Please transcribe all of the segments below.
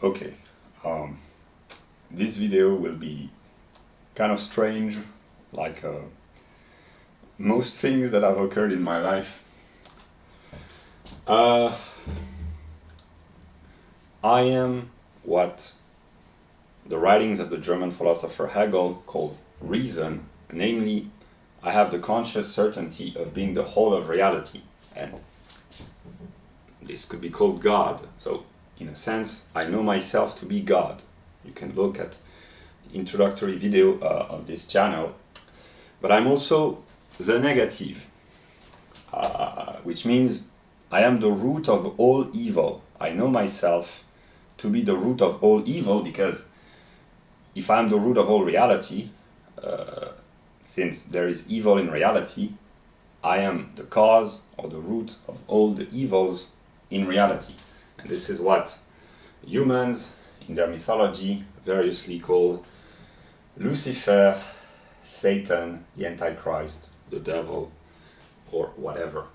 Okay, this video will be kind of strange, like most things that have occurred in my life. Uh, I am what the writings of the German philosopher Hegel called reason, namely, I have the conscious certainty of being the whole of reality, and this could be called God. So, in a sense, I know myself to be God. You can look at the introductory video of this channel. But I'm also the negative, which means I am the root of all evil. I know myself to be the root of all evil because if I'm the root of all reality, since there is evil in reality, I am the cause or the root of all the evils in reality. And this is what humans in their mythology variously call Lucifer, Satan, the Antichrist, the devil, or whatever.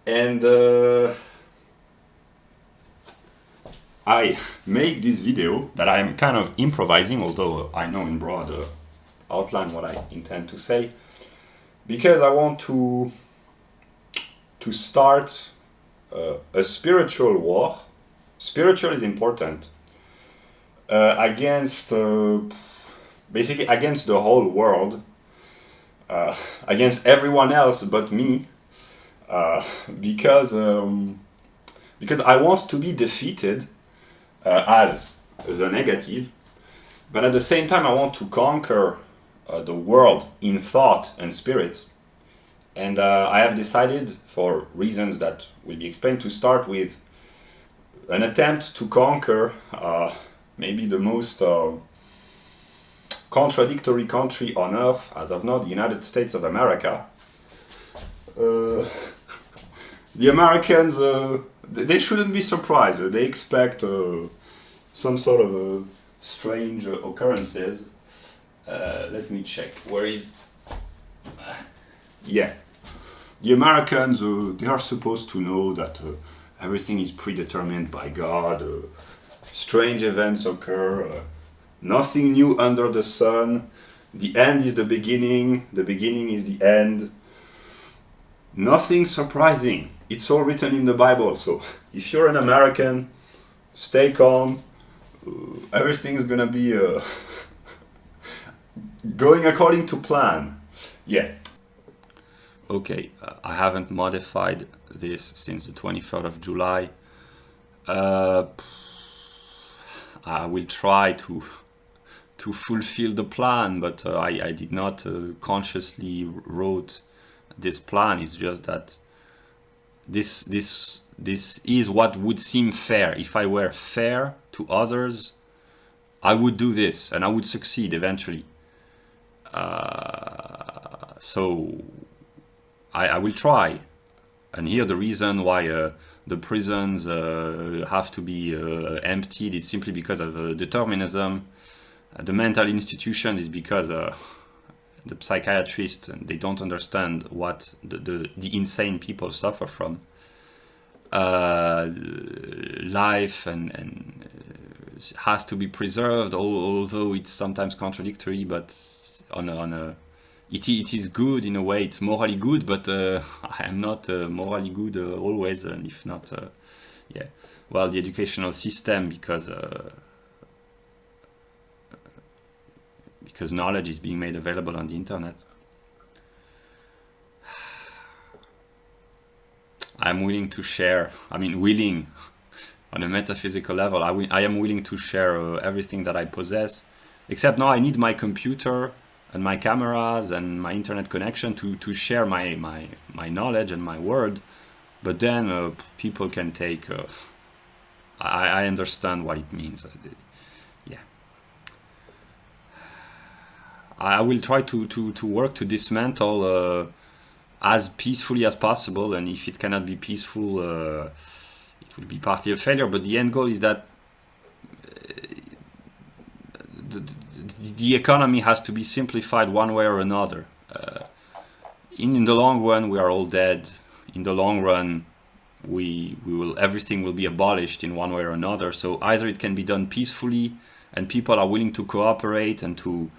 And I make this video that I'm kind of improvising, although I know in broad outline what I intend to say, because I want to start a spiritual war. Spiritual is important against basically against the whole world, against everyone else but me, because I want to be defeated as the negative, but at the same time I want to conquer the world in thought and spirit. And I have decided, for reasons that will be explained, to start with an attempt to conquer maybe the most contradictory country on earth as of now, the United States of America. The Americans, they shouldn't be surprised. They expect some sort of strange occurrences. Let me check. Where is... yeah. The Americans, they are supposed to know that everything is predetermined by God. Strange events occur. Nothing new under the sun. The end is the beginning is the end. Nothing surprising. It's all written in the Bible. So if you're an American, stay calm. Everything's gonna be going according to plan. Yeah. Okay, I haven't modified this since the 23rd of July. I will try to fulfill the plan, but I did not consciously wrote this plan. It's just that this is what would seem fair. If I were fair to others, I would do this and I would succeed eventually. So I will try. And here the reason why the prisons have to be emptied is simply because of determinism. The mental institution is because the psychiatrists, and they don't understand what the insane people suffer from. Life and has to be preserved, although it's sometimes contradictory, but it is good in a way. It's morally good, but I am not morally good always, and if not, yeah. Well, the educational system, because knowledge is being made available on the internet. I'm willing to share. I mean, willing on a metaphysical level. I am willing to share everything that I possess, except now I need my computer and my cameras and my internet connection to share my knowledge and my word. But then people can take... I understand what it means. Yeah. I will try to work to dismantle as peacefully as possible, and if it cannot be peaceful, it will be partly a failure, but the end goal is that the economy has to be simplified one way or another. In the long run, we are all dead. In the long run, everything will be abolished in one way or another. So either it can be done peacefully, and people are willing to cooperate and to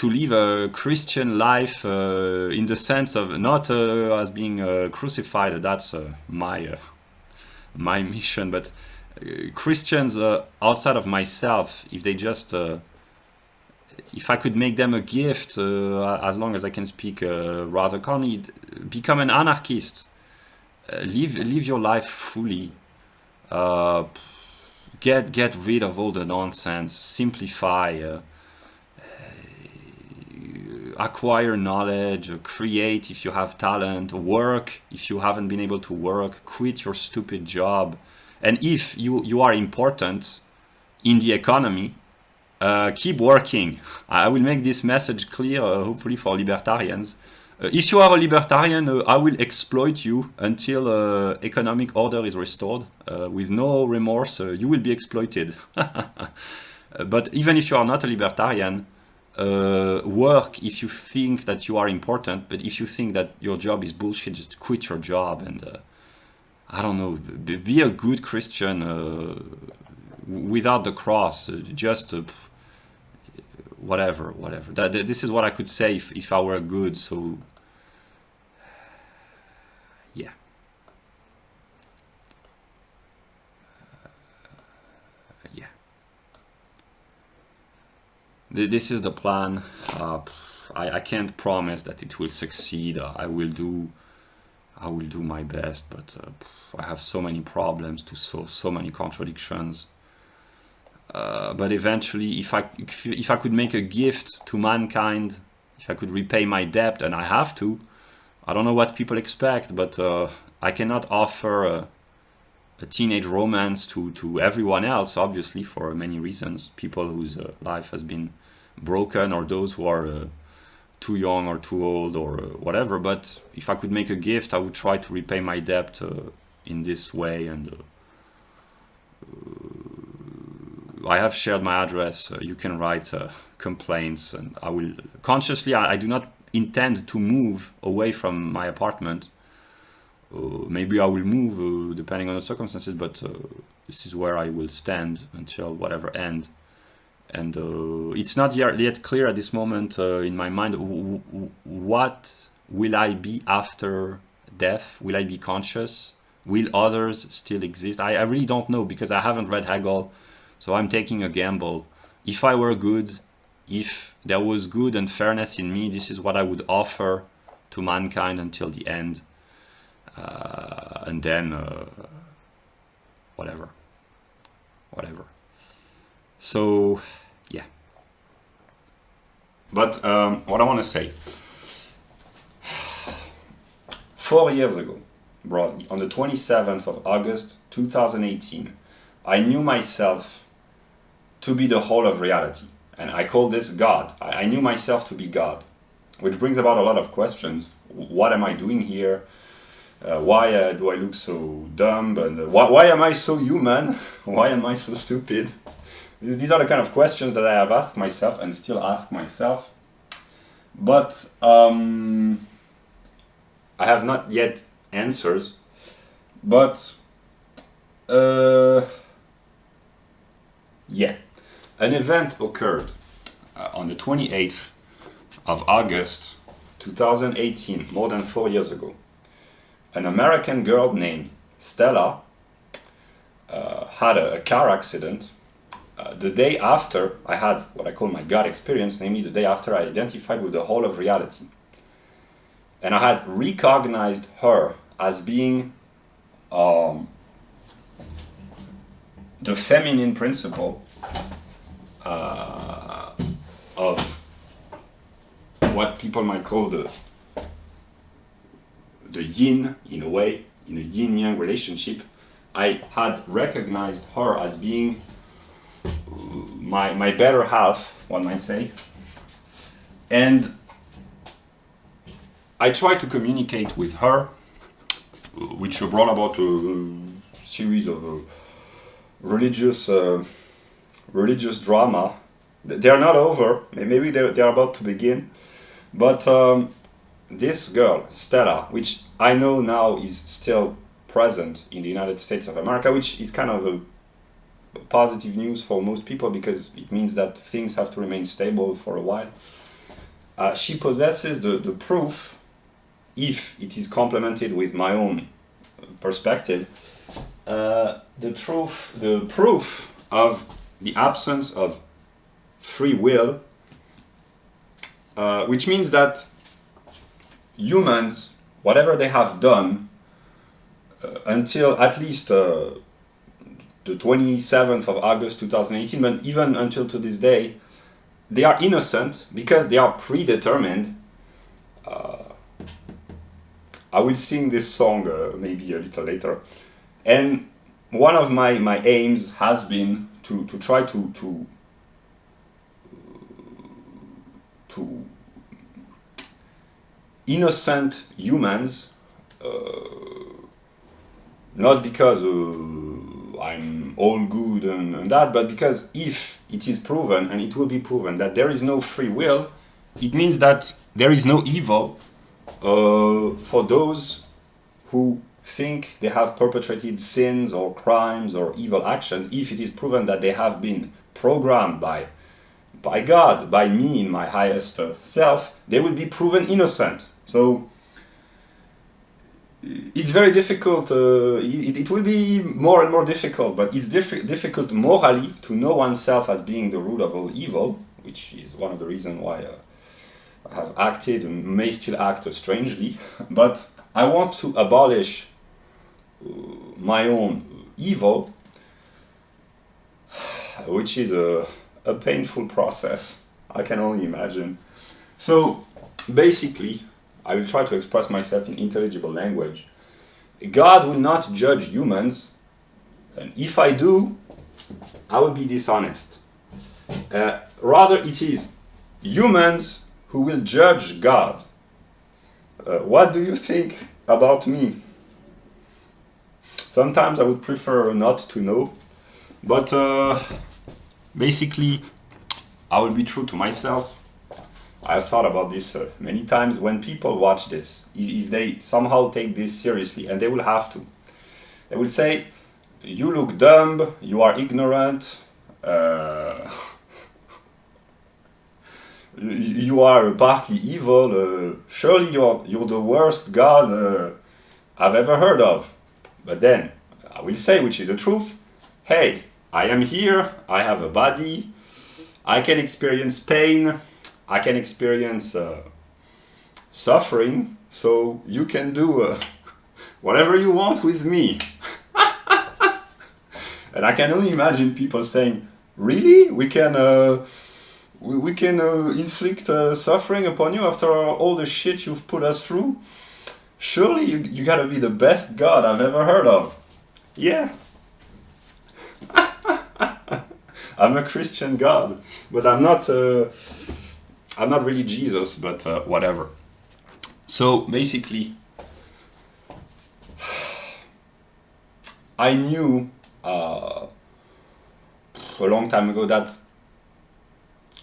live a Christian life in the sense of not as being crucified. That's my mission, but Christians outside of myself, if they just if I could make them a gift, as long as I can speak rather calmly, become an anarchist. Live your life fully. Get rid of all the nonsense. Simplify. Acquire knowledge. Create if you have talent. Work if you haven't been able to work. Quit your stupid job. And if you are important in the economy, keep working. I will make this message clear, hopefully for libertarians. If you are a libertarian, I will exploit you until economic order is restored. With no remorse, you will be exploited. But even if you are not a libertarian, work if you think that you are important. But if you think that your job is bullshit, just quit your job and I don't know, be a good Christian without the cross. Just whatever. This is what I could say if I were good. So yeah. Yeah. This is the plan. I can't promise that it will succeed. I will do my best, but I have so many problems to solve, so many contradictions. But eventually, if I could make a gift to mankind, if I could repay my debt, and I have to, I don't know what people expect, but I cannot offer a teenage romance to everyone else, obviously, for many reasons. People whose life has been broken, or those who are too young or too old or whatever. But if I could make a gift, I would try to repay my debt in this way. And I have shared my address. You can write complaints, and I will consciously. I do not intend to move away from my apartment. Maybe I will move depending on the circumstances, but this is where I will stand until whatever end. And it's not yet clear at this moment in my mind what will I be after death. Will I be conscious? Will others still exist? I really don't know, because I haven't read Hegel, so I'm taking a gamble. If I were good, if there was good and fairness in me, this is what I would offer to mankind until the end. And then whatever. So yeah. But what I want to say, 4 years ago, broadly, on the 27th of August 2018, I knew myself to be the whole of reality, and I call this God. I knew myself to be God, which brings about a lot of questions. What am I doing here? Why do I look so dumb? And why am I so human? Why am I so stupid? These are the kind of questions that I have asked myself and still ask myself. But I have not yet answers. But yeah, an event occurred on the 28th of August 2018, more than 4 years ago. An American girl named Stella had a car accident. The day after I had what I call my God experience, namely the day after I identified with the whole of reality. And I had recognized her as being the feminine principle of what people might call the yin, in a way, in a yin-yang relationship. I had recognized her as being my better half, one might say. And I tried to communicate with her, which brought about a series of religious drama. They are not over, maybe they are about to begin, but this girl, Stella, which I know now is still present in the United States of America, which is kind of a positive news for most people because it means that things have to remain stable for a while. She possesses the proof, if it is complemented with my own perspective, the proof of the absence of free will, which means that humans, whatever they have done until at least the 27th of August 2018, but even until to this day, they are innocent because they are predetermined. I will sing this song maybe a little later. And one of my aims has been to try to innocent humans, not because I'm all good and that, but because if it is proven, and it will be proven, that there is no free will, it means that there is no evil for those who think they have perpetrated sins or crimes or evil actions. If it is proven that they have been programmed by God, by me in my highest self, they will be proven innocent. So it's very difficult, it will be more and more difficult, but it's difficult morally to know oneself as being the root of all evil, which is one of the reasons why I have acted and may still act strangely. But I want to abolish my own evil, which is a painful process, I can only imagine. So basically, I will try to express myself in intelligible language. God will not judge humans, and if I do, I will be dishonest. Rather, it is humans who will judge God. What do you think about me? Sometimes I would prefer not to know, but basically, I will be true to myself. I've thought about this many times. When people watch this, if they somehow take this seriously, and they will have to, they will say, you look dumb, you are ignorant, you are partly evil, surely you're the worst God I've ever heard of. But then, I will say, which is the truth, hey, I am here, I have a body, I can experience pain, I can experience suffering, so you can do whatever you want with me. And I can only imagine people saying, really? We can inflict suffering upon you after all the shit you've put us through? Surely you gotta be the best God I've ever heard of. Yeah. I'm a Christian God, but I'm not really Jesus, but whatever. So basically, I knew a long time ago that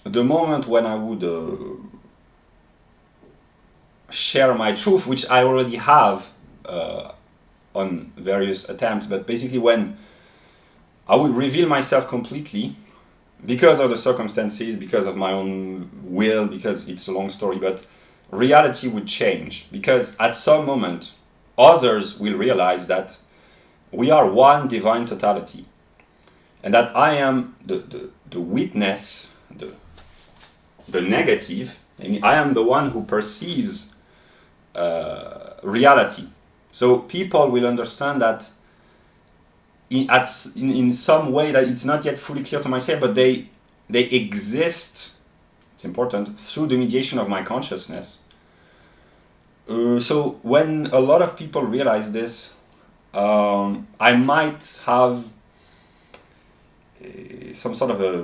the moment when I would share my truth, which I already have on various attempts, but basically when I would reveal myself completely, because of the circumstances, because of my own will, because it's a long story, but reality would change. Because at some moment, others will realize that we are one divine totality. And that I am the witness, the negative, and I am the one who perceives reality. So people will understand that in some way that it's not yet fully clear to myself, but they exist, it's important, through the mediation of my consciousness. So when a lot of people realize this, I might have some sort of a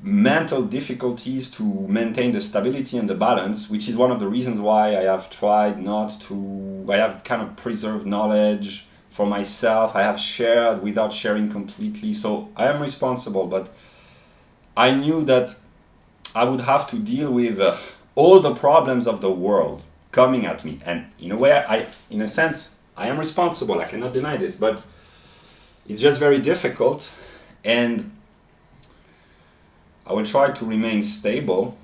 mental difficulties to maintain the stability and the balance, which is one of the reasons why I have tried not to, I have kind of preserved knowledge for myself. I have shared without sharing completely, so I am responsible, but I knew that I would have to deal with all the problems of the world. coming at me. And in a way, in a sense, I am responsible. I cannot deny this, but it's just very difficult. And I will try to remain stable.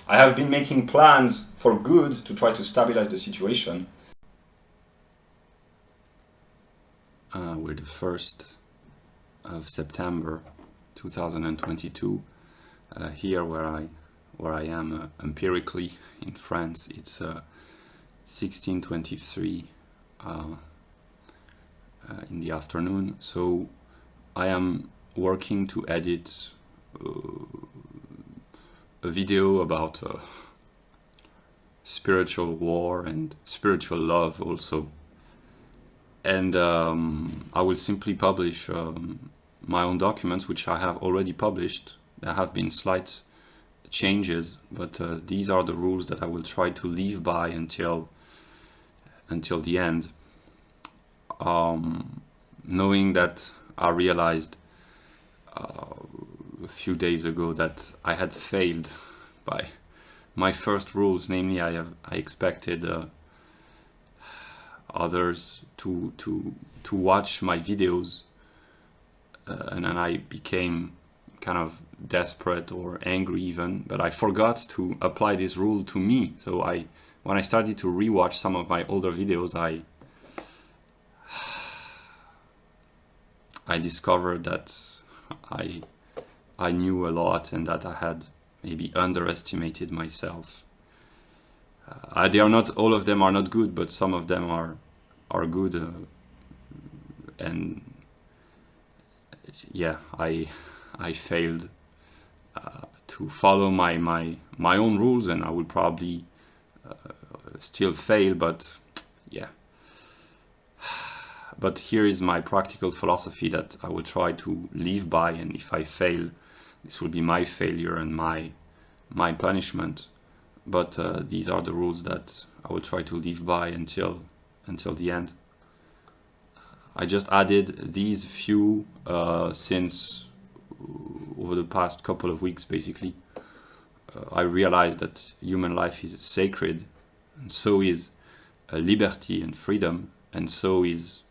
I have been making plans for good to try to stabilize the situation. We're the 1st of September 2022. Here where I am empirically in France, it's 16:23 in the afternoon. So I am working to edit a video about spiritual war and spiritual love also. And I will simply publish my own documents, which I have already published. There have been slight changes, but these are the rules that I will try to live by until the end. Knowing that I realized a few days ago that I had failed by my first rules, namely I expected others to watch my videos, and then I became kind of desperate or angry even, but I forgot to apply this rule to me. So when I started to rewatch some of my older videos, I discovered that I knew a lot and that I had maybe underestimated myself. They are not, all of them are not good, but some of them are good, and yeah, I failed to follow my own rules, and I will probably still fail, but yeah. But here is my practical philosophy that I will try to live by, and if I fail, this will be my failure and my punishment. But these are the rules that I will try to live by until the end. I just added these few since over the past couple of weeks, basically. I realized that human life is sacred, and so is liberty and freedom, and so is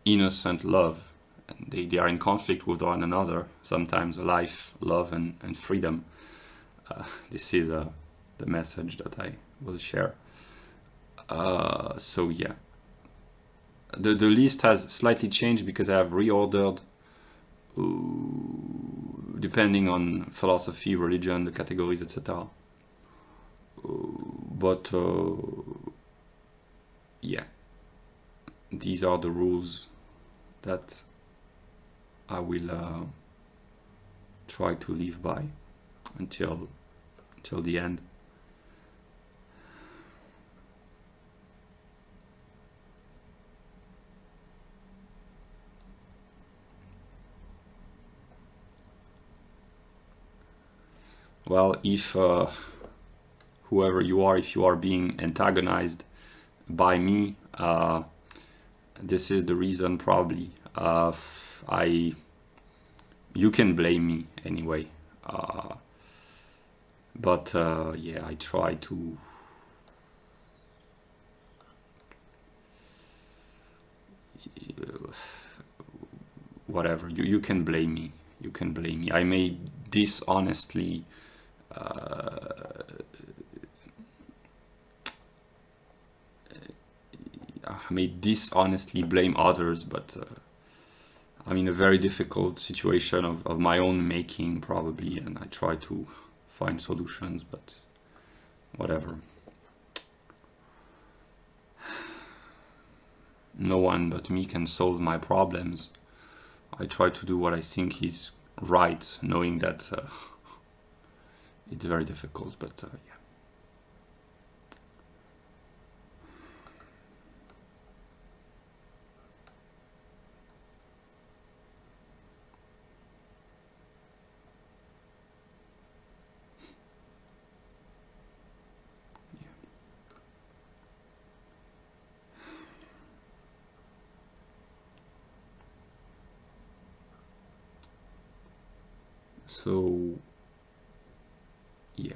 innocent love. And they are in conflict with one another, sometimes life, love, and freedom. This is the message that I will share. So yeah, the list has slightly changed because I have reordered depending on philosophy, religion, the categories, etc. But yeah, these are the rules that I will try to live by until the end. Well, if whoever you are, if you are being antagonized by me, this is the reason probably. You can blame me anyway, but yeah, I try to whatever. You can blame me. You can blame me. I may dishonestly blame others, but I'm in a very difficult situation of my own making probably, and I try to find solutions, but whatever. No one but me can solve my problems. I try to do what I think is right, knowing that it's very difficult, but yeah. So yeah.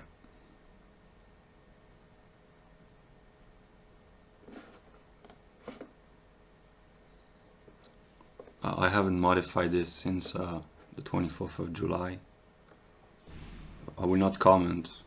I haven't modified this since the 24th of July. I will not comment.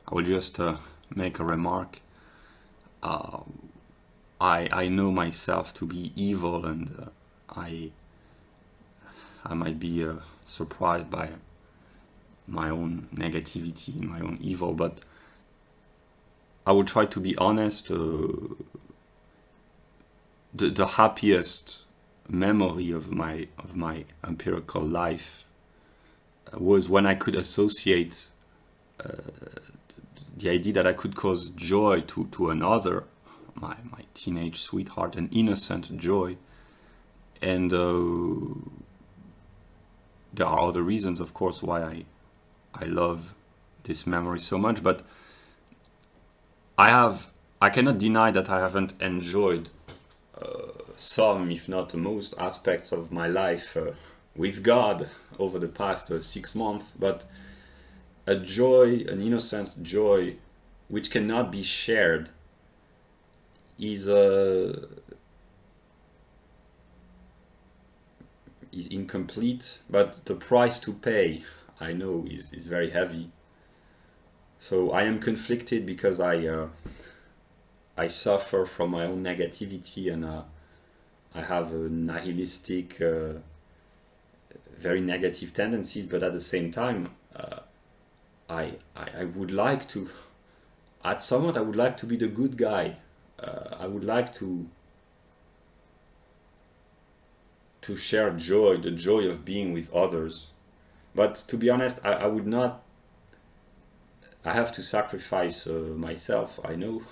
I will just make a remark. I know myself to be evil, and I might be surprised by my own negativity, my own evil, but I will try to be honest. The happiest memory of my empirical life was when I could associate the idea that I could cause joy to another, my teenage sweetheart, an innocent joy. And there are other reasons, of course, why I love this memory so much, but I cannot deny that I haven't enjoyed some, if not most, aspects of my life with God over the past 6 months, but a joy, an innocent joy, which cannot be shared, is incomplete. But the price to pay, I know, is very heavy. So I am conflicted because I suffer from my own negativity, and I have a nihilistic, very negative tendencies. But at the same time, I would like to, at some point, I would like to be the good guy. I would like to share joy, the joy of being with others. But to be honest, I would not. I have to sacrifice myself, I know,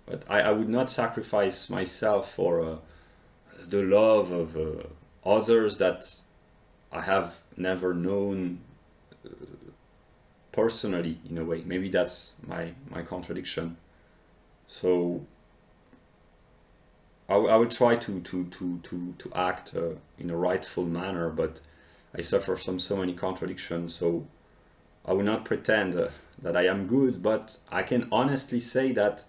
but I would not sacrifice myself for the love of others that I have never known personally, in a way. Maybe that's my contradiction. So I will try to act in a rightful manner, but I suffer from so many contradictions. So I will not pretend that I am good, but I can honestly say that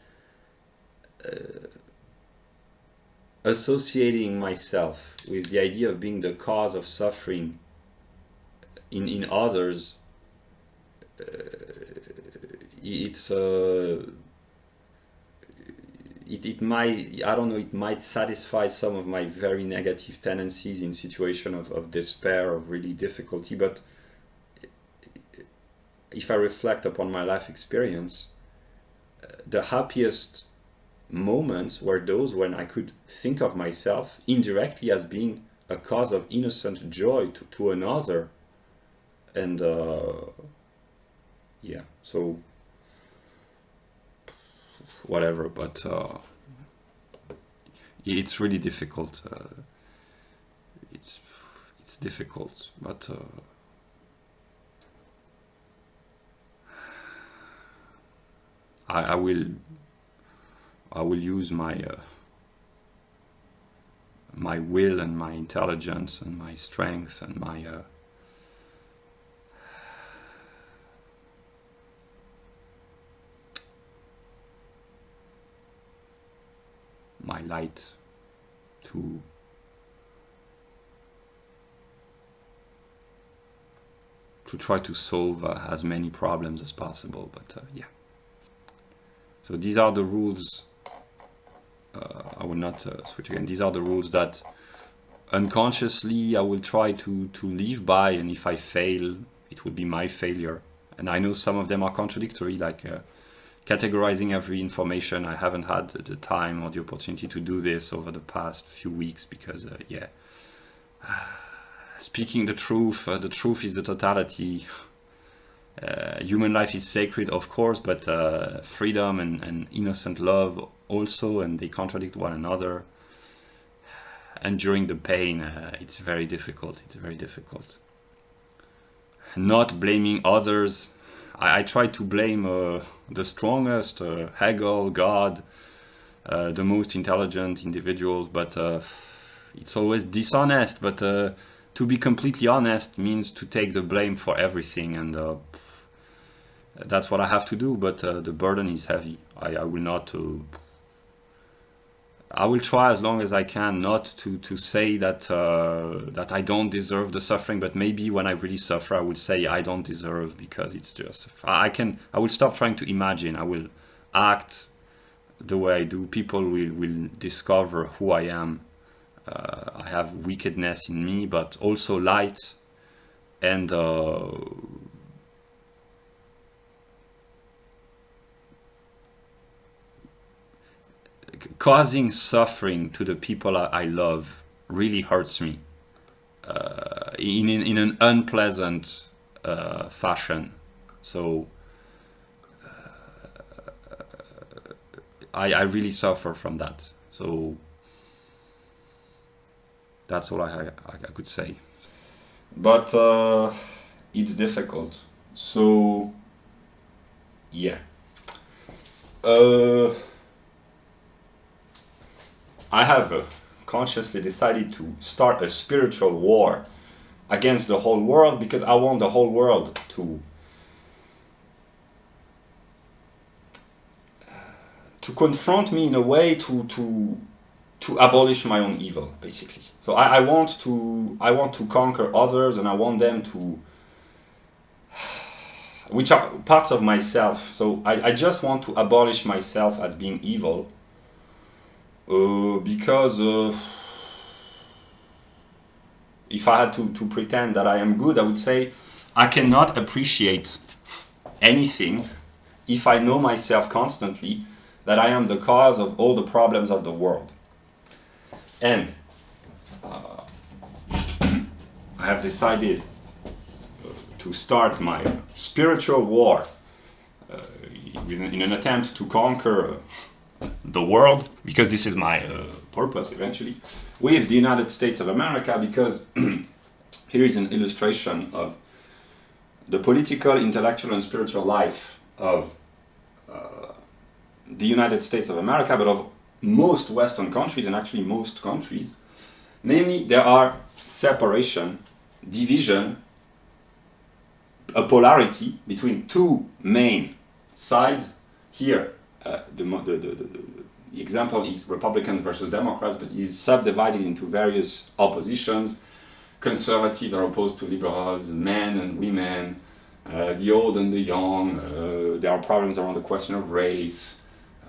associating myself with the idea of being the cause of suffering in others, it's it might, I don't know, it might satisfy some of my very negative tendencies in situation of despair, of really difficulty. But if I reflect upon my life experience, the happiest moments were those when I could think of myself indirectly as being a cause of innocent joy to another. And yeah, so whatever, but it's really difficult. It's difficult, but I will use my my will and my intelligence and my strength and my light to try to solve as many problems as possible. But yeah, so these are the rules. I will not switch again. These are the rules that unconsciously I will try to live by, and if I fail, it will be my failure. And I know some of them are contradictory, like categorizing every information. I haven't had the time or the opportunity to do this over the past few weeks because, yeah, speaking the truth is the totality. Human life is sacred, of course, but freedom and innocent love also, and they contradict one another. Enduring the pain, it's very difficult. It's very difficult. Not blaming others. I try to blame the strongest, Hegel, God, the most intelligent individuals, but it's always dishonest. But to be completely honest means to take the blame for everything, and that's what I have to do. But the burden is heavy. I will not. I will try as long as I can not to say that that I don't deserve the suffering, but maybe when I really suffer, I will say I don't deserve, because it's just I will stop trying to imagine. I will act the way I do. People will discover who I am. I have wickedness in me, but also light, and causing suffering to the people I love really hurts me in an unpleasant fashion. So I really suffer from that. So that's all I could say. But it's difficult. So yeah. I have consciously decided to start a spiritual war against the whole world, because I want the whole world to confront me in a way to abolish my own evil, basically. So I want to conquer others, and I want them to, which are parts of myself. So I just want to abolish myself as being evil, because if I had to pretend that I am good, I would say I cannot appreciate anything if I know myself constantly that I am the cause of all the problems of the world. And I have decided to start my spiritual war in an attempt to conquer the world, because this is my purpose eventually, with the United States of America, because here is an illustration of the political, intellectual, and spiritual life of the United States of America, but of most Western countries, and actually most countries. Namely, there are separation, division, a polarity between two main sides. Here, the example is Republicans versus Democrats, but it is subdivided into various oppositions. Conservatives are opposed to liberals, men and women, the old and the young. There are problems around the question of race,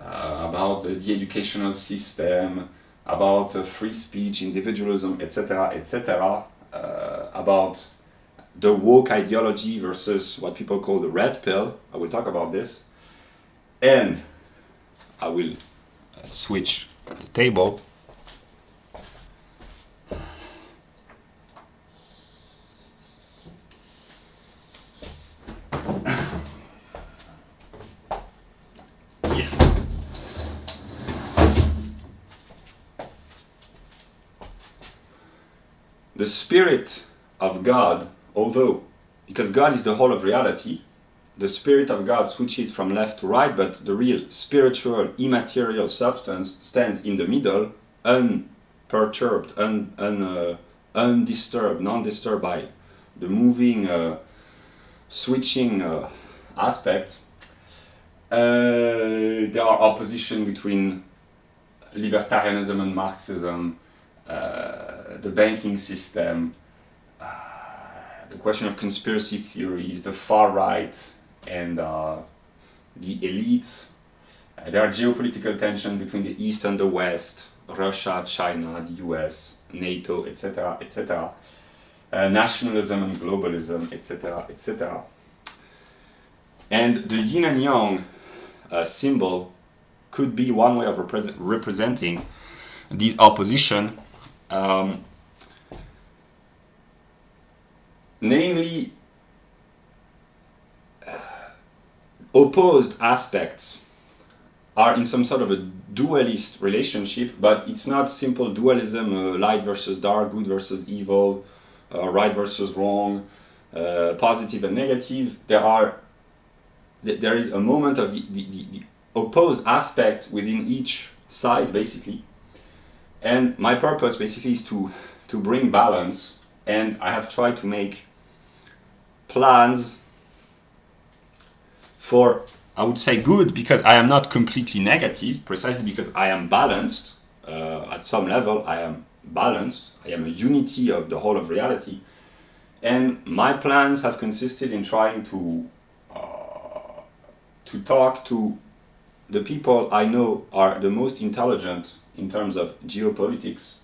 about the educational system, about free speech, individualism, etc., etc., about the woke ideology versus what people call the red pill. I will talk about this. And I will switch the table. Yes. The Spirit of God, although, because God is the whole of reality, the Spirit of God switches from left to right, but the real spiritual, immaterial substance stands in the middle, unperturbed, undisturbed, non-disturbed by the moving, switching aspects. There are opposition between libertarianism and Marxism, the banking system, the question of conspiracy theories, the far right, and the elites. There are geopolitical tensions between the East and the West, Russia, China, the US, NATO, etc., etc. Nationalism and globalism, etc., etc. And the yin and yang symbol could be one way of representing this opposition. Namely, opposed aspects are in some sort of a dualist relationship, but it's not simple dualism, light versus dark, good versus evil, right versus wrong, positive and negative. There is a moment of the opposed aspect within each side, basically. And my purpose basically is to bring balance, and I have tried to make plans for, I would say, good, because I am not completely negative, precisely because I am balanced. At some level, I am balanced. I am a unity of the whole of reality. And my plans have consisted in trying to talk to the people I know are the most intelligent in terms of geopolitics,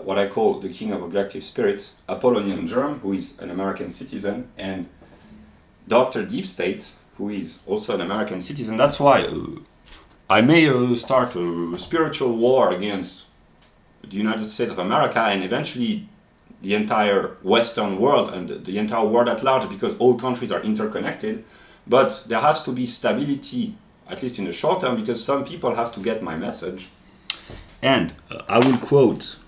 what I call the king of objective spirit, Apollonian Germ, who is an American citizen, and Dr. Deep State, who is also an American citizen. That's why I may start a spiritual war against the United States of America and eventually the entire Western world and the entire world at large, because all countries are interconnected. But there has to be stability, at least in the short term, because some people have to get my message. And I will quote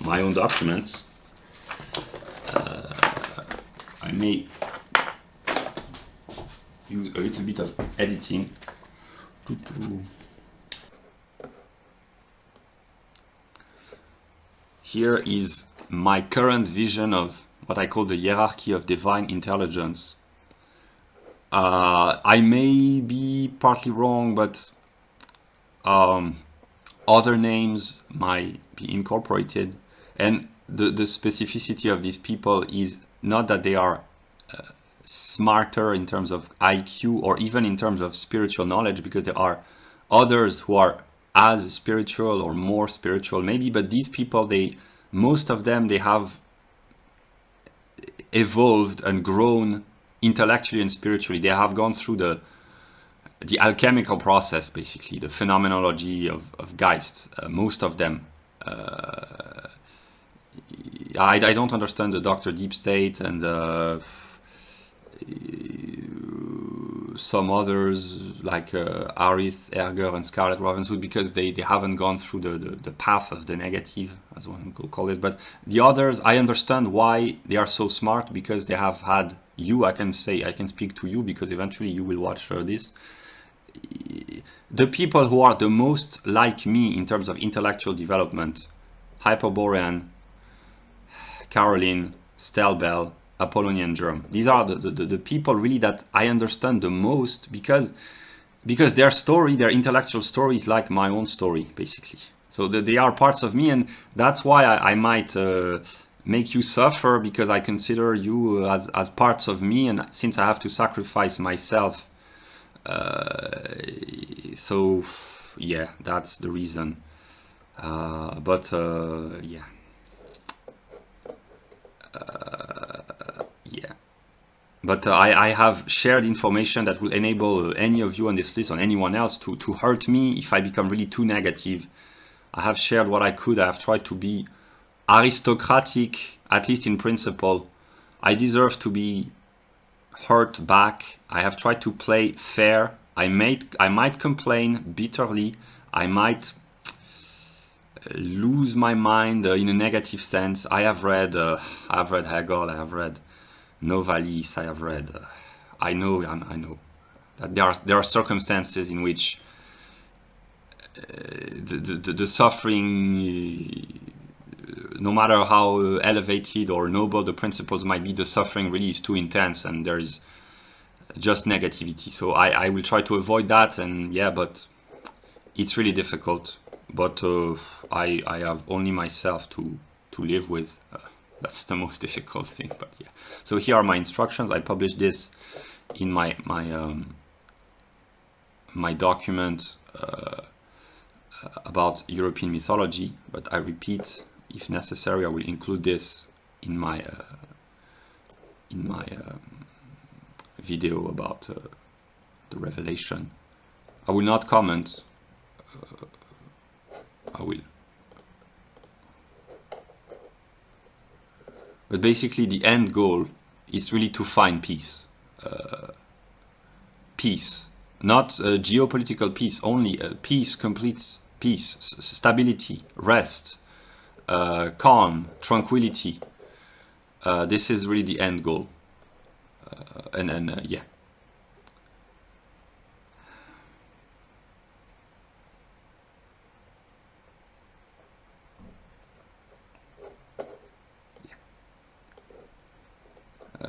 my own documents. I may use a little bit of editing. Here is my current vision of what I call the hierarchy of divine intelligence. I may be partly wrong, but other names might be incorporated. And the specificity of these people is not that they are smarter in terms of IQ or even in terms of spiritual knowledge, because there are others who are as spiritual or more spiritual maybe, but these people, most of them, they have evolved and grown intellectually and spiritually. They have gone through the alchemical process, basically, the phenomenology of Geist, most of them. I don't understand the Dr. Deep State and some others like Arith, Erger and Scarlett Ravenswood, because they haven't gone through the path of the negative, as one could call it. But the others, I understand why they are so smart, because they have had you. I can speak to you, because eventually you will watch this. The people who are the most like me in terms of intellectual development: Hyperborean, Caroline, Stelbel, Apollonian Germ. These are the people really that I understand the most, because their story, their intellectual story, is like my own story, basically. So they are parts of me, and that's why I might make you suffer, because I consider you as parts of me, and since I have to sacrifice myself, so yeah, that's the reason. Yeah. Yeah. But I have shared information that will enable any of you on this list, or anyone else, to hurt me if I become really too negative. I have shared what I could. I have tried to be aristocratic, at least in principle. I deserve to be hurt back. I have tried to play fair. I might complain bitterly. I might lose my mind in a negative sense. I have read Hegel. I have read Novalis. I have read. I know that there are circumstances in which the suffering, no matter how elevated or noble the principles might be, the suffering really is too intense, and there is just negativity. So I will try to avoid that, and yeah, but it's really difficult. But I have only myself to live with. That's the most difficult thing. But yeah. So here are my instructions. I published this in my document about European mythology. But I repeat, if necessary, I will include this in my video about the revelation. I will not comment. I will. But basically the end goal is really to find peace. Peace. Not geopolitical peace only, peace, complete peace, stability, rest, calm, tranquility. This is really the end goal. Yeah.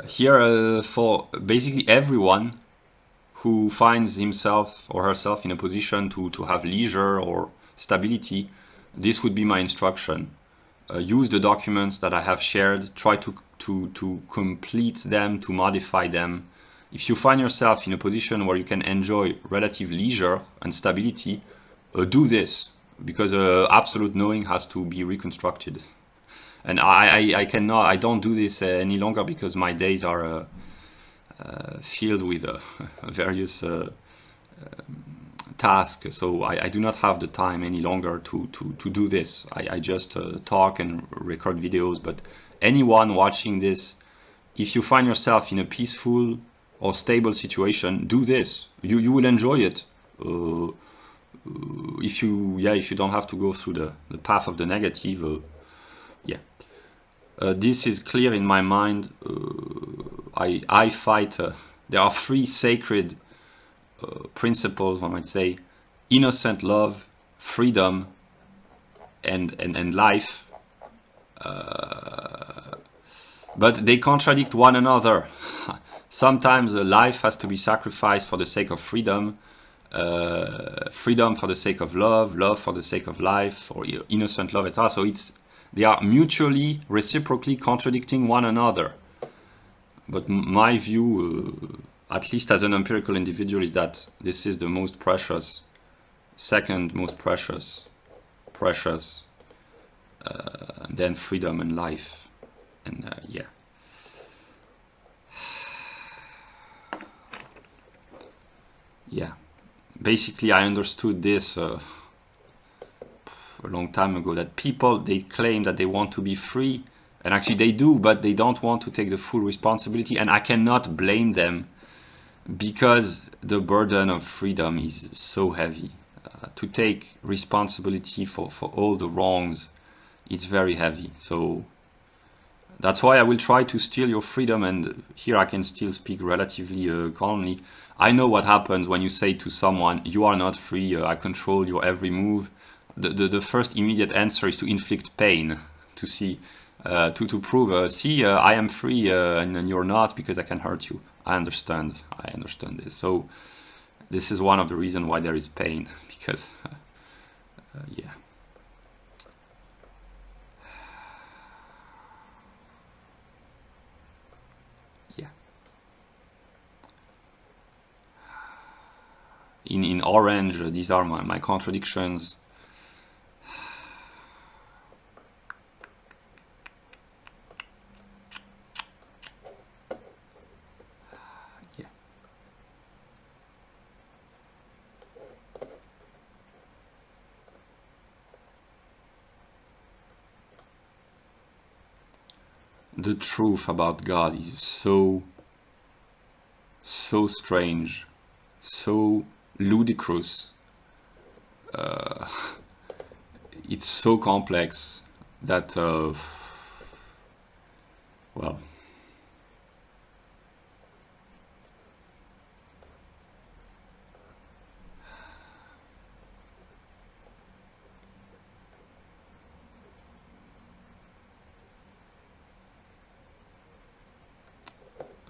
Here, for basically everyone who finds himself or herself in a position to have leisure or stability, this would be my instruction. Use the documents that I have shared, try to complete them, to modify them. If you find yourself in a position where you can enjoy relative leisure and stability, do this, because absolute knowing has to be reconstructed. And I cannot, I don't do this any longer because my days are filled with various tasks. So I do not have the time any longer to do this. I just talk and record videos. But anyone watching this, if you find yourself in a peaceful or stable situation, do this. You will enjoy it. If you don't have to go through the path of the negative, yeah. This is clear in my mind. I fight. There are three sacred principles, one might say: innocent love, freedom, and life. But they contradict one another. Sometimes life has to be sacrificed for the sake of freedom, freedom for the sake of love, love for the sake of life, or innocent love, etc. So they are mutually, reciprocally contradicting one another. But my view, at least as an empirical individual, is that this is the most precious, second most precious, then freedom and life. And yeah. Yeah. Basically, I understood this a long time ago, that people, they claim that they want to be free, and actually they do, but they don't want to take the full responsibility, and I cannot blame them, because the burden of freedom is so heavy. To take responsibility for all the wrongs, it's very heavy. So that's why I will try to steal your freedom, and here I can still speak relatively calmly. I know what happens when you say to someone, you are not free, I control your every move. The first immediate answer is to inflict pain, to see, to prove, see, I am free and you're not because I can hurt you. I understand this. So this is one of the reasons why there is pain, because, yeah. Yeah. In orange, these are my contradictions. The truth about God is so strange, so ludicrous. It's so complex that, well,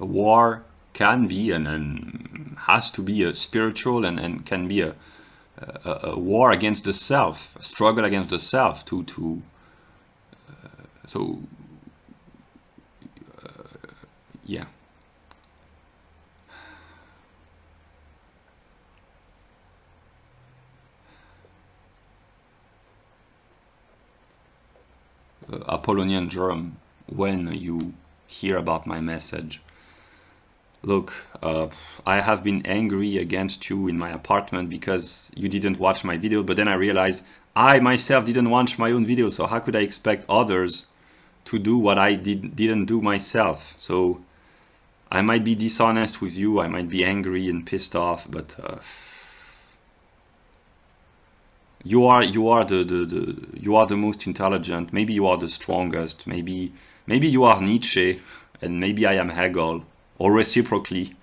a war can be and has to be a spiritual and can be a war against the self, a struggle against the self yeah. Apollonian germ, when you hear about my message, look, I have been angry against you in my apartment because you didn't watch my video, but then I realized I myself didn't watch my own video, so how could I expect others to do what I didn't do myself. So I might be dishonest with you, I might be angry and pissed off, but you are the most intelligent. Maybe you are the strongest. Maybe you are Nietzsche, and maybe I am Hegel, or reciprocally.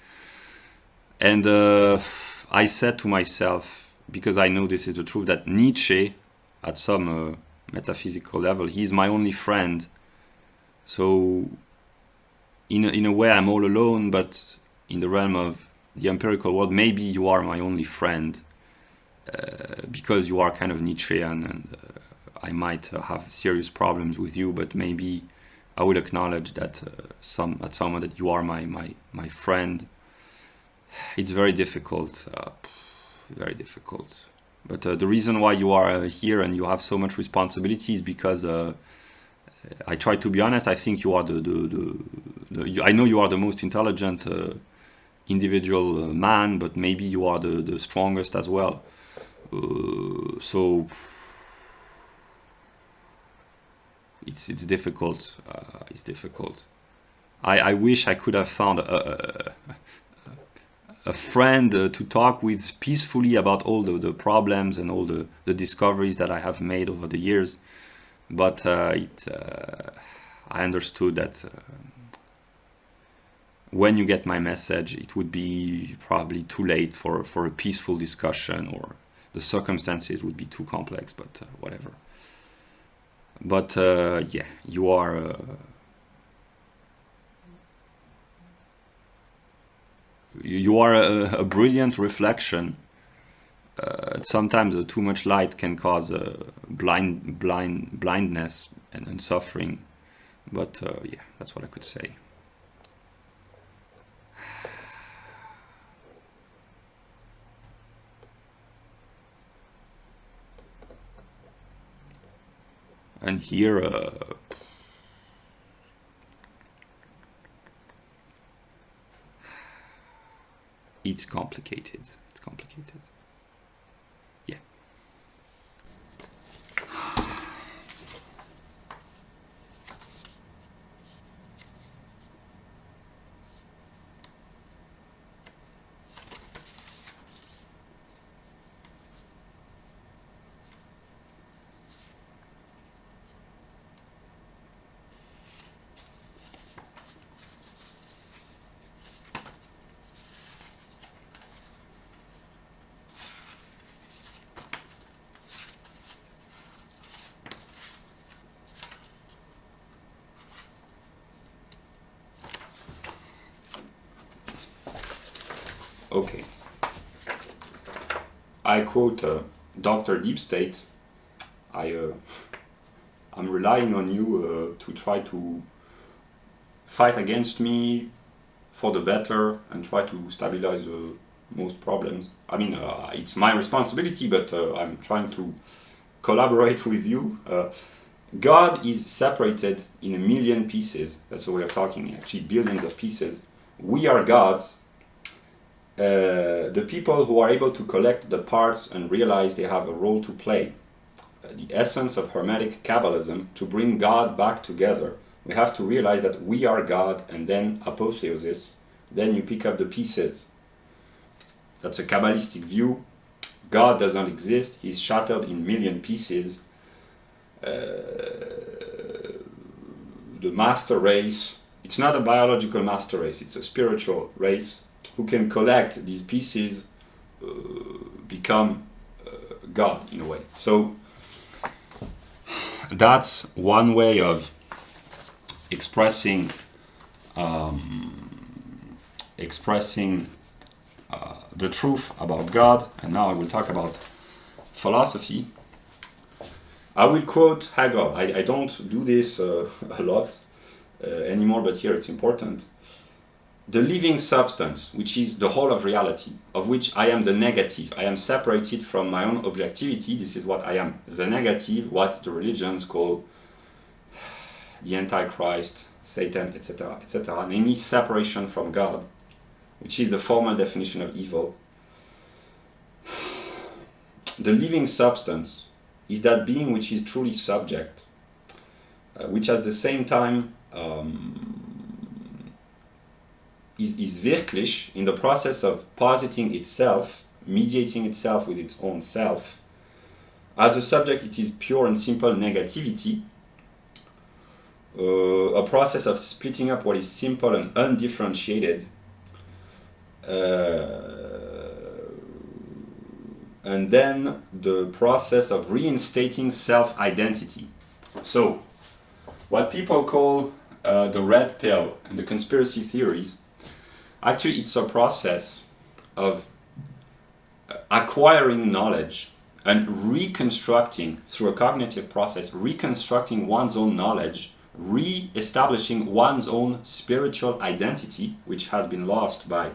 And I said to myself, because I know this is the truth, that Nietzsche, at some metaphysical level, he's my only friend. So in a way I'm all alone, but in the realm of the empirical world, maybe you are my only friend, because you are kind of Nietzschean, and I might have serious problems with you, but maybe I will acknowledge that at some moment that you are my friend. It's very difficult, very difficult. But the reason why you are here and you have so much responsibility is because I try to be honest. I think you are I know you are the most intelligent individual man, but maybe you are the strongest as well. So it's difficult. It's difficult. I wish I could have found a friend to talk with peacefully about all the problems and all the discoveries that I have made over the years. But I understood that when you get my message, it would be probably too late for a peaceful discussion, or the circumstances would be too complex, but whatever. But yeah, you are a brilliant reflection. Sometimes too much light can cause blindness and suffering. But yeah, that's what I could say. And here, it's complicated. It's complicated. Yeah. Okay. I quote Dr. Deep State. I'm relying on you to try to fight against me for the better and try to stabilize most problems. I mean, it's my responsibility, but I'm trying to collaborate with you. God is separated in a million pieces. That's a way of talking, actually billions of pieces. We are gods. The people who are able to collect the parts and realize they have a role to play. The essence of Hermetic Kabbalism, to bring God back together. We have to realize that we are God, and then apotheosis, then you pick up the pieces. That's a Kabbalistic view. God doesn't exist, he's shattered in million pieces. The master race, it's not a biological master race, it's a spiritual race who can collect these pieces, become God in a way. So that's one way of expressing the truth about God. And now I will talk about philosophy. I will quote Hegel. I don't do this a lot anymore, but here it's important. The living substance, which is the whole of reality, of which I am the negative. I am separated from my own objectivity. This is what I am. The negative, what the religions call the Antichrist, Satan, etc., etc., namely separation from God, which is the formal definition of evil. The living substance is that being which is truly subject. which at the same time is wirklich in the process of positing itself, mediating itself with its own self. As a subject, it is pure and simple negativity, a process of splitting up what is simple and undifferentiated, and then the process of reinstating self-identity. So, what people call the red pill and the conspiracy theories, actually it's a process of acquiring knowledge and reconstructing, through a cognitive process, reconstructing one's own knowledge, re-establishing one's own spiritual identity, which has been lost by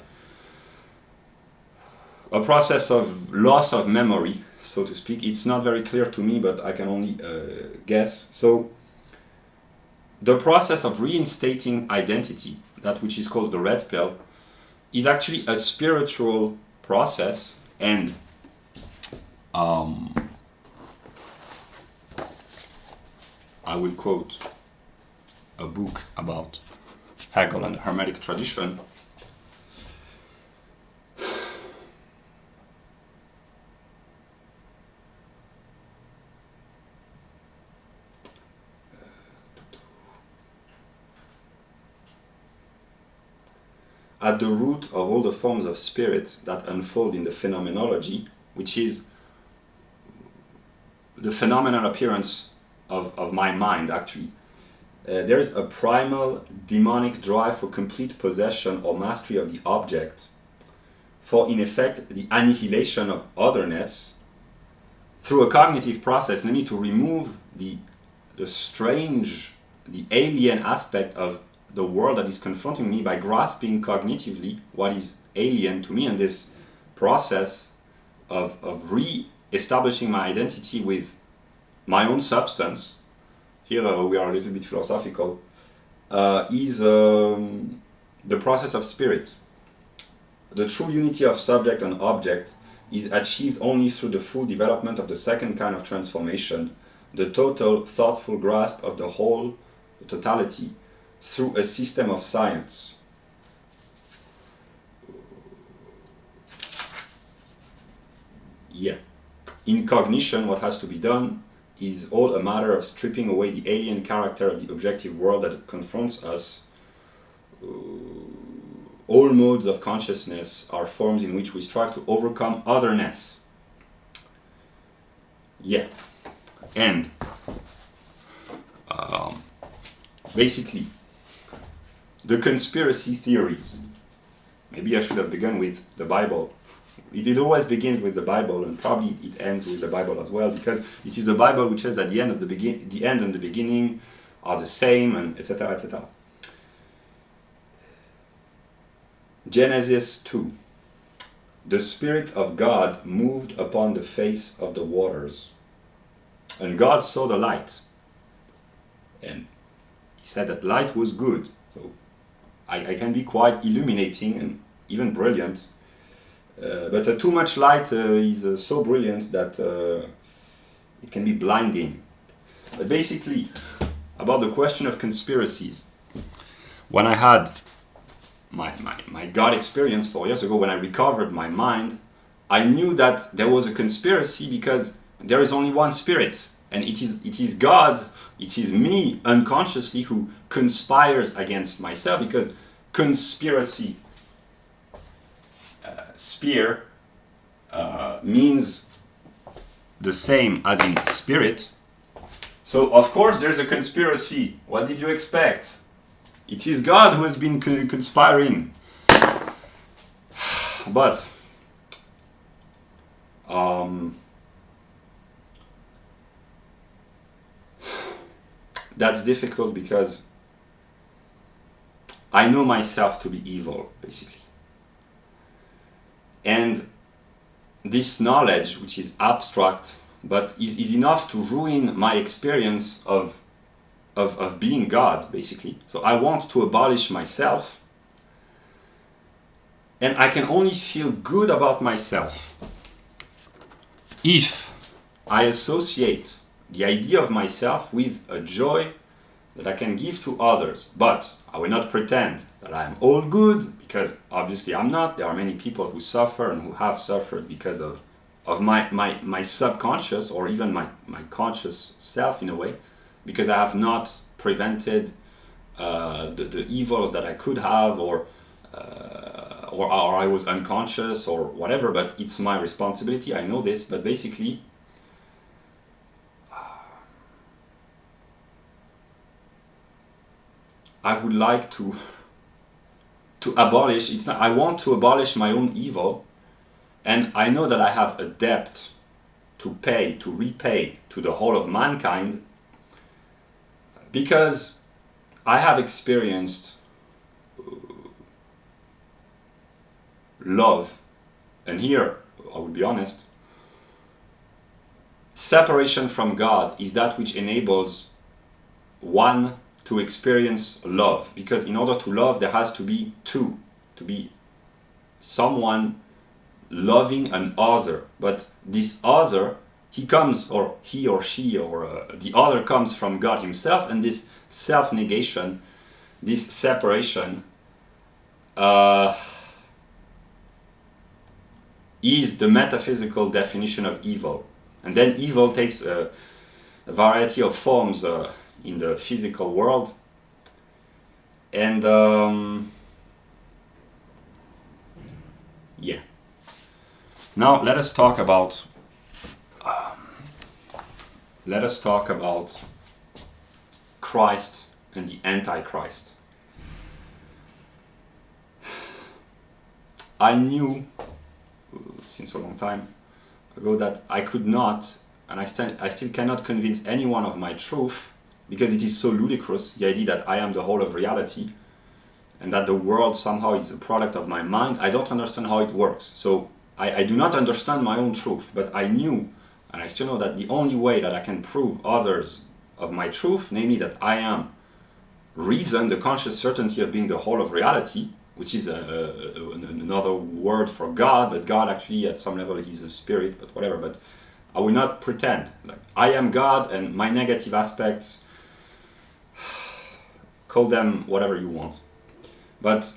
a process of loss of memory, so to speak. It's not very clear to me, but I can only guess. So the process of reinstating identity, that which is called the red pill, is actually a spiritual process, and I will quote a book about Hegel and the Hermetic tradition. At the root of all the forms of spirit that unfold in the phenomenology, which is the phenomenal appearance of my mind, actually, there is a primal demonic drive for complete possession or mastery of the object, for in effect the annihilation of otherness through a cognitive process, namely to remove the strange, the alien aspect of the world that is confronting me by grasping cognitively what is alien to me, and this process of re-establishing my identity with my own substance, here we are a little bit philosophical, is the process of spirit. The true unity of subject and object is achieved only through the full development of the second kind of transformation, the total thoughtful grasp of the whole, the totality, through a system of science. Yeah. In cognition, what has to be done is all a matter of stripping away the alien character of the objective world that confronts us. All modes of consciousness are forms in which we strive to overcome otherness. Yeah. And basically, the conspiracy theories. Maybe I should have begun with the Bible. It always begins with the Bible, and probably it ends with the Bible as well, because it is the Bible which says that the end and the beginning are the same, and etc., etc. Genesis 2. The Spirit of God moved upon the face of the waters, and God saw the light, and he said that light was good. So I can be quite illuminating and even brilliant, but too much light is so brilliant that it can be blinding. But basically, about the question of conspiracies, when I had my God experience 4 years ago, when I recovered my mind, I knew that there was a conspiracy because there is only one spirit, and it is God, it is me unconsciously who conspires against myself, because conspiracy, spear, means the same as in spirit. So of course there's a conspiracy. What did you expect? It is God who has been conspiring. But that's difficult because I know myself to be evil, basically. And this knowledge, which is abstract, but is enough to ruin my experience of being God, basically. So I want to abolish myself, and I can only feel good about myself if I associate the idea of myself with a joy that I can give to others, but I will not pretend that I am all good, because obviously I'm not. There are many people who suffer and who have suffered because of my subconscious, or even my conscious self in a way, because I have not prevented the evils that I could have, or I was unconscious or whatever, but it's my responsibility, I know this. But basically, I would like to abolish, I want to abolish my own evil, and I know that I have a debt to pay, to repay to the whole of mankind, because I have experienced love, and here I will be honest, separation from God is that which enables one to experience love, because in order to love there has to be two, to be someone loving an other, but this other, he comes, or he or she, or the other comes from God himself, and this self-negation, this separation is the metaphysical definition of evil. And then evil takes a variety of forms in the physical world, and yeah. Now let us talk about Christ and the Antichrist. I knew since a long time ago that I could not, and I still cannot convince anyone of my truth, because it is so ludicrous, the idea that I am the whole of reality and that the world somehow is a product of my mind. I don't understand how it works. So I do not understand my own truth, but I knew, and I still know, that the only way that I can prove others of my truth, namely that I am reason, the conscious certainty of being the whole of reality, which is another word for God, but God actually at some level he's a spirit, but whatever. But I will not pretend like I am God, and my negative aspects, call them whatever you want, but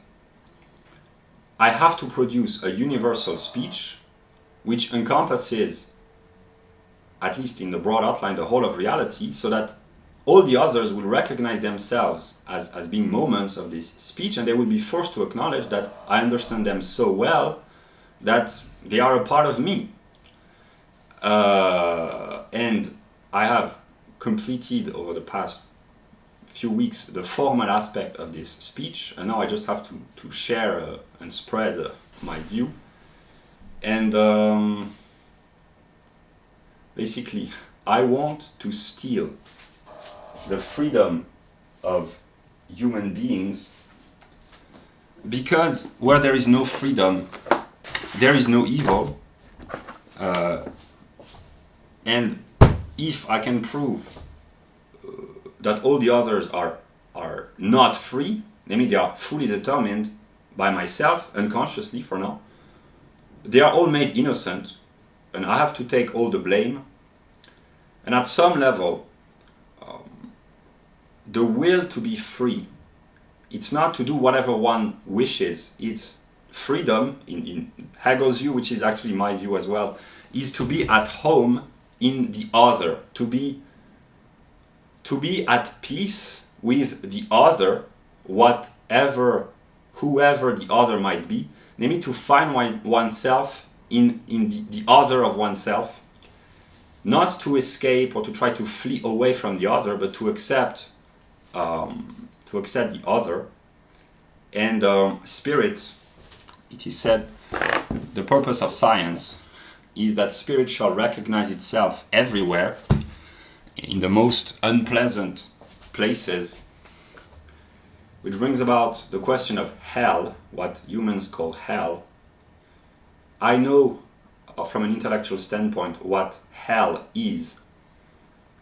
I have to produce a universal speech which encompasses, at least in the broad outline, the whole of reality, so that all the others will recognize themselves as being moments of this speech, and they will be forced to acknowledge that I understand them so well that they are a part of me. And I have completed over the past few weeks the formal aspect of this speech, and now I just have to share and spread my view. And basically, I want to steal the freedom of human beings, because where there is no freedom, there is no evil. And if I can prove that all the others are not free, namely they are fully determined by myself, unconsciously for now, they are all made innocent, and I have to take all the blame. And at some level, the will to be free, it's not to do whatever one wishes, it's freedom, in Hegel's view, which is actually my view as well, is to be at home in the other, to be at peace with the other, whoever the other might be, namely to find oneself in the other of oneself, not to escape or to try to flee away from the other, but to accept the other. And spirit, it is said, the purpose of science is that spirit shall recognize itself everywhere, in the most unpleasant places, which brings about the question of hell, what humans call hell. I know from an intellectual standpoint what hell is.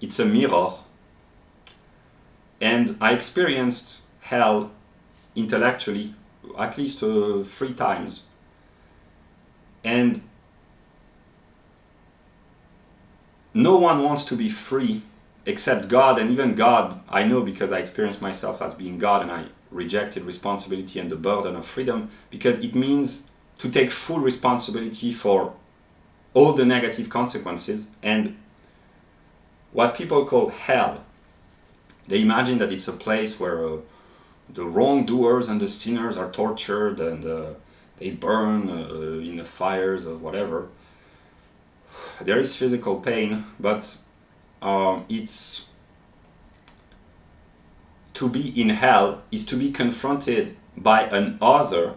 It's a mirror, and I experienced hell intellectually at least 3 times, and no one wants to be free except God, and even God, I know because I experienced myself as being God, and I rejected responsibility and the burden of freedom, because it means to take full responsibility for all the negative consequences. And what people call hell, they imagine that it's a place where the wrongdoers and the sinners are tortured and they burn in the fires or whatever. There is physical pain, but it's to be in hell is to be confronted by an other,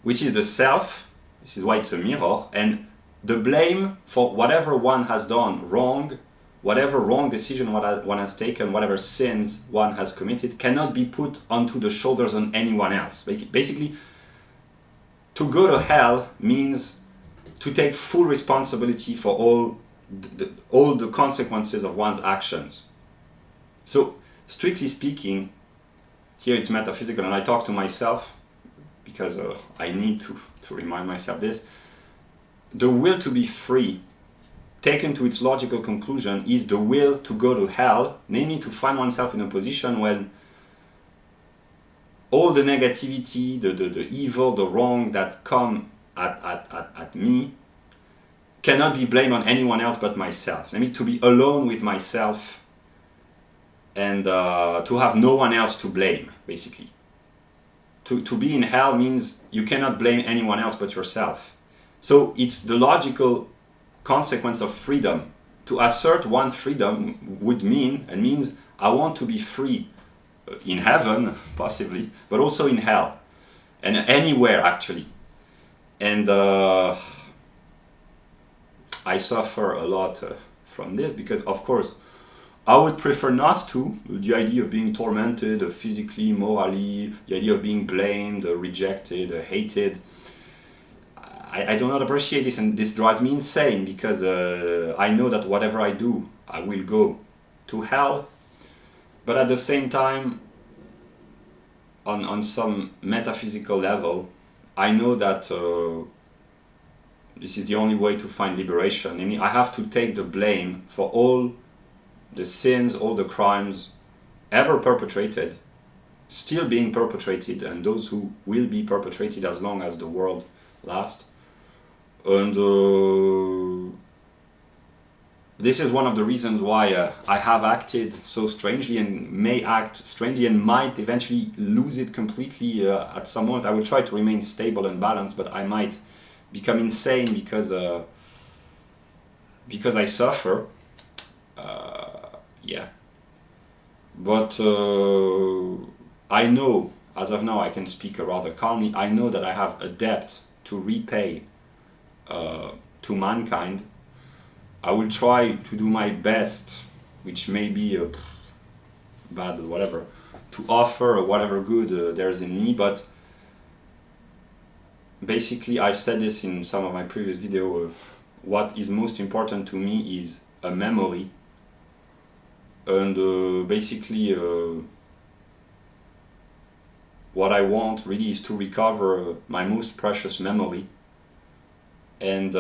which is the self. This is why it's a mirror, and the blame for whatever one has done wrong, whatever wrong decision one has taken, whatever sins one has committed, cannot be put onto the shoulders of anyone else. Basically, to go to hell means to take full responsibility for all the consequences of one's actions. So, strictly speaking, here it's metaphysical, and I talk to myself because I need to remind myself this. The will to be free, taken to its logical conclusion, is the will to go to hell, namely to find oneself in a position when all the negativity, the evil, the wrong that come at me cannot be blamed on anyone else but myself. Namely, to be alone with myself and to have no one else to blame, basically. To be in hell means you cannot blame anyone else but yourself. So it's the logical consequence of freedom. To assert one's freedom would means I want to be free in heaven, possibly, but also in hell, and anywhere actually. And I suffer a lot from this because, of course, I would prefer not to. The idea of being tormented physically, morally, the idea of being blamed, rejected, hated, I do not appreciate this, and this drives me insane because I know that whatever I do, I will go to hell. But at the same time, on some metaphysical level, I know that this is the only way to find liberation. I mean, I have to take the blame for all the sins, all the crimes ever perpetrated, still being perpetrated, and those who will be perpetrated as long as the world lasts. And this is one of the reasons why I have acted so strangely and may act strangely and might eventually lose it completely at some moment. I will try to remain stable and balanced, but I might become insane because I suffer. Yeah. But I know, as of now, I can speak rather calmly. I know that I have a debt to repay to mankind. I will try to do my best, which may be bad or whatever, to offer whatever good there is in me, but basically I've said this in some of my previous videos, what is most important to me is a memory, and basically what I want really is to recover my most precious memory, and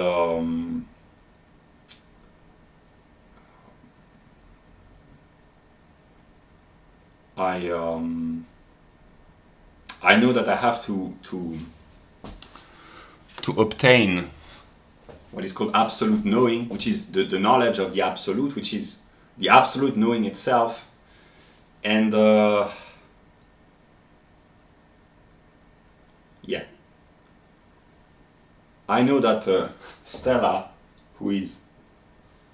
I know that I have to obtain what is called absolute knowing, which is the knowledge of the absolute, which is the absolute knowing itself. And yeah, I know that Stella, who is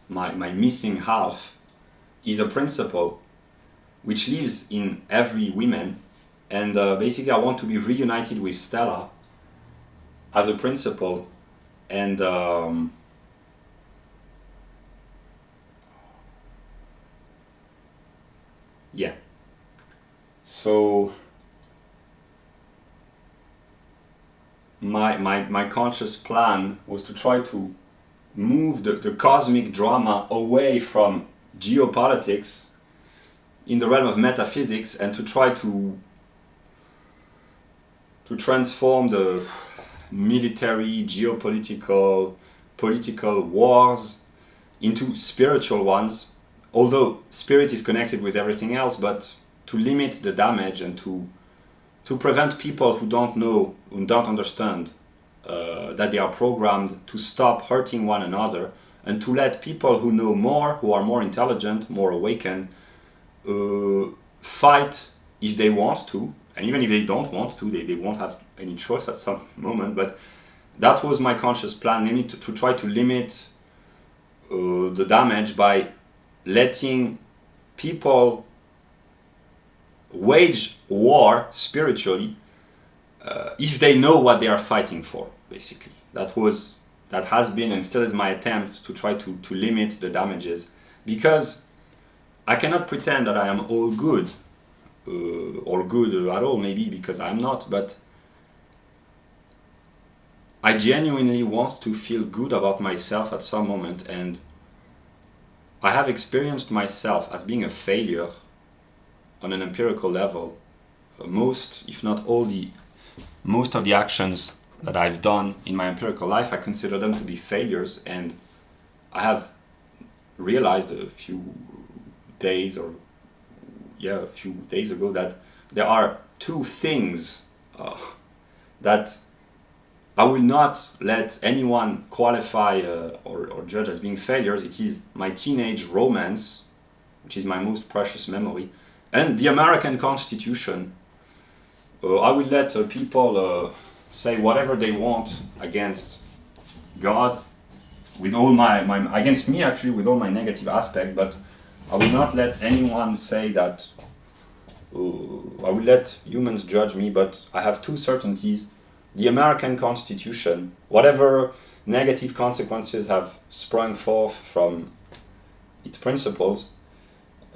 my missing half, is a principle which lives in every woman, and basically I want to be reunited with Stella as a principle, and yeah, so my conscious plan was to try to move the cosmic drama away from geopolitics in the realm of metaphysics, and to try to transform the military, geopolitical, political wars into spiritual ones, although spirit is connected with everything else, but to limit the damage and to prevent people who don't know, who don't understand that they are programmed to stop hurting one another, and to let people who know more, who are more intelligent, more awakened, fight if they want to, and even if they don't want to, they won't have any choice at some moment. But that was my conscious plan, namely to try to limit the damage by letting people wage war spiritually if they know what they are fighting for, basically. That has been and still is my attempt to try to limit the damages, because I cannot pretend that I am all good, or good at all, maybe, because I'm not, but I genuinely want to feel good about myself at some moment, and I have experienced myself as being a failure on an empirical level. Most, if not all, most of the actions that I've done in my empirical life, I consider them to be failures, and I have realized a few days ago that there are two things that I will not let anyone qualify or judge as being failures. It is my teenage romance, which is my most precious memory, and the American Constitution. I will let people say whatever they want against God, with all against me actually, with all my negative aspect, but I will not let anyone say that. I will let humans judge me, but I have two certainties. The American Constitution, whatever negative consequences have sprung forth from its principles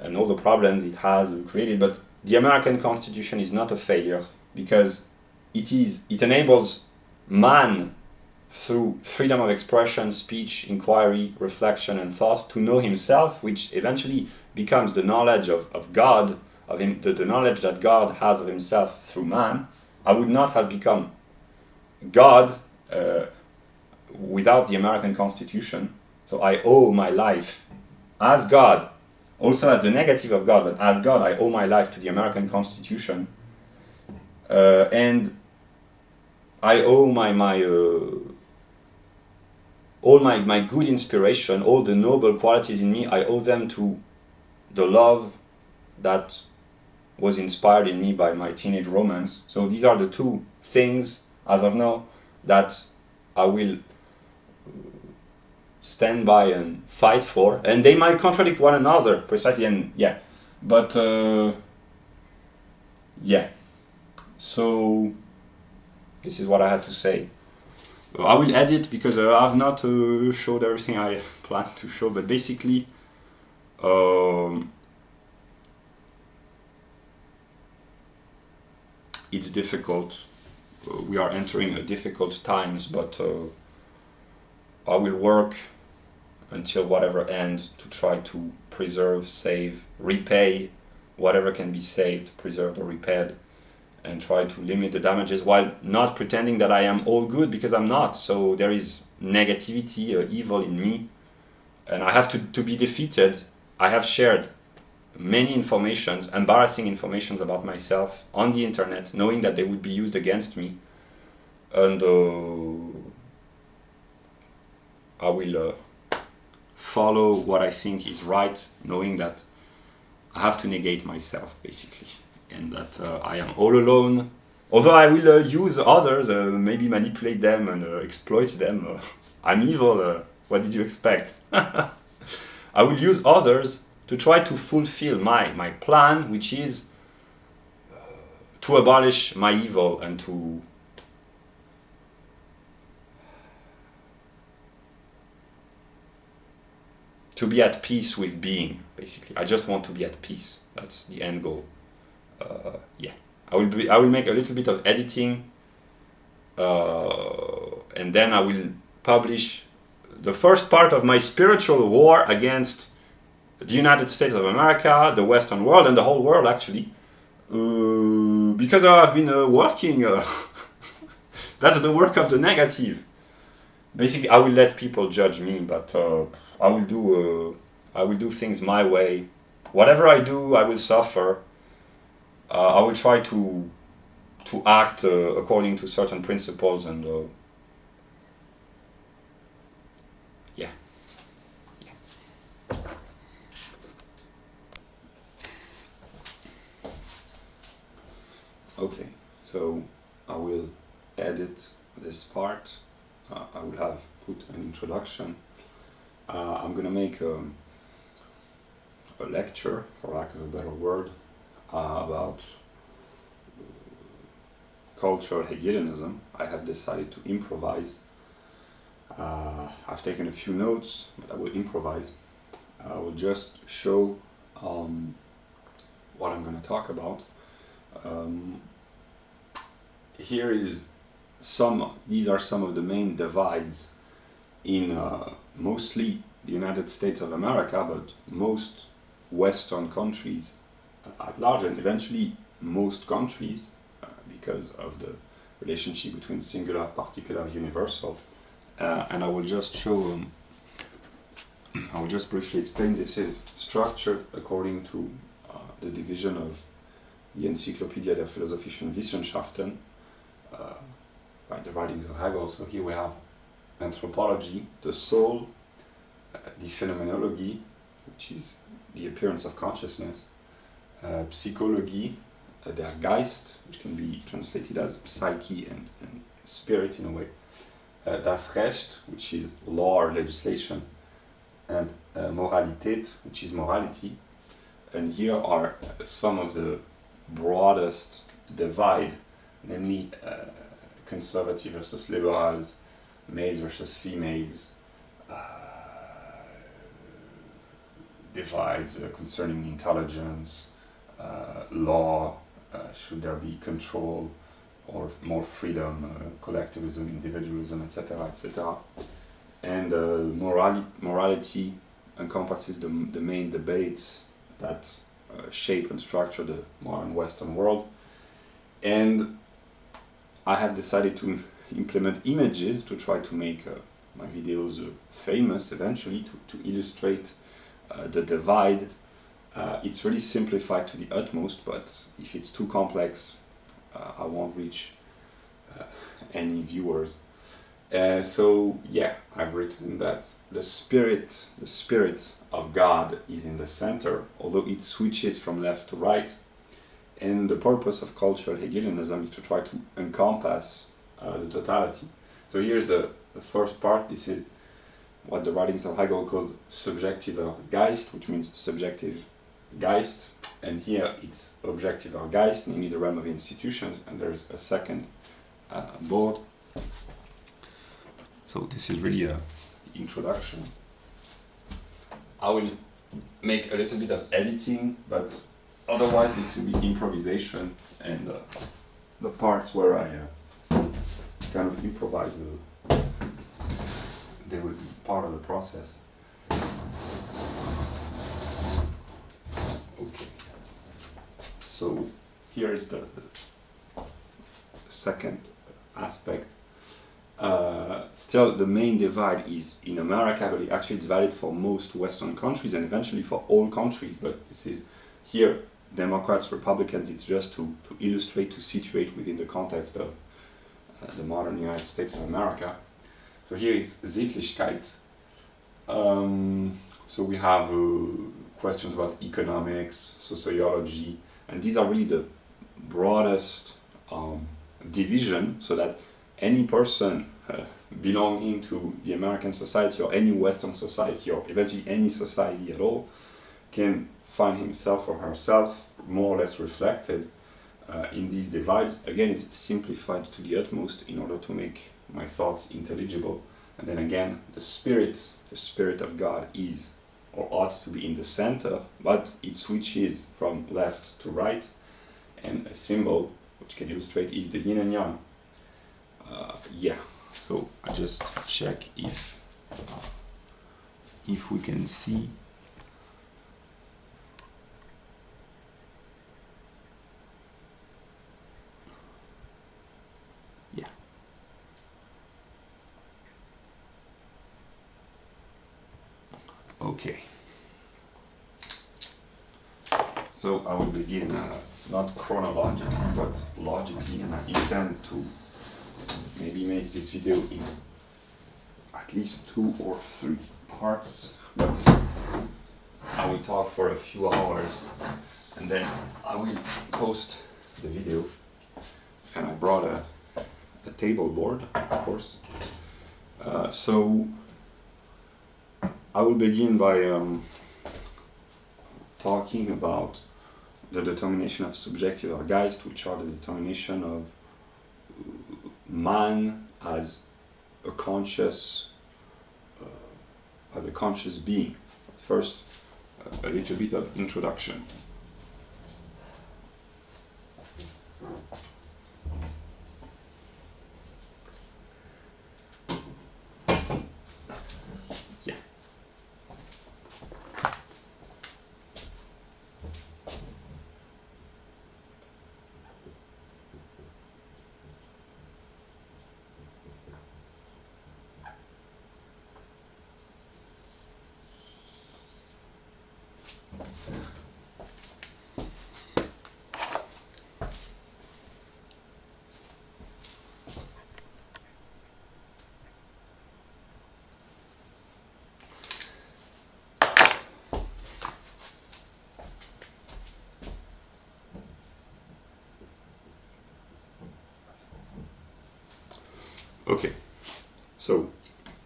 and all the problems it has created, but the American Constitution is not a failure, because it enables man, through freedom of expression, speech, inquiry, reflection, and thought, to know himself, which eventually becomes the knowledge of God, of him, the knowledge that God has of himself through man. I would not have become God without the American Constitution. So I owe my life as God, also as the negative of God, but as God, I owe my life to the American Constitution, and I owe all my good inspiration, all the noble qualities in me, I owe them to the love that was inspired in me by my teenage romance. So these are the two things, as of now, that I will stand by and fight for, and they might contradict one another precisely, and yeah, but yeah. So this is what I had to say. I will edit because I have not showed everything I planned to show, but basically it's difficult. We are entering difficult times, but I will work until whatever end to try to preserve, save, repay whatever can be saved, preserved, or repaired, and try to limit the damages while not pretending that I am all good, because I'm not. So there is negativity, evil in me, and I have to be defeated. I have shared many informations, embarrassing informations about myself on the internet, knowing that they would be used against me, and I will follow what I think is right, knowing that I have to negate myself, basically, and that I am all alone. Although I will use others, maybe manipulate them and exploit them. I'm evil, what did you expect? I will use others to try to fulfill my plan, which is to abolish my evil and to be at peace with being, basically. I just want to be at peace. That's the end goal. Yeah, I will make a little bit of editing, and then I will publish the first part of my spiritual war against the United States of America, the Western world, and the whole world, actually, because I've been working. That's the work of the negative. Basically, I will let people judge me, but I will do I will do things my way. Whatever I do, I will suffer. I will try to act according to certain principles, and yeah. Okay, so I will edit this part. I will have put an introduction. I'm gonna make a lecture, for lack of a better word, about cultural Hegelianism. I have decided to improvise. I've taken a few notes, but I will improvise. I will just show what I'm going to talk about. Here is these are some of the main divides in mostly the United States of America, but most Western countries at large, and eventually most countries, because of the relationship between singular, particular, universal. And I will just show, I will just briefly explain. This is structured according to the division of the Encyclopädie der Philosophischen Wissenschaften, by the writings of Hegel. So here we have anthropology, the soul, the phenomenology, which is the appearance of consciousness, psychology, der Geist, which can be translated as psyche and spirit in a way, das Recht, which is law or legislation, and Moralität, which is morality. And here are some of the broadest divide, namely conservative versus liberals, males versus females, divides concerning intelligence, law, should there be control or more freedom, collectivism, individualism, etc., etc. And morality encompasses the main debates that shape and structure the modern Western world. And I have decided to implement images to try to make my videos famous eventually, to illustrate the divide. It's really simplified to the utmost, but if it's too complex, I won't reach any viewers. So yeah, I've written that the spirit of God is in the center, although it switches from left to right. And the purpose of cultural Hegelianism is to try to encompass the totality. So here's the first part. This is what the writings of Hegel called subjektiver Geist, which means subjective Geist. And here it's objektiver Geist, namely the realm of institutions, and there's a second board. So this is really an introduction. I will make a little bit of editing, but otherwise this will be improvisation, and the parts where I kind of improvise, they will be part of the process. Okay. So here is the second aspect. Still, the main divide is in America, but actually it's valid for most Western countries and eventually for all countries. But this is here, Democrats, Republicans, it's just to illustrate, to situate within the context of the modern United States of America. So here is Sittlichkeit. So we have questions about economics, sociology, and these are really the broadest division, so that any person belonging to the American society or any Western society or eventually any society at all can find himself or herself more or less reflected in these divides. Again, it's simplified to the utmost in order to make my thoughts intelligible. And then again, the spirit of God is or ought to be in the center, but it switches from left to right, and a symbol which can illustrate is the yin and yang. Yeah, so I just check if we can see. Yeah. Okay. So I will begin not chronologically but logically, and I intend to maybe make this video in at least 2 or 3 parts, but I will talk for a few hours and then I will post the video. And I brought a table board, of course. So I will begin by talking about the determination of subjective or Geist, which are the determination of man as a conscious being. First, a little bit of introduction. Okay, so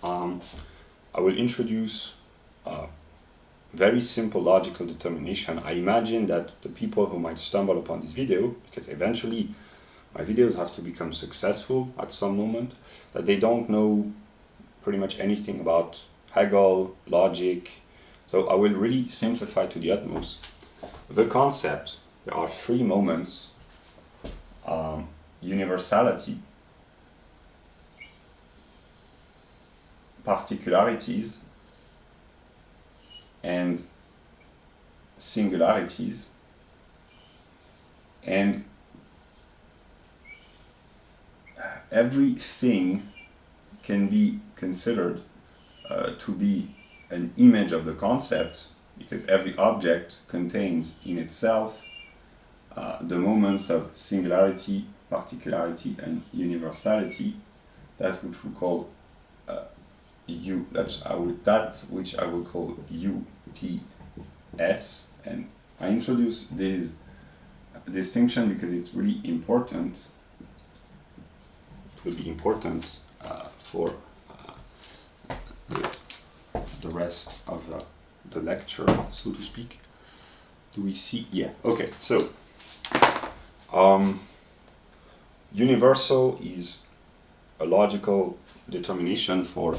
I will introduce a very simple logical determination. I imagine that the people who might stumble upon this video, because eventually my videos have to become successful at some moment, that they don't know pretty much anything about Hegel, logic. So I will really simplify to the utmost the concept. There are 3 moments: universality, particularities, and singularities, and everything can be considered to be an image of the concept, because every object contains in itself the moments of singularity, particularity, and universality, that which we call U, that which I will call UPS. And I introduce this distinction because it's really important. It will be important for the rest of the lecture, so to speak. Do we see? Yeah, okay, so universal is a logical determination for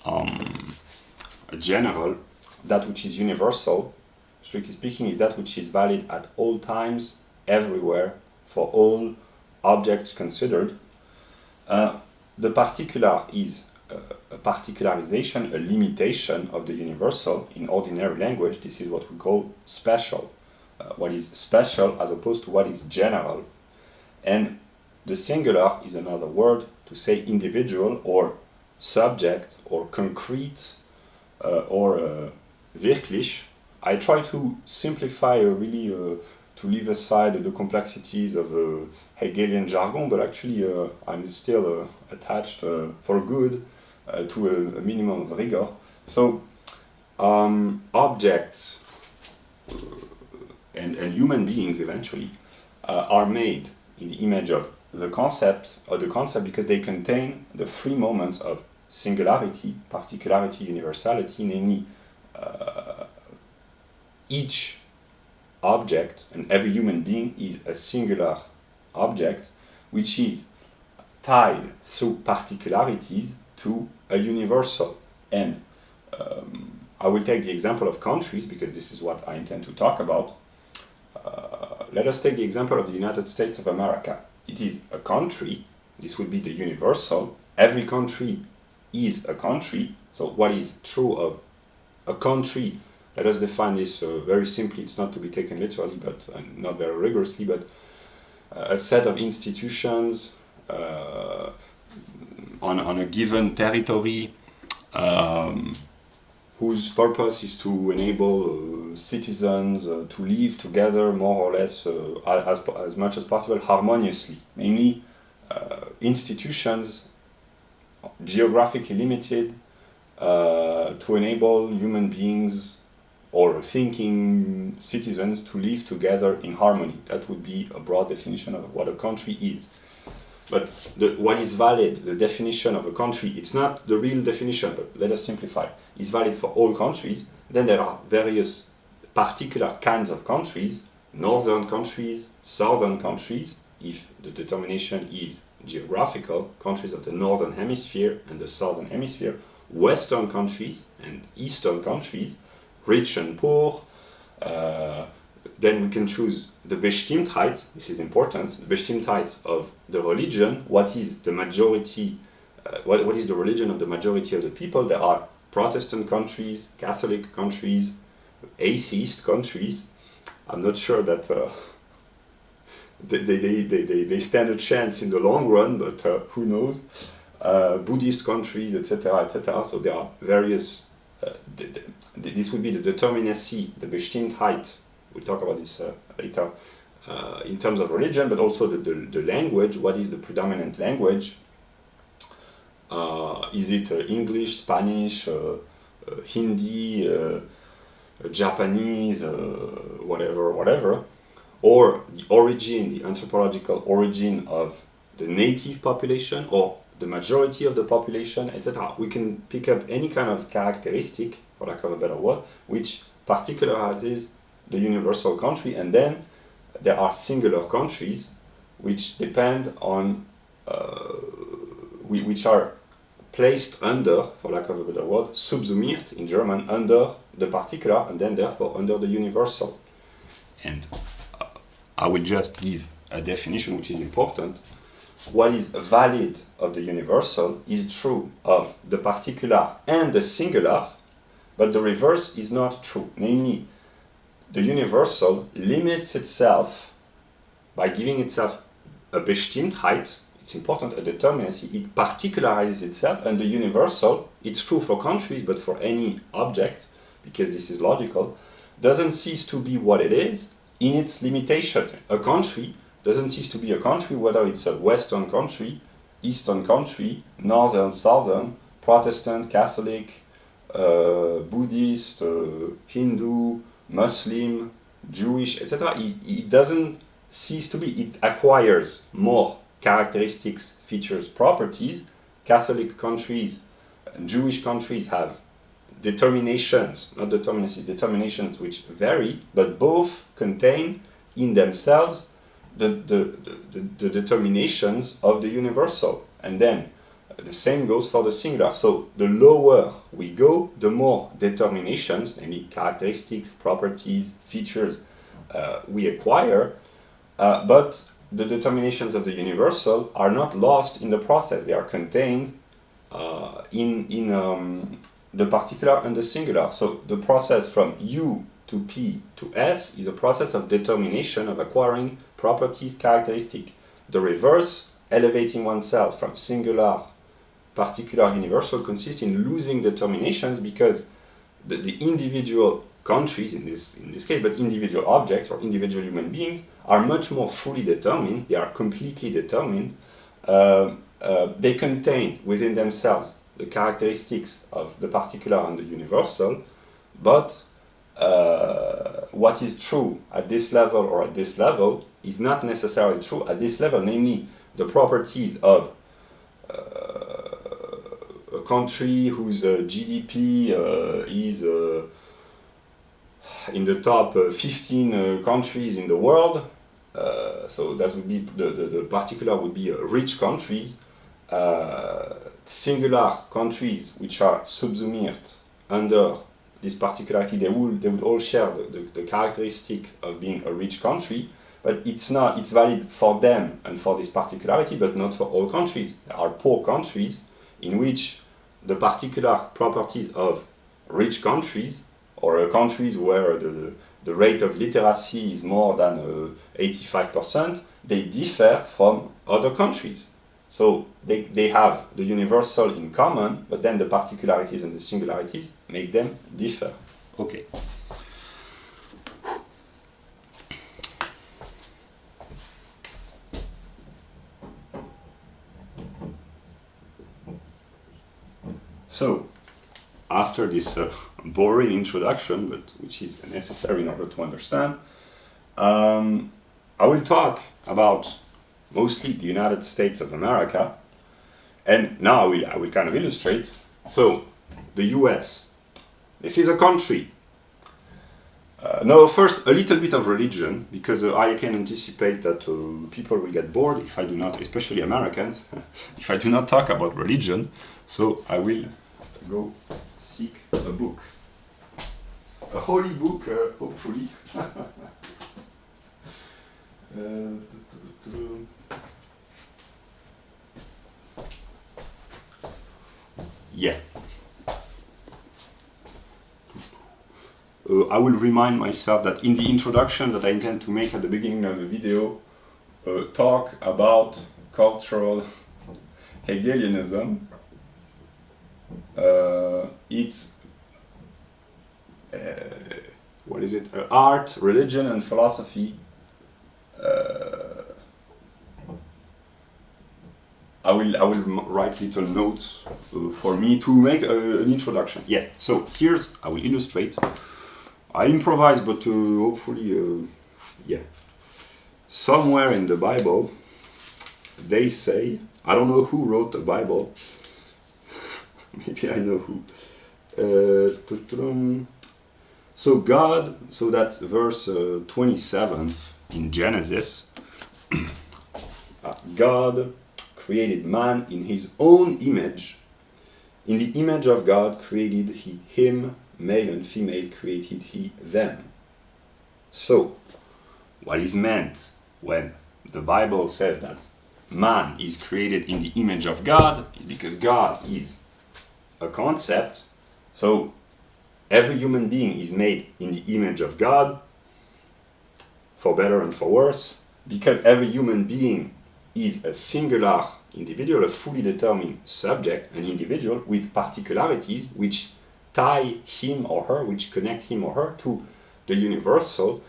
a general. That which is universal, strictly speaking, is that which is valid at all times, everywhere, for all objects considered. The particular is a particularization, a limitation of the universal. In ordinary language, this is what we call special. What is special as opposed to what is general. And the singular is another word to say individual or subject or concrete or wirklich. I try to simplify really to leave aside the complexities of Hegelian jargon, but actually I'm still attached for good to a minimum of rigor. So objects and human beings eventually are made in the image of the concept, because they contain the 3 moments of singularity, particularity, universality, namely each object, and every human being is a singular object, which is tied through particularities to a universal. And I will take the example of countries, because this is what I intend to talk about. Let us take the example of the United States of America. It is a country. This would be the universal. Every country is a country. So what is true of a country? Let us define this very simply. It's not to be taken literally, but not very rigorously, but a set of institutions on a given territory whose purpose is to enable citizens to live together more or less as much as possible harmoniously, mainly institutions geographically limited to enable human beings or thinking citizens to live together in harmony. That would be a broad definition of what a country is. But what is valid, the definition of a country, it's not the real definition, but let us simplify. It's valid for all countries. Then there are various particular kinds of countries, northern countries, southern countries, if the determination is geographical, countries of the northern hemisphere and the southern hemisphere, western countries and eastern countries, rich and poor. Then we can choose the Bestimmtheit, this is important, the Bestimmtheit of the religion, what is the majority, what is the religion of the majority of the people. There are Protestant countries, Catholic countries, atheist countries. I'm not sure that they stand a chance in the long run, but who knows. Buddhist countries, etc., etc. So there are various, this would be the determinacy, the Bestimmtheit. We'll talk about this later in terms of religion, but also the language. What is the predominant language? Is it English, Spanish, Hindi, Japanese, whatever? Or the origin, the anthropological origin of the native population or the majority of the population, etc. We can pick up any kind of characteristic, for lack of a better word, which particularizes the universal country, and then there are singular countries which depend on, which are placed under, for lack of a better word, subsumiert in German, under the particular, and then therefore under the universal. And I will just give a definition which is important. What is valid of the universal is true of the particular and the singular, but the reverse is not true. Namely, the universal limits itself by giving itself a Bestimmtheit, it's important, a determinacy, it particularizes itself, and the universal, it's true for countries, but for any object, because this is logical, doesn't cease to be what it is in its limitations. A country doesn't cease to be a country, whether it's a Western country, Eastern country, Northern, Southern, Protestant, Catholic, Buddhist, Hindu, Muslim, Jewish, etc. It doesn't cease to be. It acquires more characteristics, features, properties. Catholic countries, Jewish countries have determinations, not determinacies, determinations which vary, but both contain in themselves the determinations of the universal. And then the same goes for the singular. So the lower we go, the more determinations, namely characteristics, properties, features, we acquire, but the determinations of the universal are not lost in the process. They are contained in the particular and the singular. So the process from U to P to S is a process of determination, of acquiring properties, characteristics. The reverse, elevating oneself from singular, particular, universal, consists in losing determinations, because the individual countries, in this case, but individual objects or individual human beings are much more fully determined. They are completely determined. They contain within themselves the characteristics of the particular and the universal, but what is true at this level or at this level is not necessarily true at this level, namely the properties of a country whose GDP is in the top 15 countries in the world. So that would be the particular would be rich countries, singular countries which are subsumed under this particularity. They would all share the characteristic of being a rich country, but it's valid for them and for this particularity, but not for all countries. There are poor countries in which the particular properties of rich countries, or countries where the rate of literacy is more than 85%, they differ from other countries. So they have the universal in common, but then the particularities and the singularities make them differ. Okay. So, after this boring introduction, but which is necessary in order to understand, I will talk about mostly the United States of America, and now I will kind of illustrate. So, the US, this is a country. Now, first, a little bit of religion, because I can anticipate that people will get bored if I do not, especially Americans, if I do not talk about religion. So, I will go seek a book. A holy book, hopefully. Yeah. I will remind myself that in the introduction that I intend to make at the beginning of the video, talk about cultural Hegelianism. It's what is it? Art, religion, and philosophy. I will write little notes for me to make an introduction. Yeah. So here's I will illustrate. I improvise, but hopefully, yeah. Somewhere in the Bible, they say, I don't know who wrote the Bible. Maybe I know who. So God, so that's verse 27 in Genesis. God created man in his own image. In the image of God created he him, male and female created he them. So, what is meant when the Bible says that man is created in the image of God is because God is a concept. So every human being is made in the image of God, for better and for worse, because every human being is a singular individual, a fully determined subject, an individual with particularities which tie him or her, which connect him or her to the universal.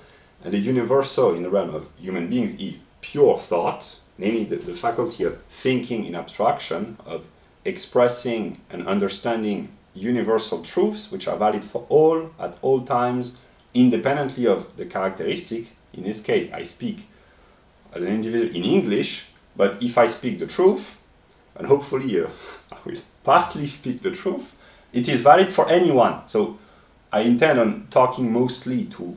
And the universal in the realm of human beings is pure thought, namely the faculty of thinking in abstraction, of expressing and understanding universal truths which are valid for all at all times, independently of the characteristic. In this case, I speak as an individual in English, but if I speak the truth, and hopefully I will partly speak the truth, it is valid for anyone. So I intend on talking mostly to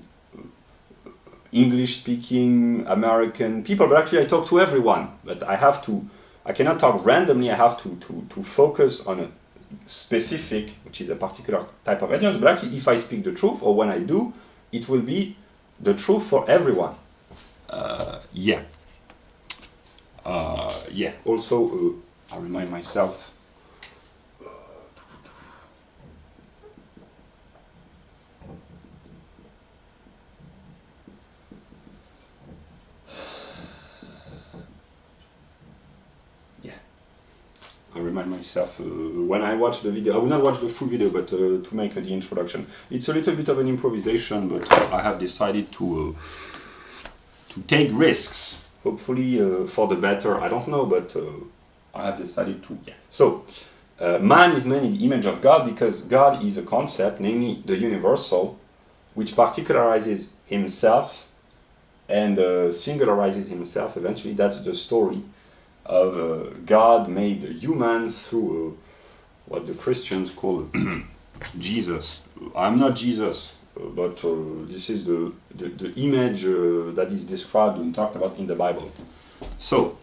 English-speaking American people, but actually I talk to everyone. But I cannot talk randomly. I have to focus on a specific, which is a particular type of audience. But actually, if I speak the truth, or when I do, it will be the truth for everyone. Yeah. Yeah. Also, I remind myself. I remind myself when I watch the video, I will not watch the full video, but to make the introduction. It's a little bit of an improvisation, but I have decided to take risks, hopefully for the better, I don't know, but I have decided to, yeah. So, man is made in the image of God because God is a concept, namely the universal, which particularizes himself and singularizes himself. Eventually, that's the story of God made human through what the Christians call Jesus. I'm not Jesus, but this is the image that is described and talked about in the Bible. So,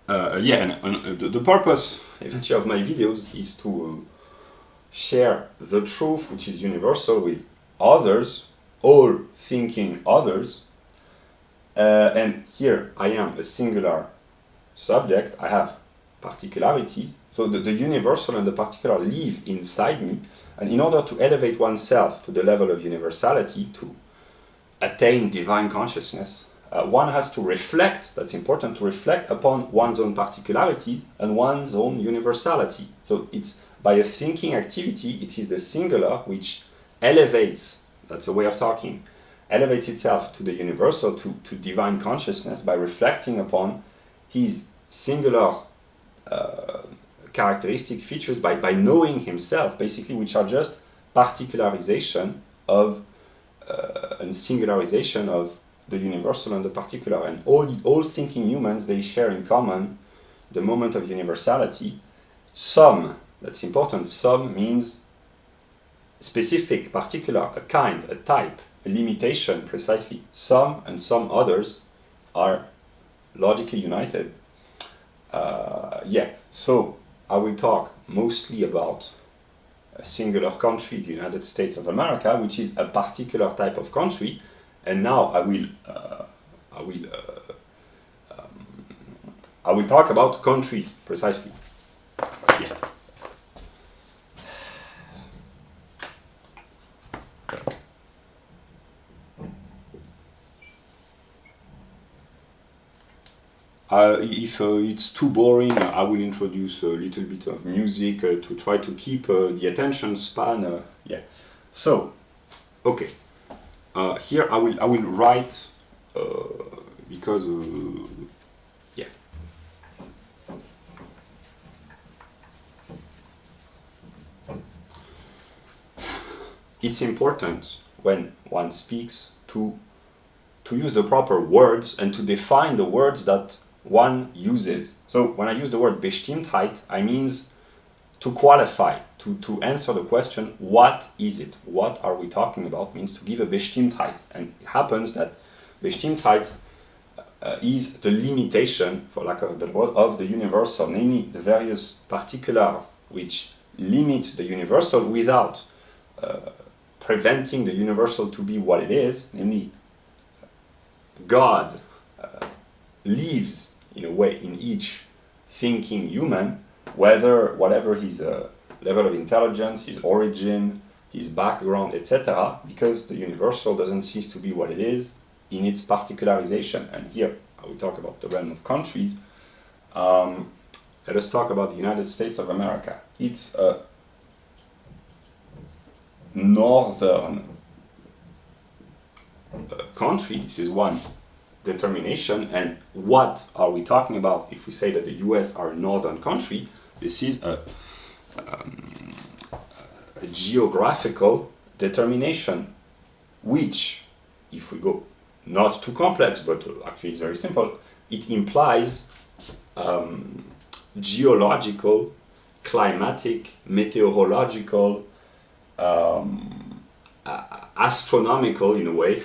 yeah, and the purpose eventually of my videos is to share the truth, which is universal, with others, all thinking others. And here I am a singular subject, I have particularities, so the universal and the particular live inside me, and in order to elevate oneself to the level of universality, to attain divine consciousness, one has to reflect, that's important, to reflect upon one's own particularities and one's own universality. So it's by a thinking activity, it is the singular which elevates, that's a way of talking, elevates itself to the universal, to divine consciousness by reflecting upon his singular characteristic features, by knowing himself, basically, which are just particularization of and singularization of the universal and the particular. And all thinking humans, they share in common the moment of universality. Some, that's important, some means specific, particular, a kind, a type, a limitation, precisely. Some and some others are logically united. So I will talk mostly about a singular country, the United States of America, which is a particular type of country, and now I will talk about countries precisely. Yeah. If it's too boring, I will introduce a little bit of music to try to keep the attention span. So, okay. Here I will write because it's important when one speaks to use the proper words and to define the words that one uses. So when I use the word Bestimmtheit, I means to qualify, to answer the question, what is it? What are we talking about? Means to give a Bestimmtheit. And it happens that Bestimmtheit is the limitation, for lack of a better word, of the universal, namely the various particulars which limit the universal without preventing the universal to be what it is, namely God lives in a way in each thinking human, whatever his level of intelligence, his origin, his background, etc., because the universal doesn't cease to be what it is in its particularization. And here I will talk about the realm of countries. Let us talk about the United States of America. It's a northern country. This is one determination. And what are we talking about if we say that the US are a northern country? This is a geographical determination, which, if we go not too complex, but actually it's very simple, it implies geological, climatic, meteorological, astronomical, in a way,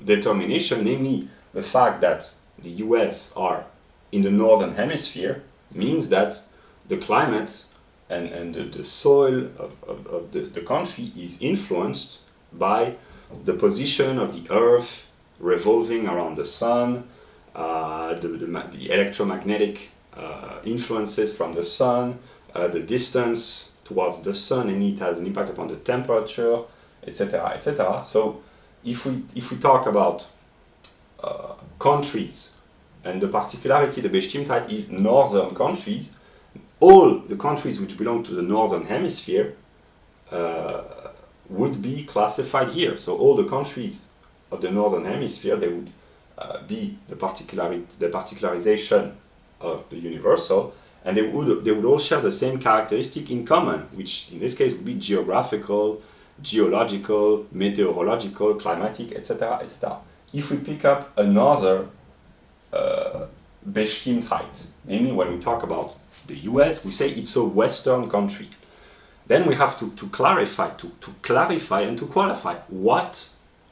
determination, namely the fact that the US are in the northern hemisphere means that the climate and the soil of the country is influenced by the position of the Earth revolving around the Sun, the electromagnetic influences from the Sun, the distance towards the Sun, and it has an impact upon the temperature, etc., etc. So if we talk about countries, and the particularity, the Bestimmtheit, is northern countries, all the countries which belong to the northern hemisphere would be classified here. So all the countries of the northern hemisphere, they would be the particularization of the universal, and they would all share the same characteristic in common, which in this case would be geographical, geological, meteorological, climatic, etc., etc. If we pick up another Bestimmtheit, namely when we talk about the US, we say it's a Western country. Then we have to clarify, to clarify and to qualify. What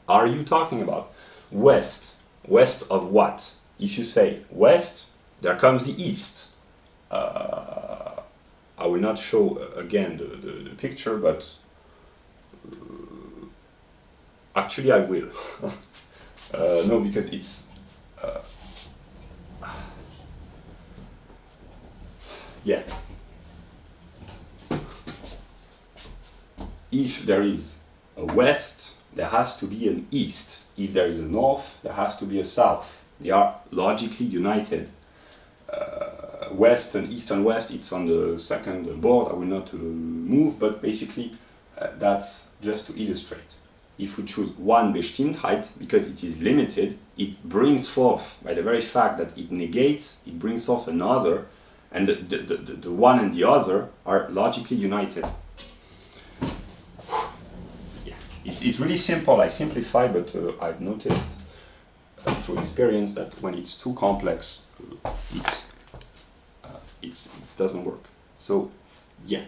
are you talking about? West. West of what? If you say west, there comes the east. I will not show again the picture, but actually I will. No, because it's yeah. If there is a west there has to be an east. If there is a north, there has to be a south. They are logically united. West and east and west, it's on the second board. I will not move, but basically that's just to illustrate. If we choose one Bestimmtheit, because it is limited, it brings forth, by the very fact that it negates, it brings forth another, and the one and the other are logically united. Yeah. It really simple. I simplify, but I've noticed through experience that when it's too complex, it doesn't work. So, yeah.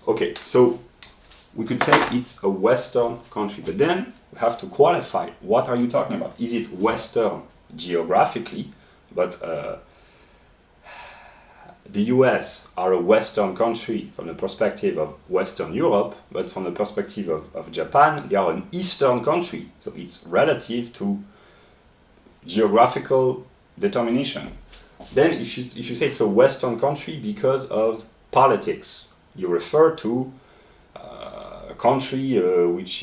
Okay, so we could say it's a Western country, but then we have to qualify. What are you talking about? Is it Western geographically, but the US are a Western country from the perspective of Western Europe, but from the perspective of Japan, they are an Eastern country. So it's relative to geographical determination. Then if you say it's a Western country because of politics, you refer to a country which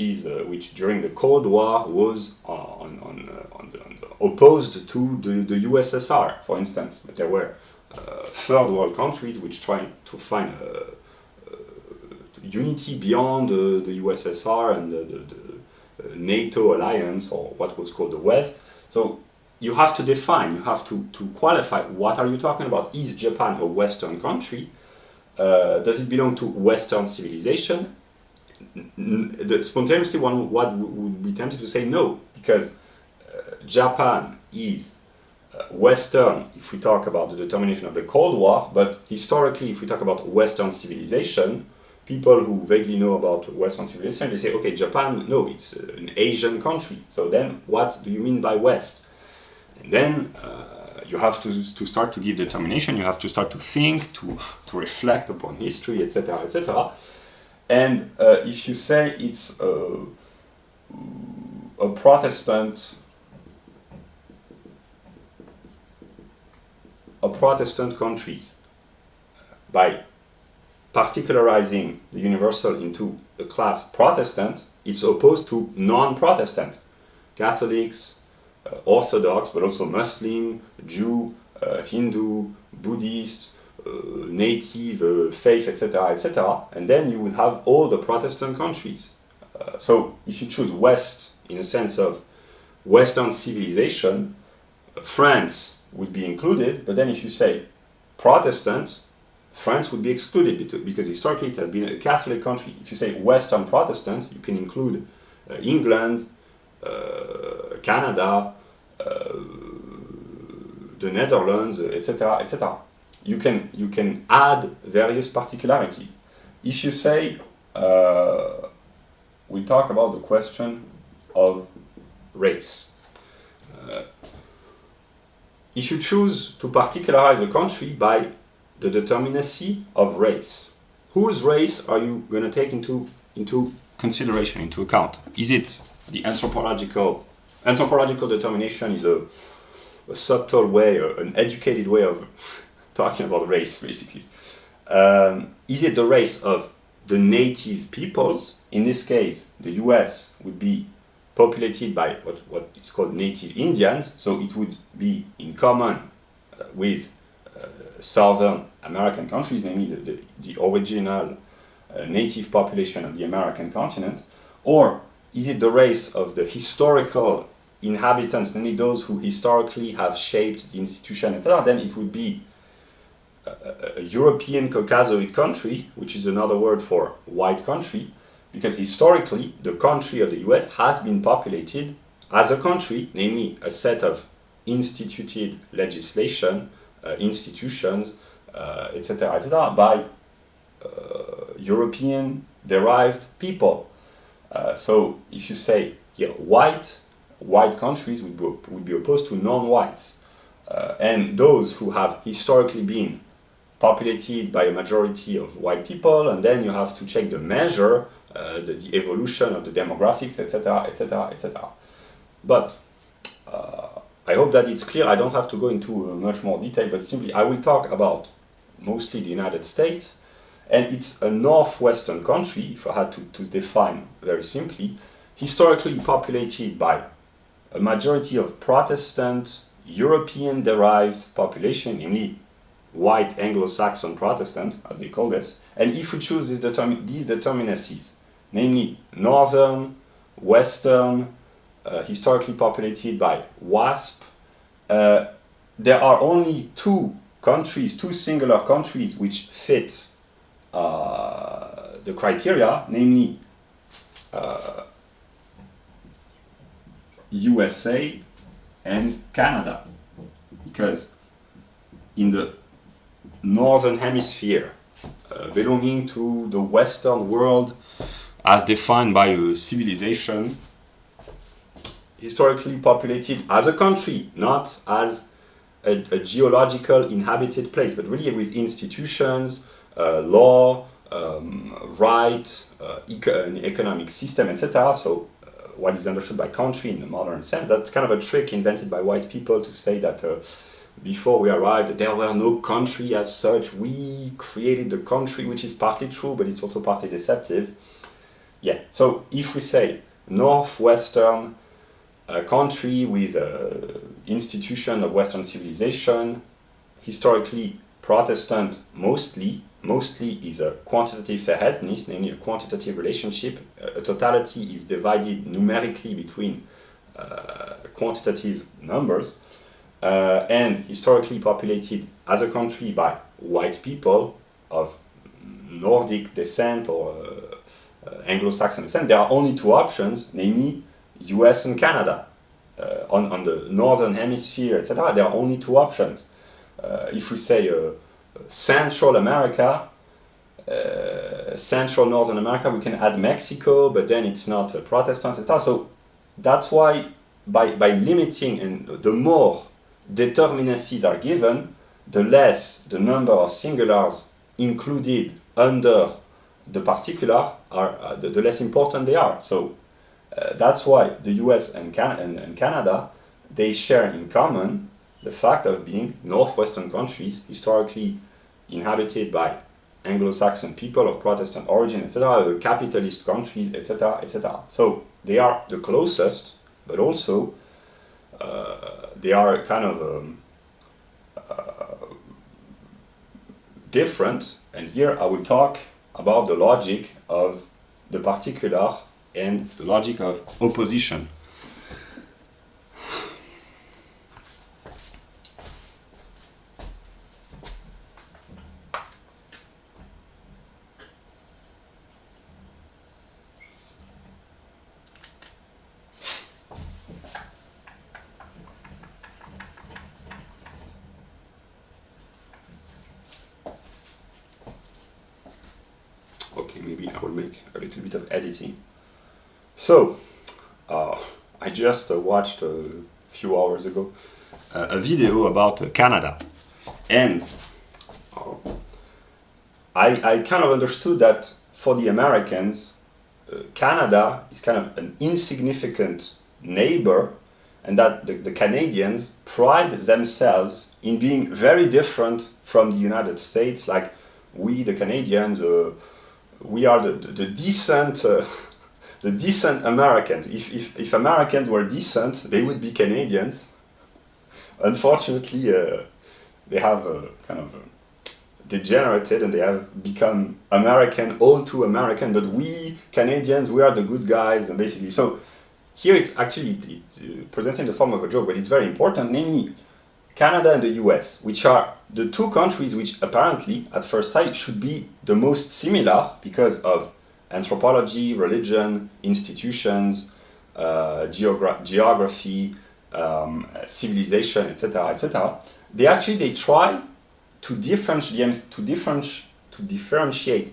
during the Cold War was opposed to the USSR, for instance. But there were third world countries which tried to find unity beyond the USSR and the NATO alliance, or what was called the West. So you have to define, you have to qualify, what are you talking about? Is Japan a Western country? Does it belong to Western civilization? Spontaneously, one would be tempted to say no, because Japan is Western if we talk about the determination of the Cold War, but historically, if we talk about Western civilization, people who vaguely know about Western civilization, they say, okay, Japan, no, it's an Asian country. So then, what do you mean by West? And then you have to start to give determination, you have to start to think, to reflect upon history, etc., etc. And if you say it's a Protestant country, by particularizing the universal into the class Protestant, it's opposed to non-Protestant, Catholics, Orthodox, but also Muslim, Jew, Hindu, Buddhist, native faith, etc., etc. And then you would have all the Protestant countries. So if you choose West in a sense of Western civilization, France would be included, but then if you say Protestant, France would be excluded because historically it has been a Catholic country. If you say Western Protestant, you can include England, Canada, the Netherlands, etc., etc. You can add various particularities. If you say we talk about the question of race. If you choose to particularize the country by the determinacy of race, whose race are you going to take into consideration, into account? Is it the anthropological determination is a subtle way, an educated way of talking about race, basically. Is it the race of the native peoples? In this case, the US would be populated by what is called native Indians, so it would be in common with Southern American countries, namely the original native population of the American continent. Or is it the race of the historical inhabitants, namely those who historically have shaped the institution, etc.? Then it would be a European Caucasoid country, which is another word for white country, because historically the country of the US has been populated as a country, namely a set of instituted legislation, institutions, etc., etc., by European derived people. So if you say here white countries would be opposed to non-whites, and those who have historically been populated by a majority of white people, and then you have to check the measure, the evolution of the demographics, etc., etc., etc. But I hope that it's clear. I don't have to go into much more detail, but simply I will talk about mostly the United States, and it's a northwestern country, if I had to define very simply, historically populated by a majority of Protestant, European-derived population, namely white Anglo-Saxon Protestant, as they call this. And if we choose these determinacies, namely northern, western, historically populated by WASP, there are only two singular countries which fit the criteria, namely USA and Canada, because in the northern hemisphere, belonging to the Western world as defined by a civilization, historically populated as a country, not as a geological inhabited place, but really with institutions, law, right, an economic system, etc. So what is understood by country in the modern sense, that's kind of a trick invented by white people to say that before we arrived, there were no country as such, we created the country, which is partly true, but it's also partly deceptive. Yeah, so if we say northwestern country with institution of Western civilization, historically Protestant mostly is a quantitative Verhältnis, namely a quantitative relationship. A totality is divided numerically between quantitative numbers, and historically populated as a country by white people of Nordic descent or Anglo-Saxon descent. There are only two options, namely US and Canada. On the northern hemisphere, etc., there are only two options. If we say Central America, Central Northern America, we can add Mexico, but then it's not Protestant, etc. So that's why by limiting, and the more determinacies are given, the less the number of singulars included under the particular are, the less important they are. So that's why the US and Canada, they share in common the fact of being northwestern countries, historically inhabited by Anglo-Saxon people of Protestant origin, etc., capitalist countries, etc., etc. So they are the closest, but also they are kind of different. And here I will talk about the logic of the particular and the logic of opposition. Okay, maybe I will make a little bit of editing. So, I just watched a few hours ago a video about Canada, and I kind of understood that for the Americans, Canada is kind of an insignificant neighbor, and that the Canadians pride themselves in being very different from the United States. Like, we, the Canadians, we are the decent... the decent Americans. If Americans were decent, they would be Canadians. Unfortunately, they have kind of degenerated and they have become American, all too American. But we Canadians, we are the good guys, and basically. So here it's actually it's presented in the form of a joke, but it's very important. Namely, Canada and the US, which are the two countries which apparently, at first sight, should be the most similar because of anthropology, religion, institutions, geography, civilization, etc., etc. They try to differentiate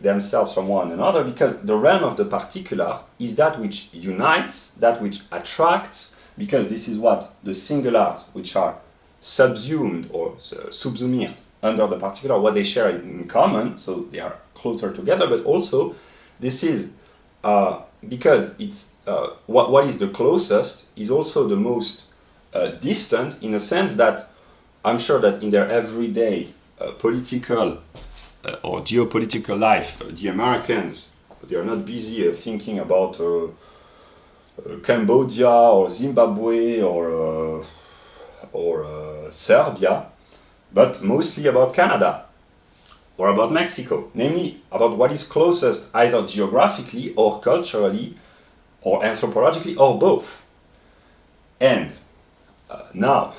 themselves from one another, because the realm of the particular is that which unites, that which attracts, because this is what the singulars, which are subsumed or subsumed under the particular, what they share in common, so they are closer together, but also this is because it's what is the closest is also the most distant, in a sense that I'm sure that in their everyday political or geopolitical life, the Americans, they are not busy thinking about Cambodia or Zimbabwe or Serbia, but mostly about Canada or about Mexico, namely about what is closest either geographically or culturally or anthropologically or both. And now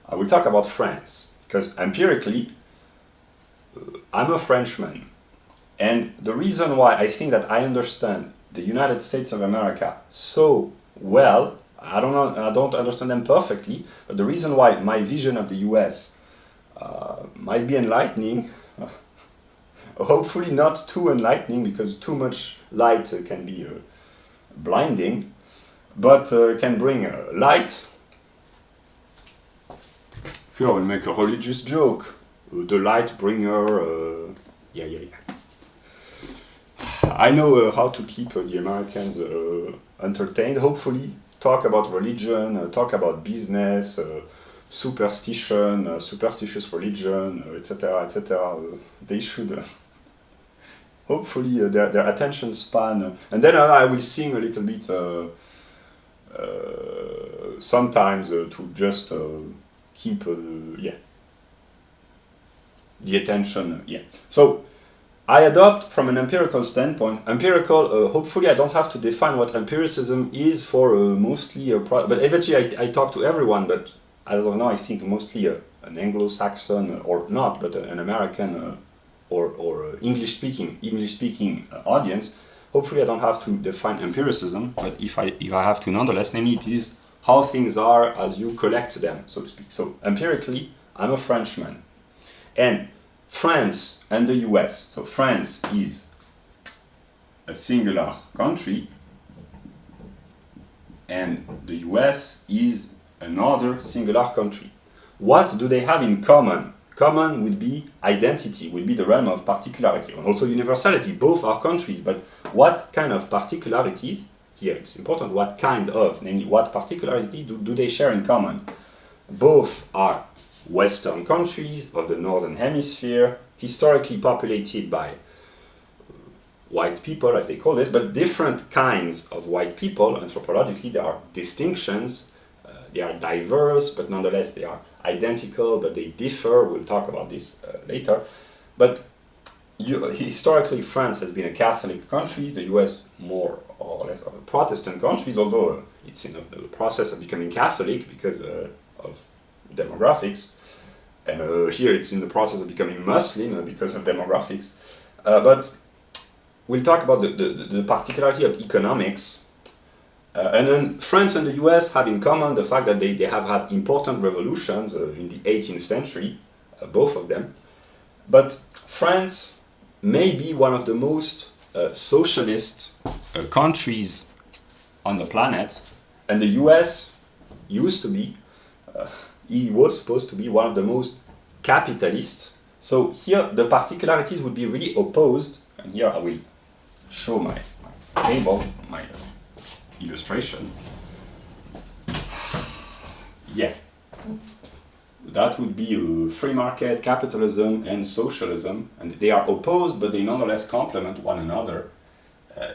I will talk about France, because empirically I'm a Frenchman, and the reason why I think that I understand the United States of America so well, I don't understand them perfectly, but the reason why my vision of the US might be enlightening, hopefully not too enlightening, because too much light can be blinding, but can bring light. Here I will make a religious joke. The light bringer, yeah. I know how to keep the Americans entertained, hopefully. Talk about religion, talk about business, superstition, superstitious religion, etc., etc. They should, hopefully, their attention span. And then I will sing a little bit sometimes to just keep, the attention, So, I adopt from an empirical standpoint. Empirical, hopefully I don't have to define what empiricism is for mostly, but eventually I talk to everyone, but I don't know, I think mostly an Anglo-Saxon, or not, but an American or English-speaking audience. Hopefully I don't have to define empiricism, but if I have to nonetheless, namely it is how things are as you collect them, so to speak. So empirically, I'm a Frenchman. And France and the US. So France is a singular country, and the US is another singular country. What do they have in common? Common would be identity, would be the realm of particularity, and also universality. Both are countries, but what kind of particularities, here it's important, what kind of, namely what particularity do they share in common? Both are Western countries of the Northern Hemisphere, historically populated by white people, as they call it, but different kinds of white people. Anthropologically, there are distinctions, they are diverse, but nonetheless they are identical, but they differ. We'll talk about this later. But historically, France has been a Catholic country, the US more or less of a Protestant country, although it's in the process of becoming Catholic because of demographics, and here it's in the process of becoming Muslim because of demographics. But we'll talk about the particularity of economics, and then France and the US have in common the fact that they have had important revolutions in the 18th century, both of them. But France may be one of the most socialist countries on the planet, and the US used to be he was supposed to be one of the most capitalist. So here the particularities would be really opposed, and here I will show my table, my illustration. Yeah, that would be free market, capitalism, and socialism, and they are opposed, but they nonetheless complement one another.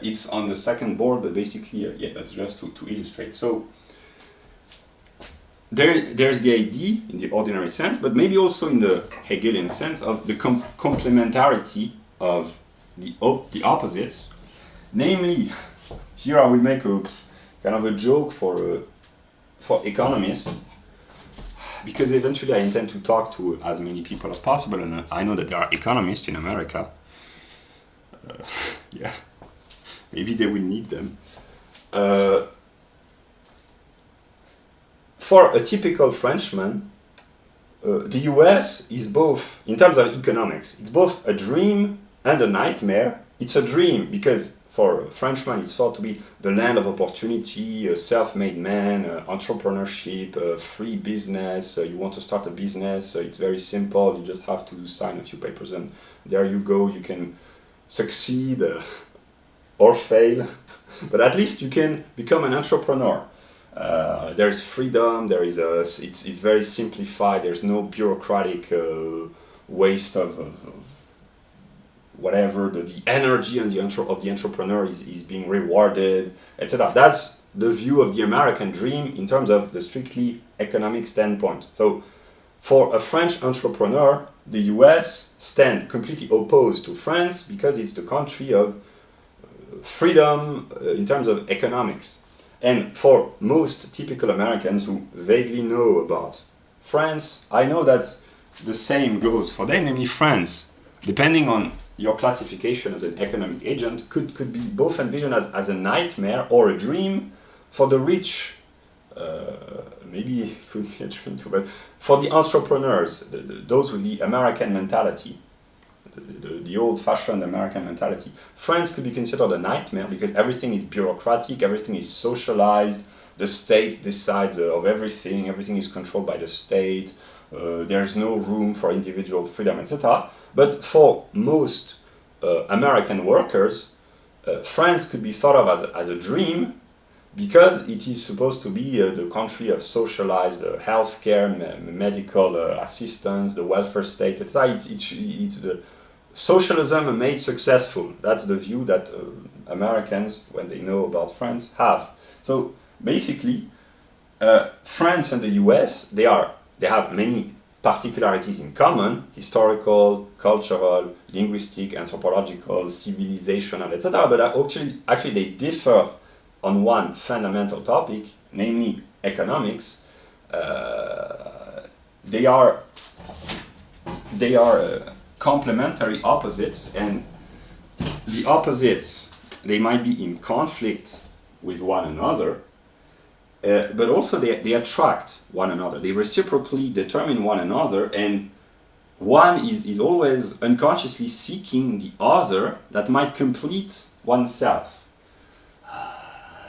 It's on the second board, but basically, that's just to illustrate. So there's the idea in the ordinary sense, but maybe also in the Hegelian sense of the complementarity of the opposites. Namely, here I will make a kind of a joke for economists, because eventually I intend to talk to as many people as possible, and I know that there are economists in America. Maybe they will need them. For a typical Frenchman, the US is both, in terms of economics, it's both a dream and a nightmare. It's a dream because for a Frenchman it's thought to be the land of opportunity, a self-made man, entrepreneurship, free business. You want to start a business, it's very simple, you just have to sign a few papers and there you go, you can succeed or fail, but at least you can become an entrepreneur. There is freedom, it's very simplified, there's no bureaucratic waste of whatever, the energy and of the entrepreneur is being rewarded, etc. That's the view of the American dream in terms of the strictly economic standpoint. So for a French entrepreneur, the US stand completely opposed to France because it's the country of freedom in terms of economics. And for most typical Americans who vaguely know about France, I know that the same goes for them, namely France, depending on your classification as an economic agent, could be both envisioned as a nightmare or a dream for the rich, maybe it would be a dream too, but for the entrepreneurs, those with the American mentality, the old-fashioned American mentality. France could be considered a nightmare because everything is bureaucratic, everything is socialized, the state decides of everything, everything is controlled by the state, there's no room for individual freedom, etc. But for most American workers, France could be thought of as a dream because it is supposed to be the country of socialized healthcare, medical assistance, the welfare state, etc. It's the socialism made successful. That's the view that Americans, when they know about France, have. So basically, France and the US, they have many particularities in common: historical, cultural, linguistic, anthropological, civilizational, etc. But actually they differ on one fundamental topic, namely economics. They are complementary opposites, and the opposites, they might be in conflict with one another, but also they attract one another. They reciprocally determine one another, and one is always unconsciously seeking the other that might complete oneself.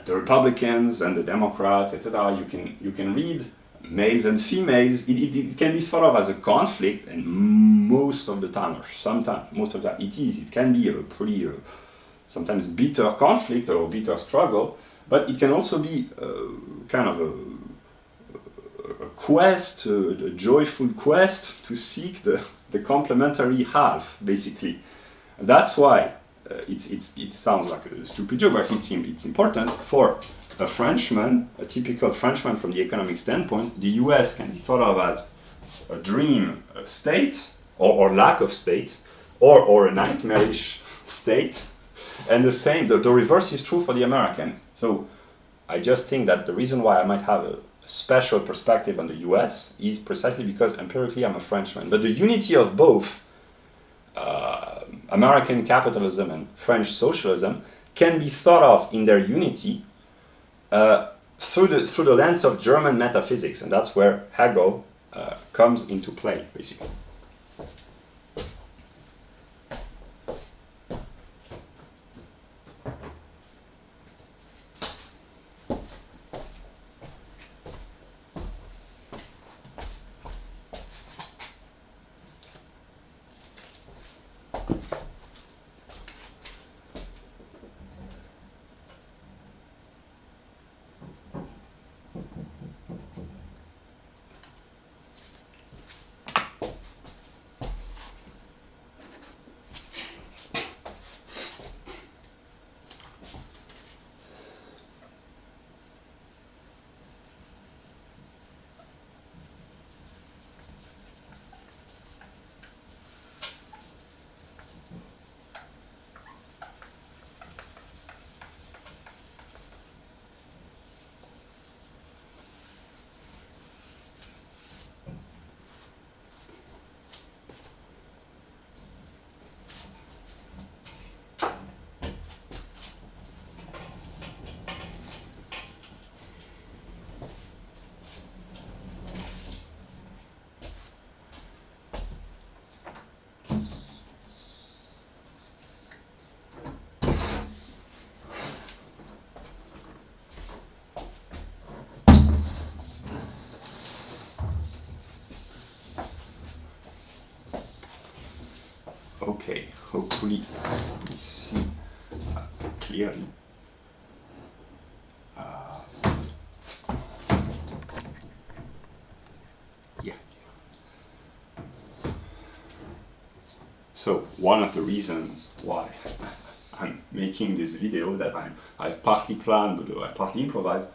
The Republicans and the Democrats, etc., you can read males and females. It can be thought of as a conflict, and most of the time, or sometimes, most of the time, it can be a pretty sometimes bitter conflict or bitter struggle, but it can also be kind of a quest, a joyful quest to seek the complementary half, basically. That's why it sounds like a stupid joke, but it's important. For a Frenchman, a typical Frenchman from the economic standpoint, the US can be thought of as a dream state, or lack of state, or a nightmarish state. And the reverse is true for the Americans. So I just think that the reason why I might have a special perspective on the US is precisely because empirically I'm a Frenchman. But the unity of both American capitalism and French socialism can be thought of in their unity through the lens of German metaphysics, and that's where Hegel comes into play, basically. Okay, hopefully you see clearly. Yeah. So one of the reasons why I'm making this video that I've partly planned but I partly improvised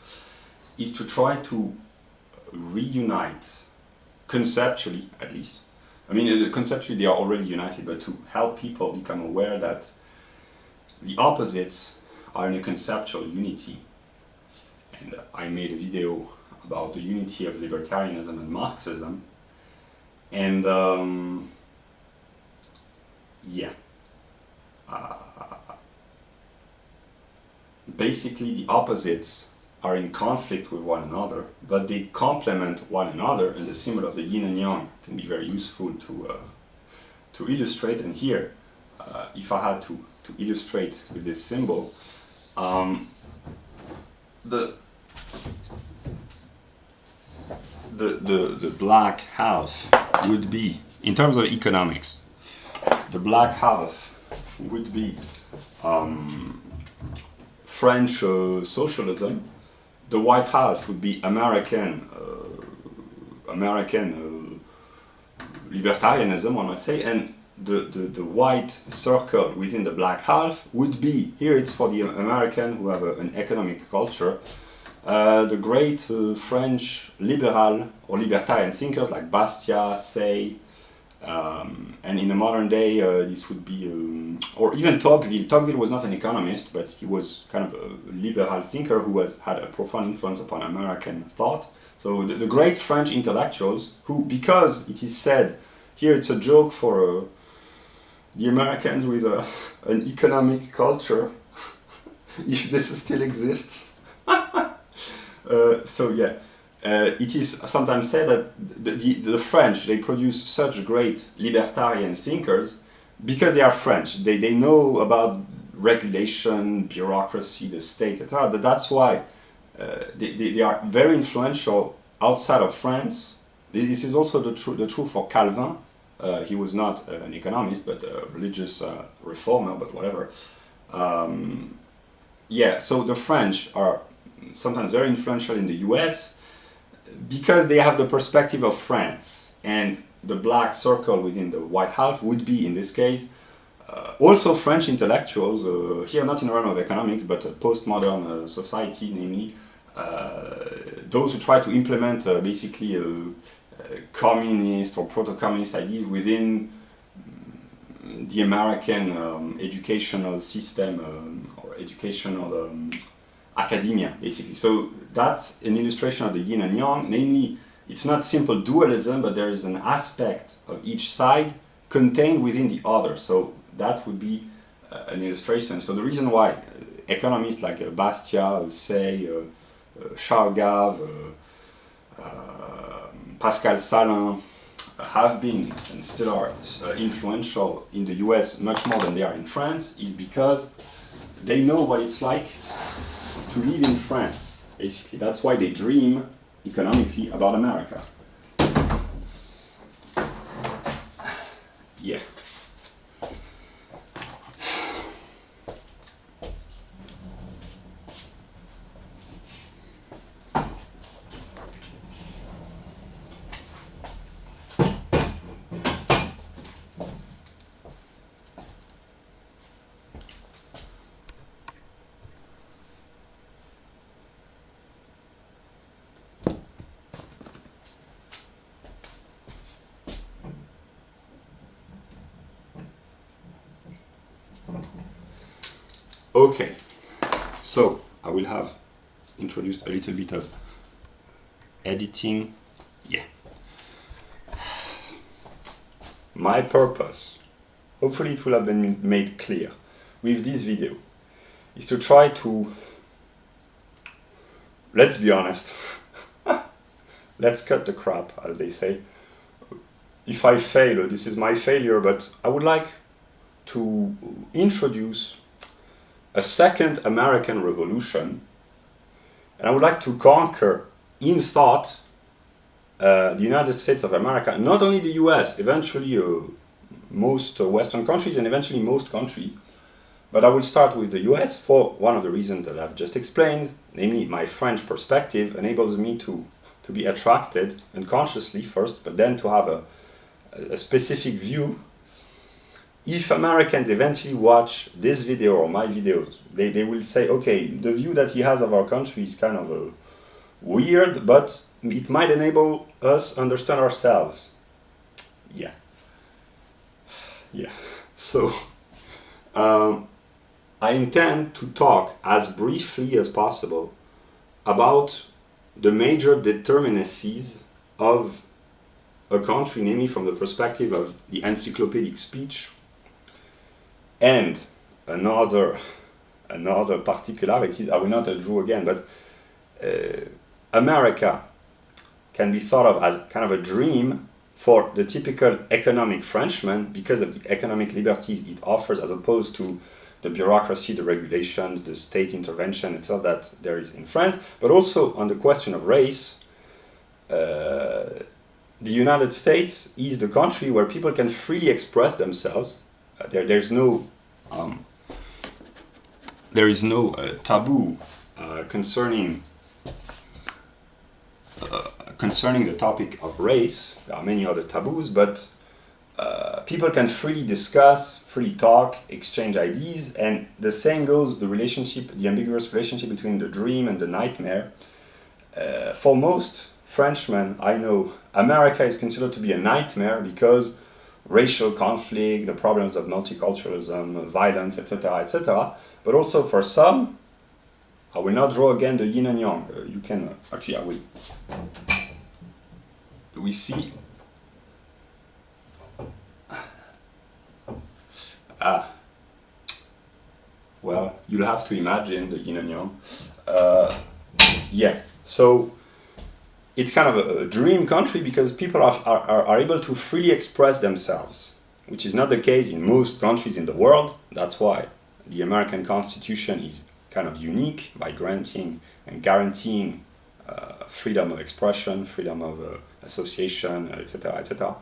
is to try to reunite, conceptually at least. I mean, conceptually they are already united, but to help people become aware that the opposites are in a conceptual unity. And I made a video about the unity of libertarianism and Marxism. And yeah. Basically the opposites are in conflict with one another, but they complement one another, and the symbol of the yin and yang can be very useful to illustrate. And here, if I had to illustrate with this symbol, the black half would be, in terms of economics, the black half would be French socialism. The white half would be American libertarianism, one might say, and the white circle within the black half would be, here it's for the American who have an economic culture, the great French liberal or libertarian thinkers like Bastiat, Say, and in the modern day this would be, or even Tocqueville. Tocqueville was not an economist, but he was kind of a liberal thinker who had a profound influence upon American thought. So the great French intellectuals who, because it is said, here it's a joke for the Americans with an economic culture, if this still exists. So yeah. It is sometimes said that the French, they produce such great libertarian thinkers because they are French. They know about regulation, bureaucracy, the state, etc. But that's why they are very influential outside of France. This is also the truth for Calvin. He was not an economist, but a religious reformer, but whatever. Yeah, so the French are sometimes very influential in the US, because they have the perspective of France, and the black circle within the white half would be, in this case, also French intellectuals, here not in the realm of economics, but a postmodern society, namely those who try to implement basically communist or proto-communist ideas within the American educational system or educational academia, basically. So that's an illustration of the yin and yang, namely it's not simple dualism, but there is an aspect of each side contained within the other. So that would be an illustration. So the reason why economists like Bastiat, Say, Charles Gave, Pascal Salin have been and still are influential in the US much more than they are in France is because they know what it's like to live in France, basically. That's why they dream economically about America. Yeah. Okay, so I will have introduced a little bit of editing. Yeah. My purpose, hopefully it will have been made clear with this video, is to try to, let's be honest, let's cut the crap, as they say. If I fail, this is my failure, but I would like to introduce a second American Revolution, and I would like to conquer in thought the United States of America, not only the US, eventually most Western countries and eventually most countries, but I will start with the US for one of the reasons that I've just explained, namely my French perspective enables me to be attracted unconsciously first, but then to have a specific view if Americans eventually watch this video or my videos, they will say, okay, the view that he has of our country is kind of weird, but it might enable us understand ourselves. Yeah. Yeah. So, I intend to talk as briefly as possible about the major determinacies of a country, namely from the perspective of the encyclopedic speech. And another particularity, I will not draw again, but America can be thought of as kind of a dream for the typical economic Frenchman because of the economic liberties it offers, as opposed to the bureaucracy, the regulations, the state intervention, etc., that there is in France. But also on the question of race, the United States is the country where people can freely express themselves. There is no taboo concerning the topic of race. There are many other taboos, but people can freely discuss, freely talk, exchange ideas, and the same goes the ambiguous relationship between the dream and the nightmare. For most Frenchmen, I know America is considered to be a nightmare because racial conflict, the problems of multiculturalism, violence, etc., etc. But also for some, I will not draw again the yin and yang. You can actually, I will. We see. Well, you'll have to imagine the yin and yang. Yeah, so it's kind of a dream country because people are able to freely express themselves, which is not the case in most countries in the world. That's why the American Constitution is kind of unique by granting and guaranteeing freedom of expression, freedom of association, etc., etc.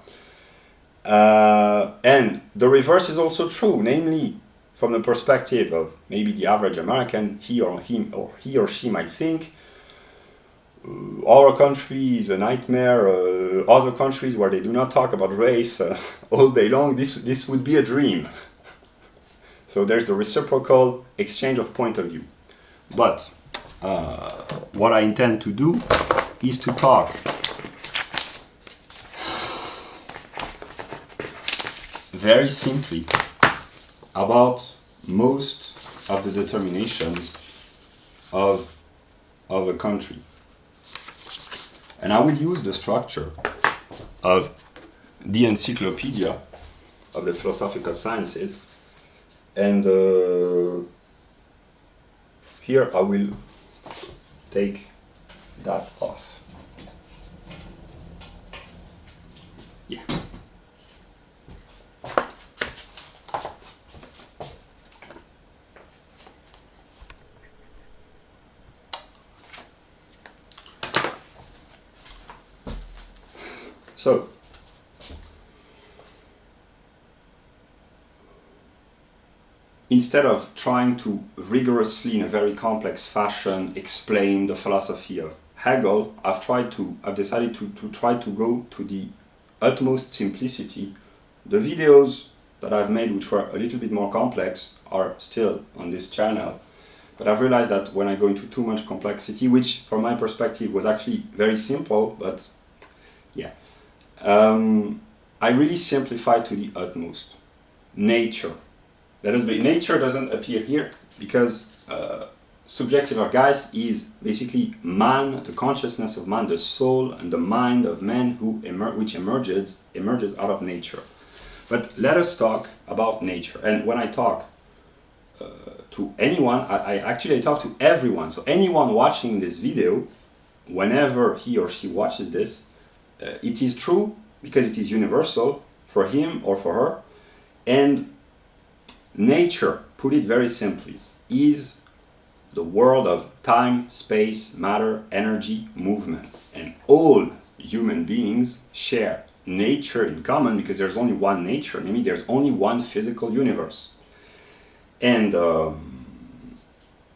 And the reverse is also true, namely, from the perspective of maybe the average American, he or she might think our country is a nightmare. Other countries where they do not talk about race all day long, this would be a dream. So there's the reciprocal exchange of point of view. But what I intend to do is to talk very simply about most of the determinations of a country. And I will use the structure of the Encyclopedia of the Philosophical Sciences. And here I will take that off. Yeah. So, instead of trying to rigorously, in a very complex fashion, explain the philosophy of Hegel, I've decided to try to go to the utmost simplicity. The videos that I've made, which were a little bit more complex, are still on this channel. But I've realized that when I go into too much complexity, which from my perspective was actually very simple, but yeah, I really simplify to the utmost. Nature. Nature doesn't appear here because subjective ergeist is basically man, the consciousness of man, the soul and the mind of man which emerges out of nature. But let us talk about nature. And when I talk to anyone, I talk to everyone. So anyone watching this video, whenever he or she watches this, it is true because it is universal for him or for her. And nature, put it very simply, is the world of time, space, matter, energy, movement. And all human beings share nature in common because there's only one nature, namely there's only one physical universe. And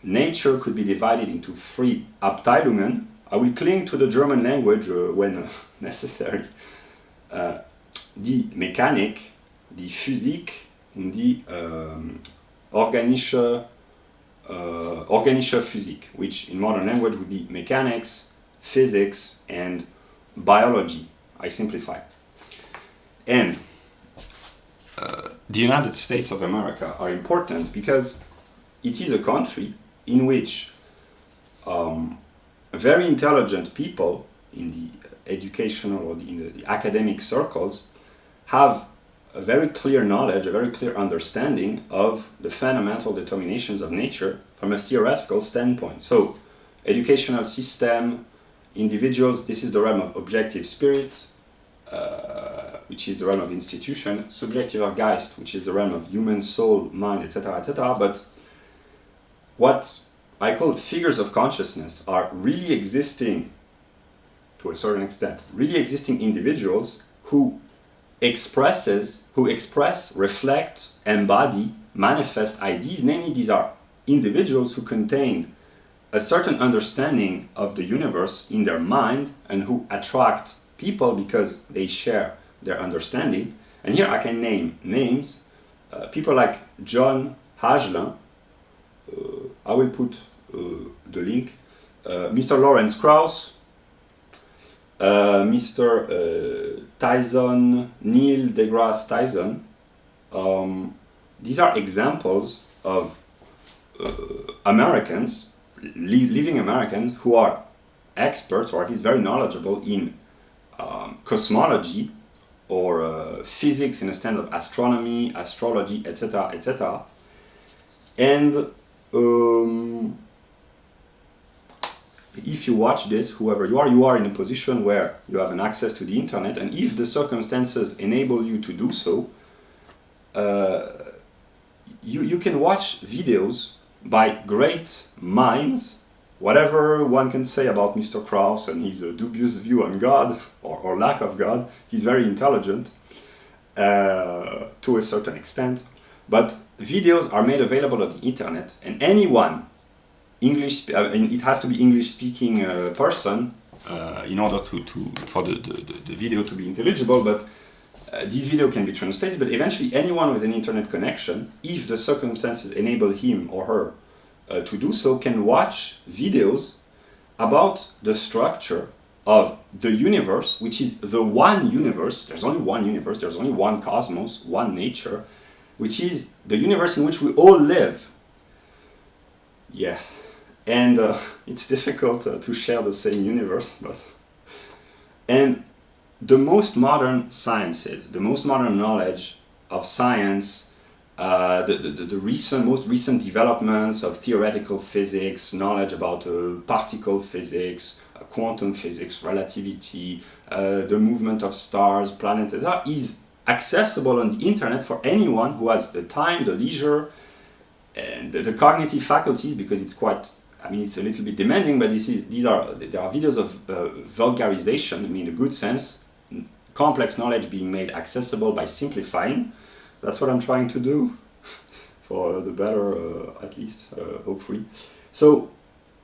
nature could be divided into three Abteilungen. I will cling to the German language when necessary. Die Mechanik, die Physik, die organische Physik, which in modern language would be mechanics, physics, and biology. I simplify. And the United States of America are important because it is a country in which very intelligent people in the educational or in the academic circles have a very clear knowledge, a very clear understanding of the fundamental determinations of nature from a theoretical standpoint. So, educational system, individuals, this is the realm of objective spirit, which is the realm of institution, subjektiver Geist, which is the realm of human soul, mind, etc., etc. But what I call figures of consciousness are really existing, to a certain extent, really existing individuals who express, reflect, embody, manifest ideas. Namely, these are individuals who contain a certain understanding of the universe in their mind and who attract people because they share their understanding. And here I can name names, people like John Hagelin, I will put the link, Mr. Lawrence Krauss, Mr. Tyson, Neil deGrasse Tyson. These are examples of Americans, living Americans, who are experts, or at least very knowledgeable in cosmology or physics in the sense of astronomy, astrology, etc., etc. And if you watch this, whoever you are in a position where you have an access to the internet, and if the circumstances enable you to do so, you can watch videos by great minds. Whatever one can say about Mr. Krauss and his dubious view on God, or lack of God, he's very intelligent to a certain extent. But videos are made available on the internet, and anyone, it has to be English-speaking person in order for the video to be intelligible, but this video can be translated, but eventually anyone with an internet connection, if the circumstances enable him or her to do so, can watch videos about the structure of the universe, which is the one universe. There's only one universe, there's only one cosmos, one nature, which is the universe in which we all live. Yeah, and it's difficult to share the same universe, but... And the most modern sciences, the most modern knowledge of science, the most recent developments of theoretical physics, knowledge about particle physics, quantum physics, relativity, the movement of stars, planets, etc., is accessible on the internet for anyone who has the time, the leisure, and the cognitive faculties, because it's quite, it's a little bit demanding, but there are videos of vulgarization, in a good sense, complex knowledge being made accessible by simplifying. That's what I'm trying to do, for the better, at least, hopefully. So,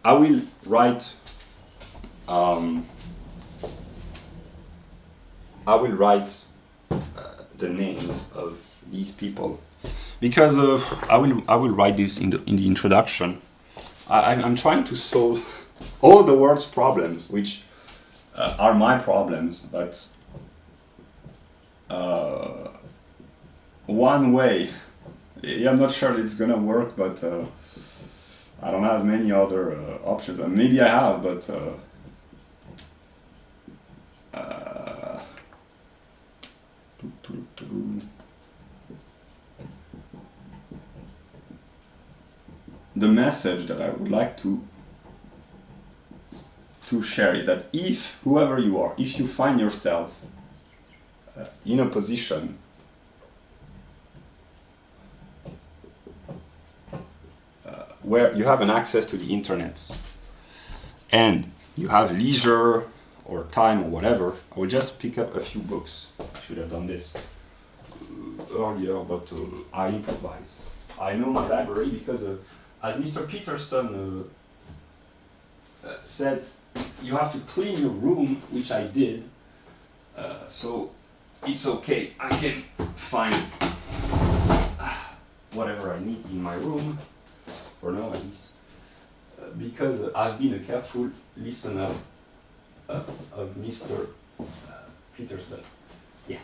I will write the names of these people, because I will write this in the introduction. I'm trying to solve all the world's problems, which are my problems, but one way. I'm not sure it's gonna work, but I don't have many other options. Maybe I have, but the message that I would like to share is that if, whoever you are, if you find yourself in a position where you have an access to the internet and you have leisure or time or whatever, I will just pick up a few books. I should have done this earlier, but I improvised. I know my library because, as Mr. Peterson said, you have to clean your room, which I did. So it's okay. I can find whatever I need in my room, for now at least, because I've been a careful listener of Mr. Peterson. Yeah.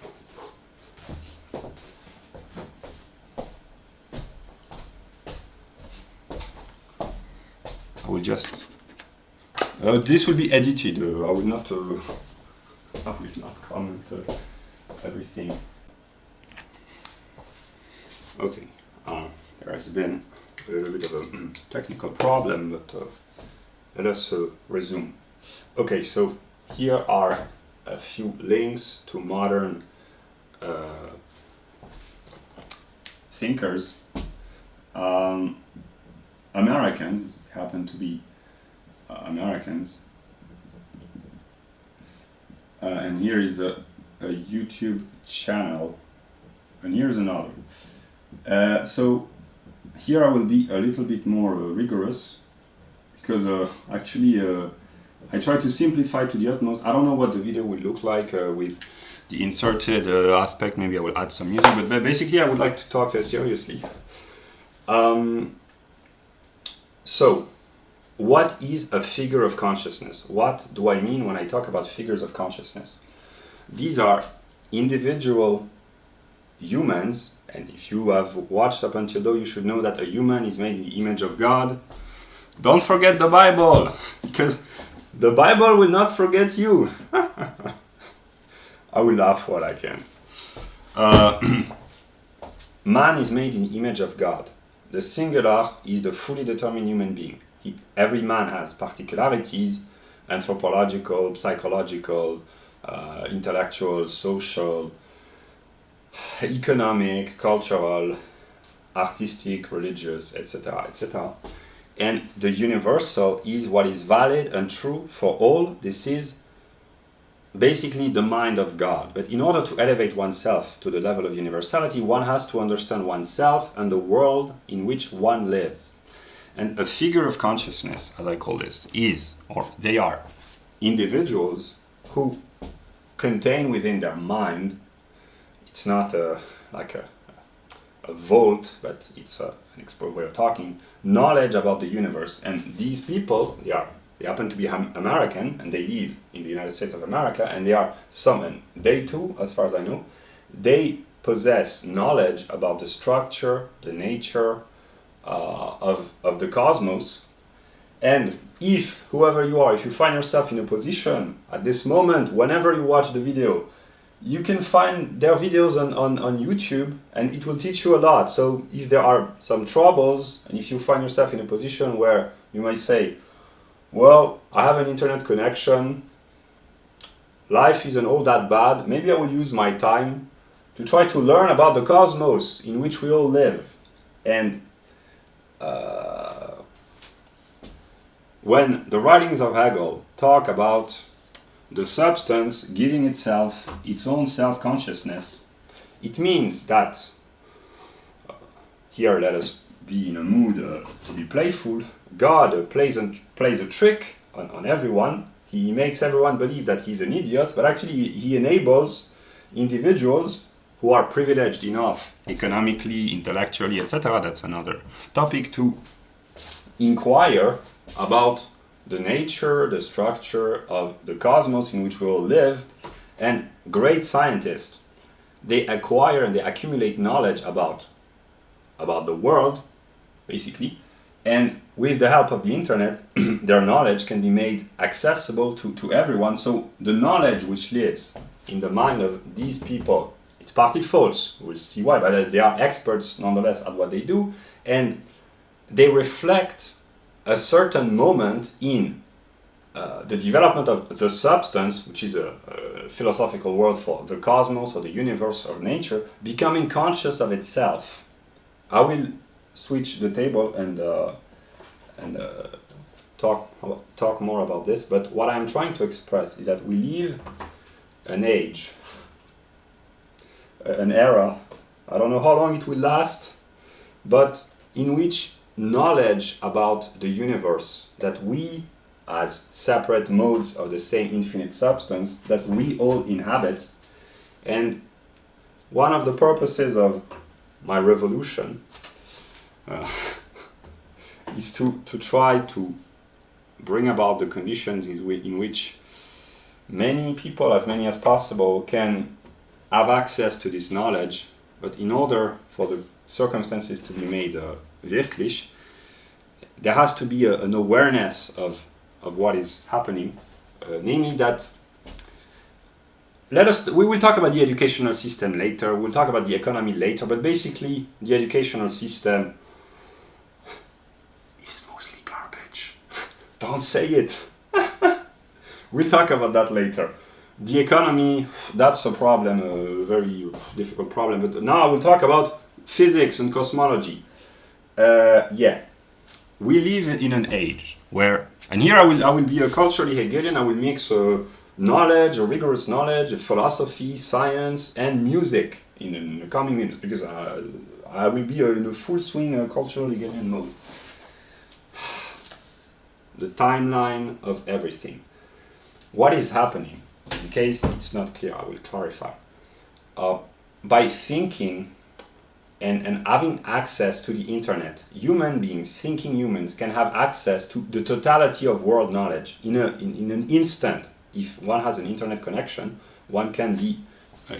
I will just. This will be edited. I will not. I will not comment everything. Okay. There has been a little bit of a technical problem, but let us resume. Okay, so here are a few links to modern thinkers. Americans happen to be Americans. And here is a YouTube channel, and here's another. So here I will be a little bit more rigorous, because actually I try to simplify to the utmost. I don't know what the video will look like with the inserted aspect. Maybe I will add some music, but basically I would like to talk seriously. So, what is a figure of consciousness? What do I mean when I talk about figures of consciousness? These are individual humans, and if you have watched up until now, you should know that a human is made in the image of God. Don't forget the Bible, because the Bible will not forget you. I will laugh while I can. Man is made in the image of God. The singular is the fully determined human being. Every man has particularities, anthropological, psychological, intellectual, social, economic, cultural, artistic, religious, etc., etc. And the universal is what is valid and true for all. This is basically the mind of God. But in order to elevate oneself to the level of universality, one has to understand oneself and the world in which one lives. And a figure of consciousness, as I call this, is, or they are, individuals who contain within their mind, it's not like a vault, but it's an exposed way of talking, knowledge about the universe. And these people, they happen to be American, and they live in the United States of America, and they are some, and they too, as far as I know, they possess knowledge about the structure, the nature of the cosmos. And if, whoever you are, if you find yourself in a position at this moment, whenever you watch the video, you can find their videos on YouTube, and it will teach you a lot. So if there are some troubles, and if you find yourself in a position where you might say, well, I have an internet connection, life isn't all that bad, maybe I will use my time to try to learn about the cosmos in which we all live. And when the writings of Hegel talk about the substance giving itself its own self-consciousness, it means that, here let us be in a mood to be playful, God plays a trick on everyone. He makes everyone believe that he's an idiot, but actually he enables individuals who are privileged enough economically, intellectually, etc., that's another topic, to inquire about the nature, the structure of the cosmos in which we all live. And great scientists, they acquire and they accumulate knowledge about the world, basically, and with the help of the internet, their knowledge can be made accessible to everyone. So the knowledge which lives in the mind of these people, it's partly false, we'll see why, but they are experts nonetheless at what they do, and they reflect a certain moment in the development of the substance, which is a philosophical word for the cosmos or the universe or nature, becoming conscious of itself. I will switch the table and talk more about this, but what I'm trying to express is that we live an age, an era, I don't know how long it will last, but in which knowledge about the universe, that we as separate modes of the same infinite substance, that we all inhabit. And one of the purposes of my revolution uh, is to try to bring about the conditions in which many people, as many as possible, can have access to this knowledge, but in order for the circumstances to be made wirklich, there has to be an awareness of what is happening, namely that we will talk about the educational system later, we'll talk about the economy later, but basically the educational system is mostly garbage. Don't say it. We'll talk about that later. The economy, that's a problem, a very difficult problem, but now we'll talk about physics and cosmology. Yeah, we live in an age where, and here I will be a culturally Hegelian, I will mix knowledge, a rigorous knowledge, philosophy, science, and music in the coming minutes, because I will be in a full swing cultural Hegelian mode. The timeline of everything. What is happening? In case it's not clear, I will clarify. By thinking and having access to the internet, human beings, thinking humans, can have access to the totality of world knowledge in an instant. If one has an internet connection, one can be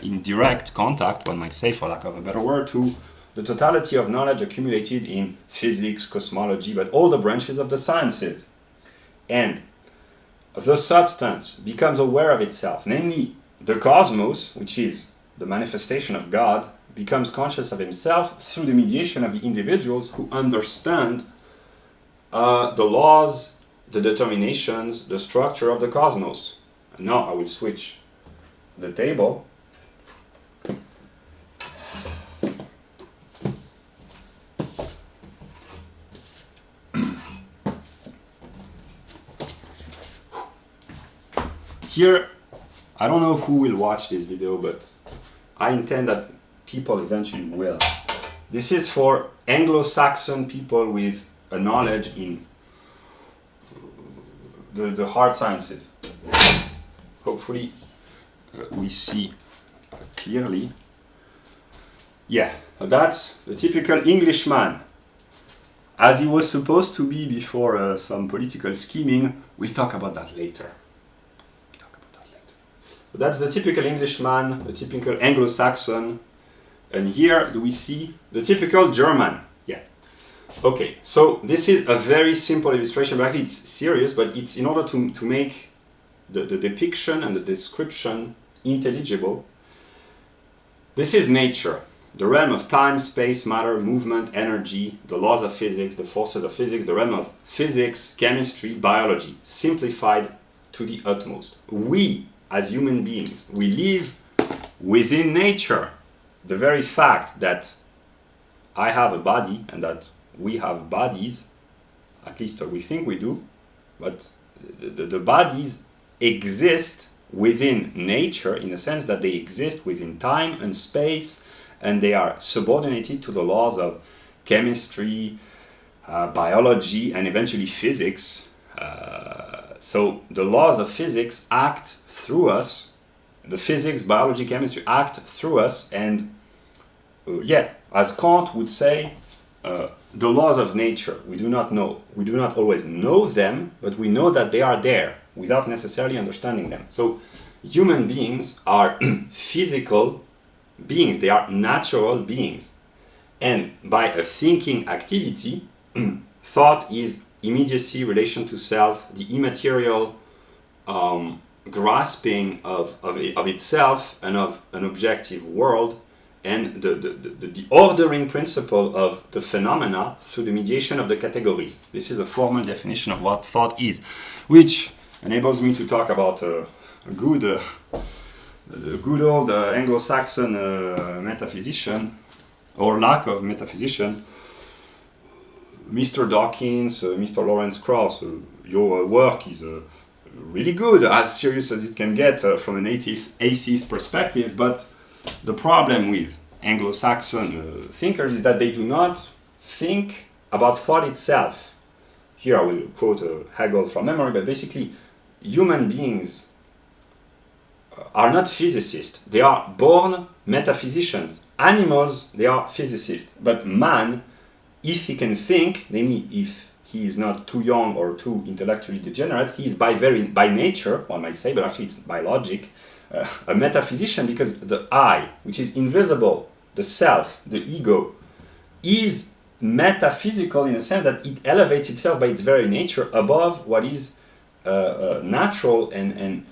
in direct contact, one might say, for lack of a better word, to the totality of knowledge accumulated in physics, cosmology, but all the branches of the sciences. And the substance becomes aware of itself, namely the cosmos, which is the manifestation of God, becomes conscious of himself through the mediation of the individuals who understand the laws, the determinations, the structure of the cosmos. And now I will switch the table. Here, I don't know who will watch this video, but I intend that people eventually will. This is for Anglo-Saxon people with a knowledge in the hard sciences. Hopefully we see clearly. Yeah, that's the typical Englishman, as he was supposed to be before some political scheming. We'll talk about that later. But that's the typical Englishman, the typical Anglo-Saxon. And here do we see the typical German. Yeah. Okay, so this is a very simple illustration, but actually it's serious, but it's in order to make the depiction and the description intelligible. This is nature, the realm of time, space, matter, movement, energy, the laws of physics, the forces of physics, the realm of physics, chemistry, biology, simplified to the utmost. We, as human beings, we live within nature. The very fact that I have a body and that we have bodies, at least we think we do, but the bodies exist within nature in the sense that they exist within time and space, and they are subordinated to the laws of chemistry, biology, and eventually physics. So the laws of physics act through us, the physics, biology, chemistry act through us, and yeah, as Kant would say, the laws of nature, we do not know. We do not always know them, but we know that they are there without necessarily understanding them. So human beings are physical beings, they are natural beings. And by a thinking activity, thought is immediacy, relation to self, the immaterial grasping of itself and of an objective world, and the ordering principle of the phenomena through the mediation of the categories. This is a formal definition of what thought is, which enables me to talk about the good old Anglo-Saxon metaphysician, or lack of metaphysician, Mr. Dawkins, Mr. Lawrence Krauss. Your work is really good, as serious as it can get from an atheist perspective, but the problem with Anglo-Saxon thinkers is that they do not think about thought itself. Here I will quote Hegel from memory, but basically human beings are not physicists. They are born metaphysicians. Animals, they are physicists. But man if he can think, namely if he is not too young or too intellectually degenerate, he is by nature, one might say, but actually it's by logic, a metaphysician, because the I, which is invisible, the self, the ego, is metaphysical in a sense that it elevates itself by its very nature above what is natural, and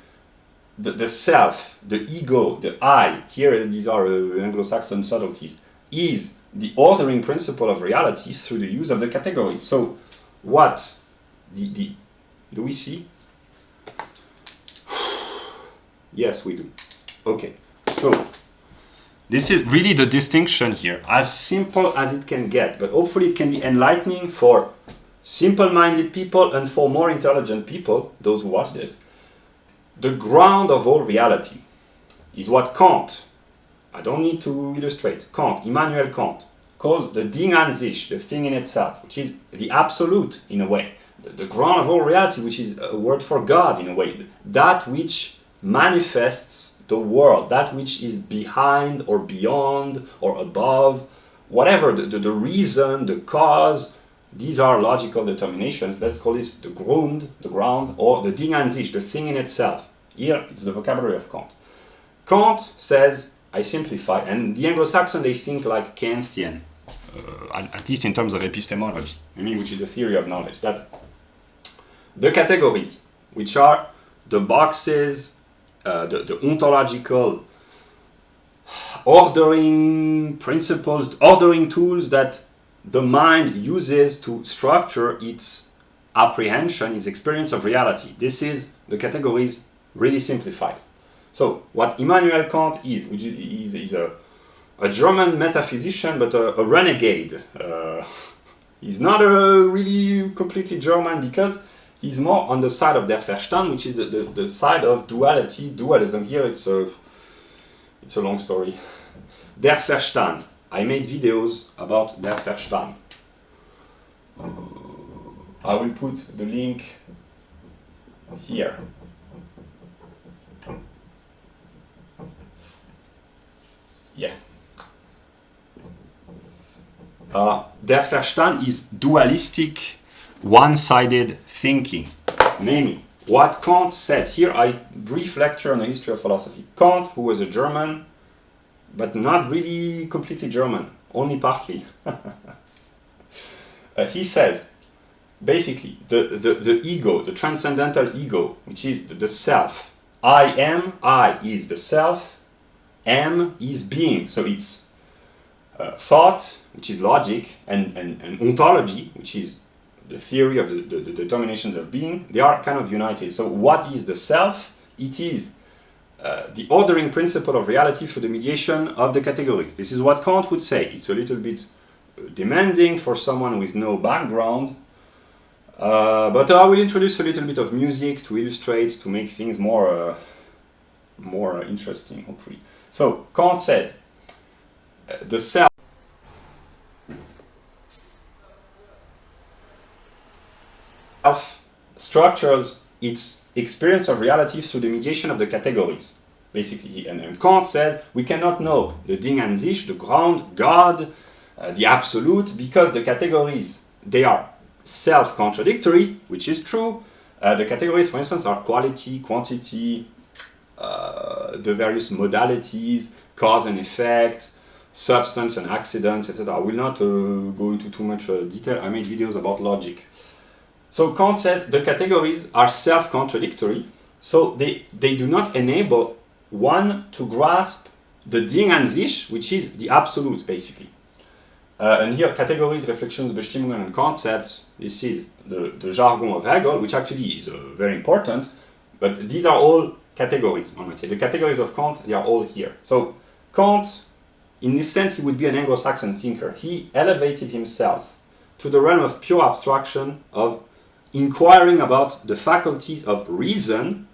the self, the ego, the I, here these are Anglo-Saxon subtleties, is the ordering principle of reality through the use of the categories. So what do we see? Yes, we do. Okay, so this is really the distinction here, as simple as it can get, but hopefully it can be enlightening for simple-minded people and for more intelligent people, those who watch this. The ground of all reality is what Kant, I don't need to illustrate, Kant, Immanuel Kant, calls the Ding an sich, the thing in itself, which is the absolute in a way. The ground of all reality, which is a word for God in a way. That which manifests the world, that which is behind or beyond or above, whatever, the reason, the cause, these are logical determinations. Let's call this the ground, or the Ding an sich, the thing in itself. Here, it's the vocabulary of Kant. Kant says, I simplify, and the Anglo-Saxon, they think like Kantian, at least in terms of epistemology, which is the theory of knowledge, that the categories, which are the boxes, the ontological ordering principles, ordering tools that the mind uses to structure its apprehension, its experience of reality. This is the categories really simplified. So what Immanuel Kant is, which is a German metaphysician, but a renegade. He's not really completely German, because he's more on the side of der Verstand, which is the side of duality, dualism. Here it's a long story. Der Verstand. I made videos about der Verstand. I will put the link here. Yeah. Der Verstand is dualistic, one-sided thinking. Namely, what Kant said, here I brief lecture on the history of philosophy. Kant, who was a German, but not really completely German, only partly. He says, basically, the ego, the transcendental ego, which is the self. I is the self, am is being, so it's thought, which is logic, and ontology, which is the theory of the determinations of being. They are kind of united. So what is the self? It is the ordering principle of reality through the mediation of the categories. This is what Kant would say. It's a little bit demanding for someone with no background, but I will introduce a little bit of music to illustrate, to make things more interesting, hopefully. So Kant says the self structures its experience of reality through the mediation of the categories, basically. And Kant says we cannot know the Ding an sich, the ground, God, the absolute, because the categories, they are self-contradictory, which is true. The categories, for instance, are quality, quantity, the various modalities, cause and effect, substance and accidents, etc. I will not go into too much detail. I made videos about logic. So Kant said the categories are self-contradictory, so they do not enable one to grasp the Ding an sich, which is the absolute, basically. And here, categories, reflections, Bestimmungen, and concepts, this is the jargon of Hegel, which actually is very important, but these are all categories, one might say. The categories of Kant, they are all here. So Kant, in this sense, he would be an Anglo-Saxon thinker. He elevated himself to the realm of pure abstraction, of inquiring about the faculties of reason,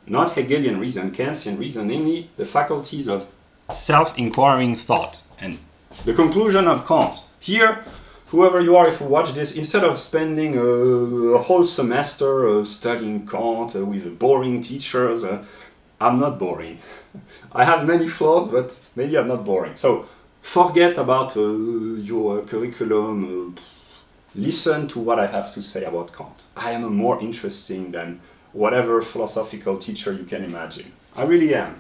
not Hegelian reason, Kantian reason, namely the faculties of self-inquiring thought. And the conclusion of Kant. Here, whoever you are, if you watch this, instead of spending a whole semester studying Kant with boring teachers, I'm not boring. I have many flaws, but maybe I'm not boring. So, forget about your curriculum, listen to what I have to say about Kant. I am more interesting than whatever philosophical teacher you can imagine. I really am.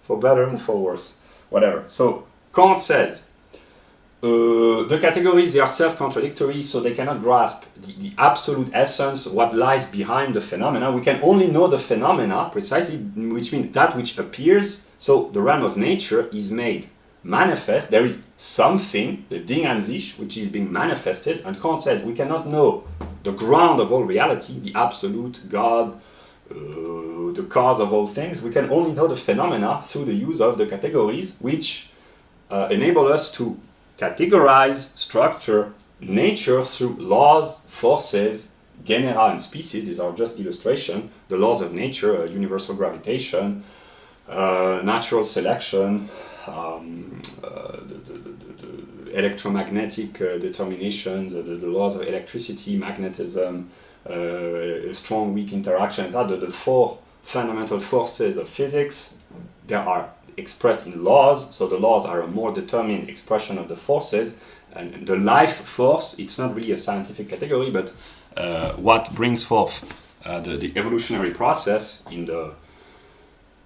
For better and for worse. Whatever. So, Kant says, the categories, they are self-contradictory, so they cannot grasp the absolute essence, what lies behind the phenomena. We can only know the phenomena, precisely, which means that which appears. So the realm of nature is made manifest. There is something, the Ding an sich, which is being manifested, and Kant says we cannot know the ground of all reality, the absolute, God, the cause of all things. We can only know the phenomena through the use of the categories, which enable us to categorize, structure nature through laws, forces, genera and species. These are just illustration. The laws of nature, universal gravitation, natural selection, the electromagnetic determinations, the laws of electricity, magnetism, strong, weak interaction, the four fundamental forces of physics. They are expressed in laws, so the laws are a more determined expression of the forces. And the life force, it's not really a scientific category, but what brings forth the evolutionary process in the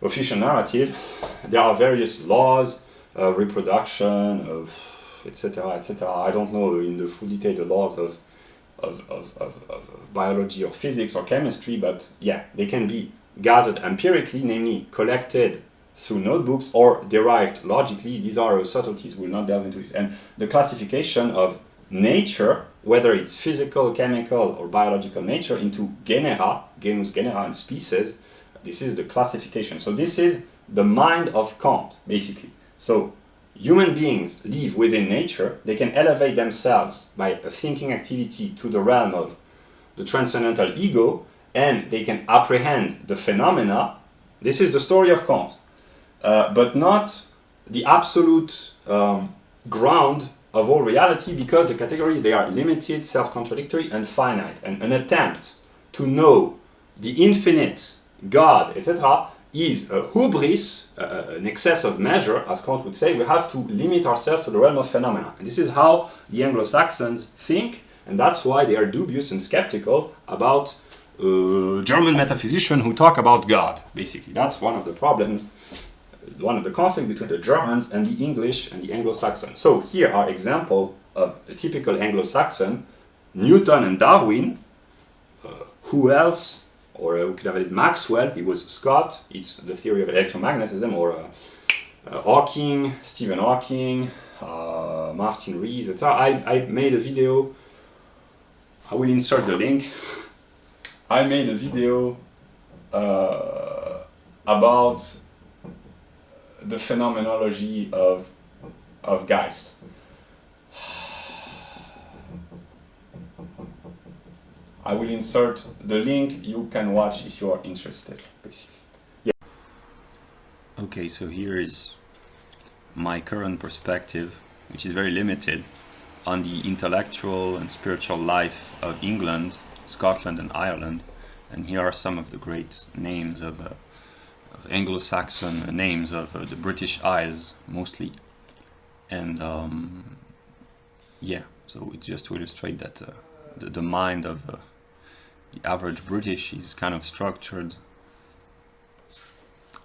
official narrative. There are various laws of reproduction, of etc., etc. I don't know in the full detail the laws of biology or physics or chemistry, but yeah, they can be gathered empirically, namely collected through notebooks or derived logically. These are subtleties, we'll not delve into this. And the classification of nature, whether it's physical, chemical, or biological nature, into genera, genus, genera, and species, this is the classification. So this is the mind of Kant, basically. So human beings live within nature. They can elevate themselves by a thinking activity to the realm of the transcendental ego, and they can apprehend the phenomena. This is the story of Kant, but not the absolute ground of all reality, because the categories, they are limited, self-contradictory, and finite. And an attempt to know the infinite, God, etc., is a hubris, an excess of measure, as Kant would say. We have to limit ourselves to the realm of phenomena. And this is how the Anglo-Saxons think, and that's why they are dubious and skeptical about German metaphysicians who talk about God, basically. That's one of the problems, one of the conflict between the Germans and the English and the Anglo-Saxons. So here are examples of a typical Anglo-Saxon: Newton and Darwin. Who else? Or we could have added Maxwell. He was Scott. It's the theory of electromagnetism. Or Hawking, Stephen Hawking, Martin Rees, etc. I made a video. I will insert the link. I made a video about the phenomenology of Geist. I will insert the link. You can watch if you are interested, basically. Yeah. Okay, so here is my current perspective, which is very limited, on the intellectual and spiritual life of England, Scotland, and Ireland. And here are some of the great names of Anglo-Saxon names of the British Isles, mostly. And yeah, so it's just to illustrate that the mind of the average British is kind of structured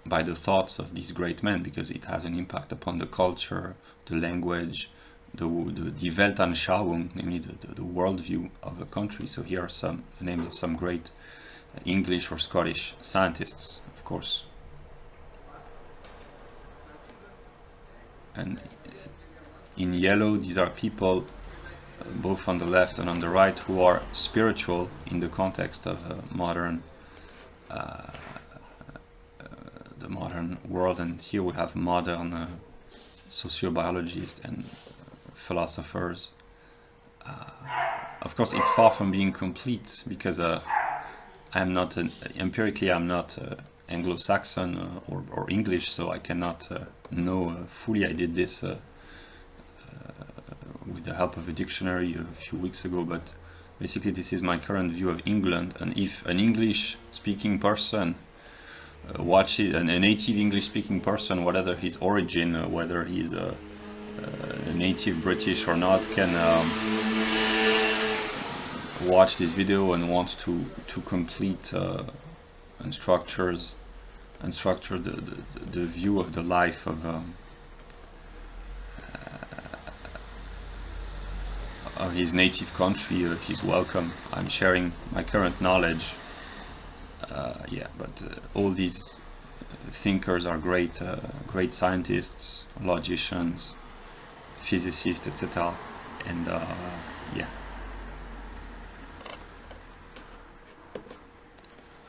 by the thoughts of these great men, because it has an impact upon the culture, the language, the Weltanschauung, namely the worldview of a country. So here are some names of some great English or Scottish scientists, of course. And in yellow, these are people, both on the left and on the right, who are spiritual in the context of the modern world. And here we have modern sociobiologists and philosophers. Of course, it's far from being complete, because I'm not empirically I'm not Anglo-Saxon or English, so I cannot know fully. I did this with the help of a dictionary a few weeks ago, but basically this is my current view of England. And if an English-speaking person watches a native English-speaking person, whatever his origin, whether he's a native British or not, can watch this video and wants to complete and structure the view of the life of his native country. He's welcome. I'm sharing my current knowledge. Yeah, but all these thinkers are great scientists, logicians, physicists, etc. And yeah,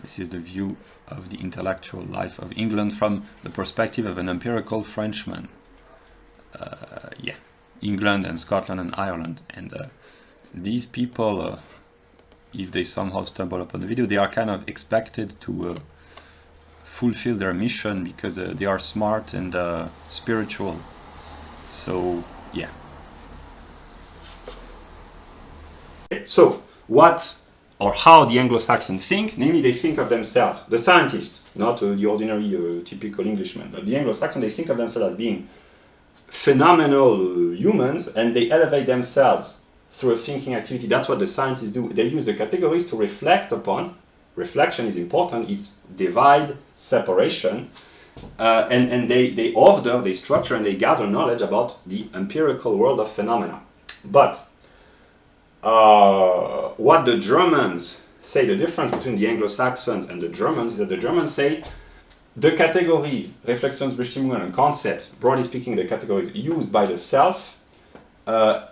this is the view of the intellectual life of England from the perspective of an empirical Frenchman. Yeah, England and Scotland and Ireland. And these people, if they somehow stumble upon the video, they are kind of expected to fulfill their mission because they are smart and spiritual. So, yeah. So, what or how the Anglo-Saxons think, namely they think of themselves, the scientists, not the ordinary typical Englishman, but the Anglo-Saxons, they think of themselves as being phenomenal humans, and they elevate themselves through a thinking activity. That's what the scientists do. They use the categories to reflect upon. Reflection is important. It's divide, separation, and they order, they structure, and they gather knowledge about the empirical world of phenomena. But what the Germans say, the difference between the Anglo-Saxons and the Germans, is that the Germans say the categories, Reflexionsbestimmungen and concepts, broadly speaking, the categories used by the self,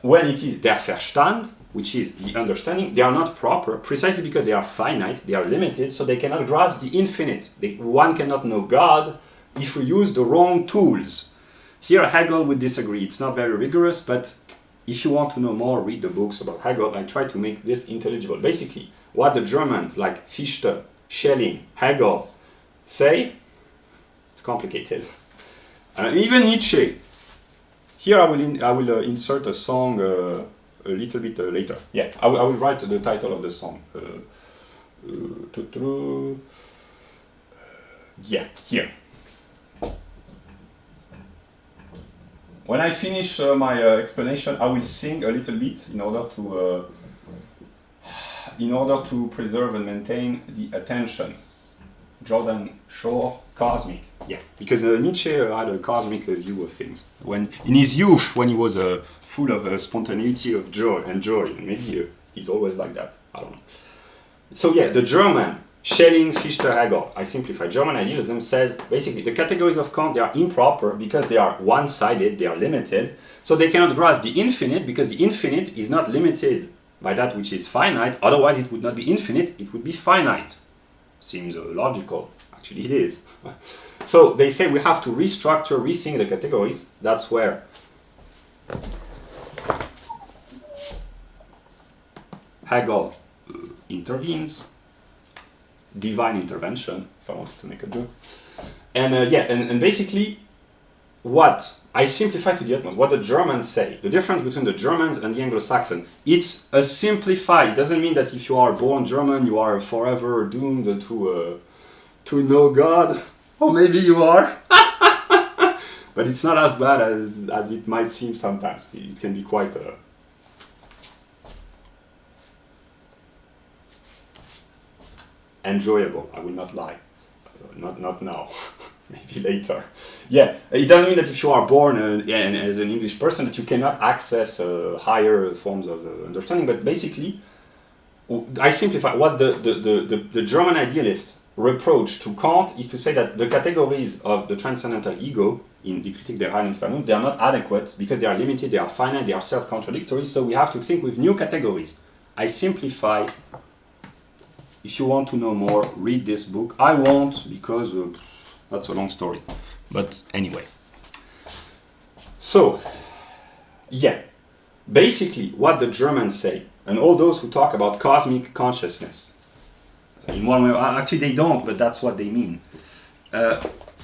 when it is der Verstand, which is the understanding, they are not proper, precisely because they are finite, they are limited, so they cannot grasp the infinite. One cannot know God if we use the wrong tools. Here Hegel would disagree. It's not very rigorous, but if you want to know more, read the books about Hegel. I try to make this intelligible. Basically, what the Germans like Fichte, Schelling, Hegel say, it's complicated. Even Nietzsche. Here I will insert a song a little bit later. Yeah, I will write the title of the song. Yeah, here. When I finish my explanation, I will sing a little bit in order to preserve and maintain the attention. Jordan Shore, cosmic. Yeah, because Nietzsche had a cosmic view of things. When in his youth, when he was full of spontaneity of joy, and maybe he's always like that. I don't know. So yeah, the German, Schelling, Fichte, Hegel, I simplify. German idealism says basically the categories of Kant, they are improper because they are one-sided, they are limited, so they cannot grasp the infinite because the infinite is not limited by that which is finite, otherwise it would not be infinite, it would be finite. Seems logical, actually it is. So they say we have to restructure, rethink the categories. That's where Hegel intervenes. Divine intervention, if I wanted to make a joke. And yeah, and basically what I simplify to the utmost, what the Germans say, the difference between the Germans and the Anglo-Saxon, it's a simplified. It doesn't mean that if you are born German, you are forever doomed to know God. Or maybe you are. But it's not as bad as it might seem sometimes. It can be quite enjoyable, I will not lie. Not now. Maybe later. Yeah, it doesn't mean that if you are born as an English person that you cannot access higher forms of understanding, but basically, I simplify. What the German idealist reproach to Kant is to say that the categories of the transcendental ego in Die Kritik der reinen Vernunft, they are not adequate because they are limited, they are finite, they are self-contradictory, so we have to think with new categories. I simplify. If you want to know more, read this book. I won't because that's a long story. But anyway. So, yeah. Basically, what the Germans say, and all those who talk about cosmic consciousness, in one way, actually they don't, but that's what they mean,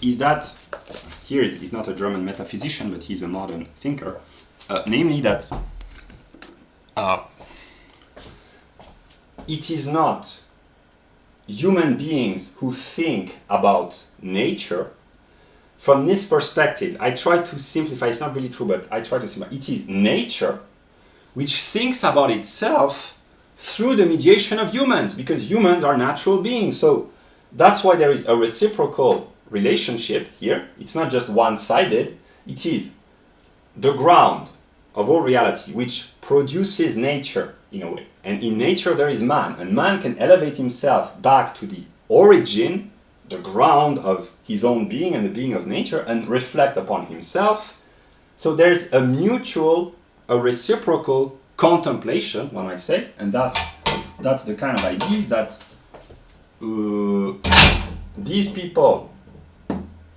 is that, here he's not a German metaphysician, but he's a modern thinker, namely that it is not human beings who think about nature from this perspective. I try to simplify, it's not really true, but I try to simplify. It is nature which thinks about itself through the mediation of humans, because humans are natural beings. So that's why there is a reciprocal relationship here. It's not just one-sided. It is the ground of all reality which produces nature in a way. And in nature there is man, and man can elevate himself back to the origin, the ground of his own being and the being of nature, and reflect upon himself. So there's a mutual, a reciprocal contemplation, one might say, and that's the kind of ideas that these people,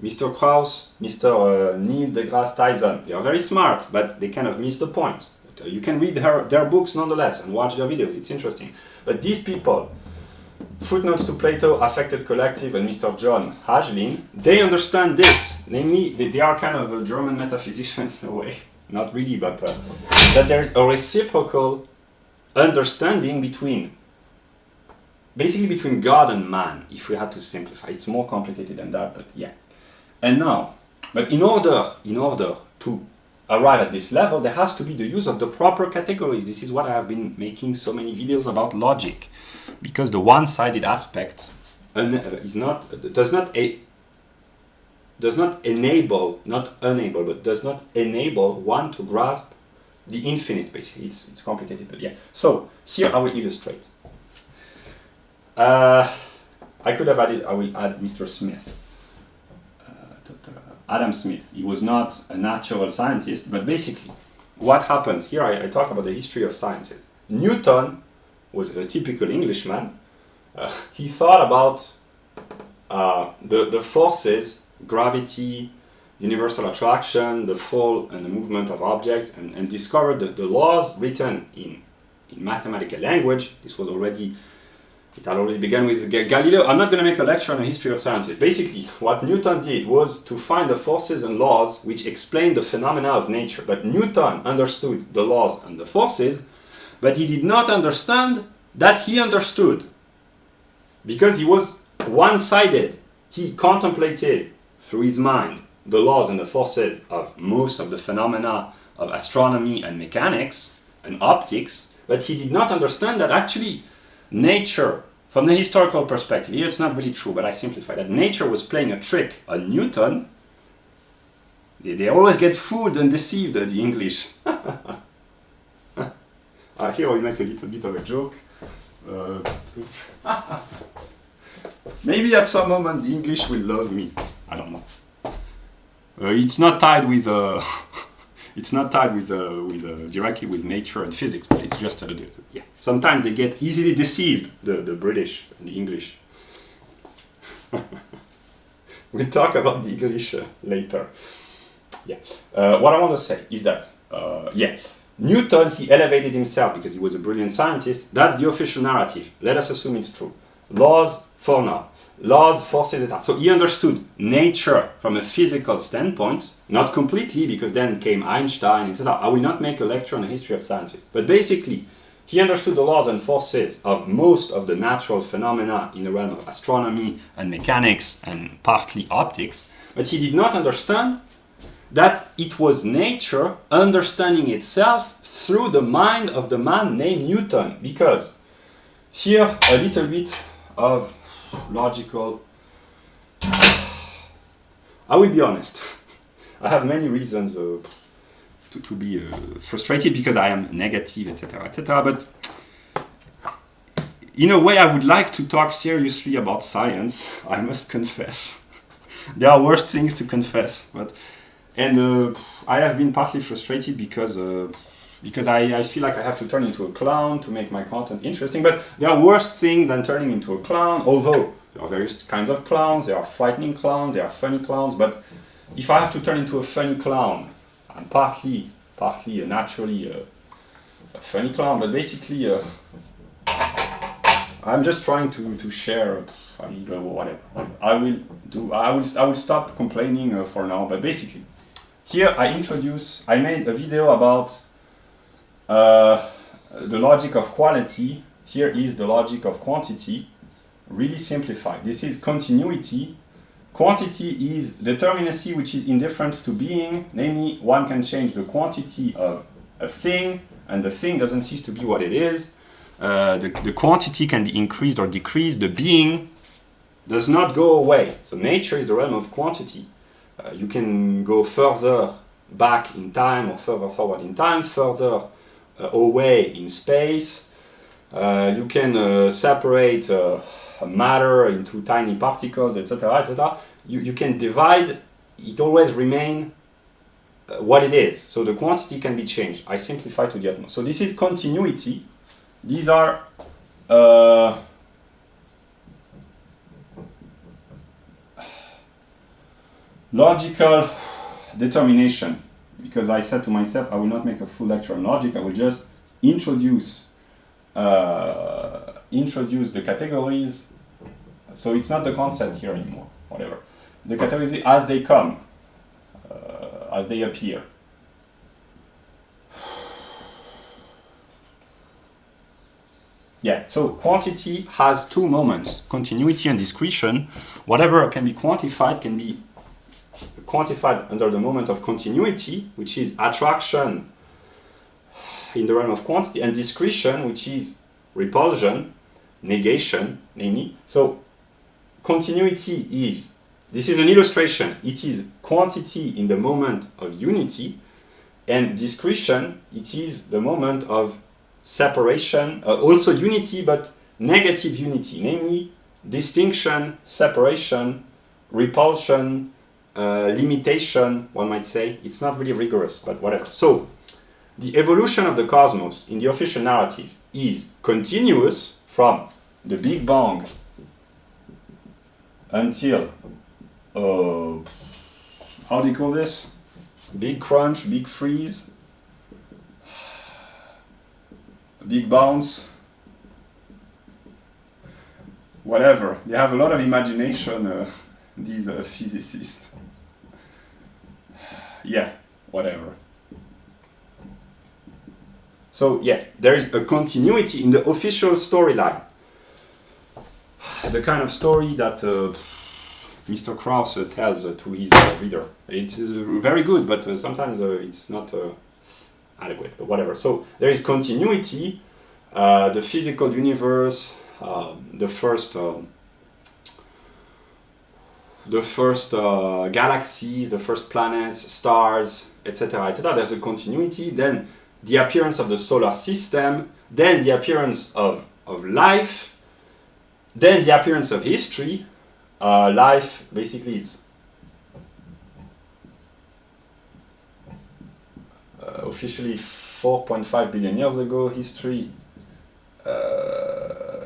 Mr. Krauss, Mr. Neil deGrasse Tyson, they are very smart, but they kind of miss the point. You can read their books nonetheless and watch their videos, it's interesting. But these people, Footnotes to Plato, Affected Collective, and Mr. John Hagelin, they understand this. Namely, they are kind of a German metaphysician in a way. Not really, but that there is a reciprocal understanding basically between God and man, if we had to simplify. It's more complicated than that, but yeah. And now, but in order to arrive at this level, there has to be the use of the proper categories. This is what I have been making so many videos about logic, because the one-sided aspect does not enable one to grasp the infinite. Basically, it's complicated, but yeah. So here I will illustrate. I will add Mr. Smith. Adam Smith. He was not a natural scientist, but basically, what happens here, I talk about the history of sciences. Newton was a typical Englishman. He thought about the forces, gravity, universal attraction, the fall and the movement of objects, and discovered the laws written in mathematical language. It had already begun with Galileo. I'm not going to make a lecture on the history of sciences. Basically, what Newton did was to find the forces and laws which explain the phenomena of nature. But Newton understood the laws and the forces, but he did not understand that he understood. Because he was one-sided. He contemplated through his mind the laws and the forces of most of the phenomena of astronomy and mechanics and optics, but he did not understand that actually nature, from the historical perspective, here it's not really true, but I simplify that nature was playing a trick on Newton. They always get fooled and deceived, the English. Here we make a little bit of a joke. Maybe at some moment the English will love me. I don't know. It's not tied with directly with nature and physics, but it's just yeah. Sometimes they get easily deceived, the British and the English. We'll talk about the English later. Yeah. What I want to say is that Newton, he elevated himself because he was a brilliant scientist. That's the official narrative. Let us assume it's true. Laws for now. Laws, forces, etc. So he understood nature from a physical standpoint, not completely, because then came Einstein, etc. I will not make a lecture on the history of sciences. But basically, he understood the laws and forces of most of the natural phenomena in the realm of astronomy and mechanics and partly optics. But he did not understand that it was nature understanding itself through the mind of the man named Newton. Because here, a little bit of logical. I will be honest. I have many reasons to be frustrated because I am negative, etc., etc. But in a way, I would like to talk seriously about science. I must confess, there are worse things to confess. And I have been partly frustrated because I feel like I have to turn into a clown to make my content interesting. But there are worse things than turning into a clown, although there are various kinds of clowns. There are frightening clowns, there are funny clowns. But if I have to turn into a funny clown, I'm partly naturally a funny clown, but basically I'm just trying to share whatever. I will stop complaining for now, but basically here I made a video about the logic of quality. Here is the logic of quantity. really simplified. This is continuity. Quantity is determinacy, which is indifferent to being. Namely, one can change the quantity of a thing, and the thing doesn't cease to be what it is. The quantity can be increased or decreased. The being does not go away. So nature is the realm of quantity. You can go further back in time or further forward in time, further away in space. You can separate matter into tiny particles, etc., etc. You can divide. It always remains what it is. So the quantity can be changed. I simplify to the utmost. So this is continuity. These are logical determination, because I said to myself I will not make a full lecture on logic. I will just introduce the categories. So it's not the concept here anymore, whatever. The categories as they come, as they appear. Yeah, so quantity has two moments, continuity and discretion. Whatever can be quantified can be quantified under the moment of continuity, which is attraction in the realm of quantity, and discretion, which is repulsion, negation, namely. So continuity is, this is an illustration, it is quantity in the moment of unity, and discretion, it is the moment of separation, also unity, but negative unity, namely distinction, separation, repulsion, limitation, one might say. It's not really rigorous, but whatever. So, the evolution of the cosmos in the official narrative is continuous from the Big Bang until, how do you call this? Big Crunch, Big Freeze, Big Bounce, whatever. They have a lot of imagination, these physicists. Yeah, whatever. So yeah, there is a continuity in the official storyline. The kind of story that Mr. Krauss tells to his reader. It's very good, but sometimes it's not adequate, but whatever. So there is continuity, the physical universe, the first galaxies, the first planets, stars, etc., etc. There's a continuity. Then the appearance of the solar system. Then the appearance of life. Then the appearance of history. Life basically is officially 4.5 billion years ago. History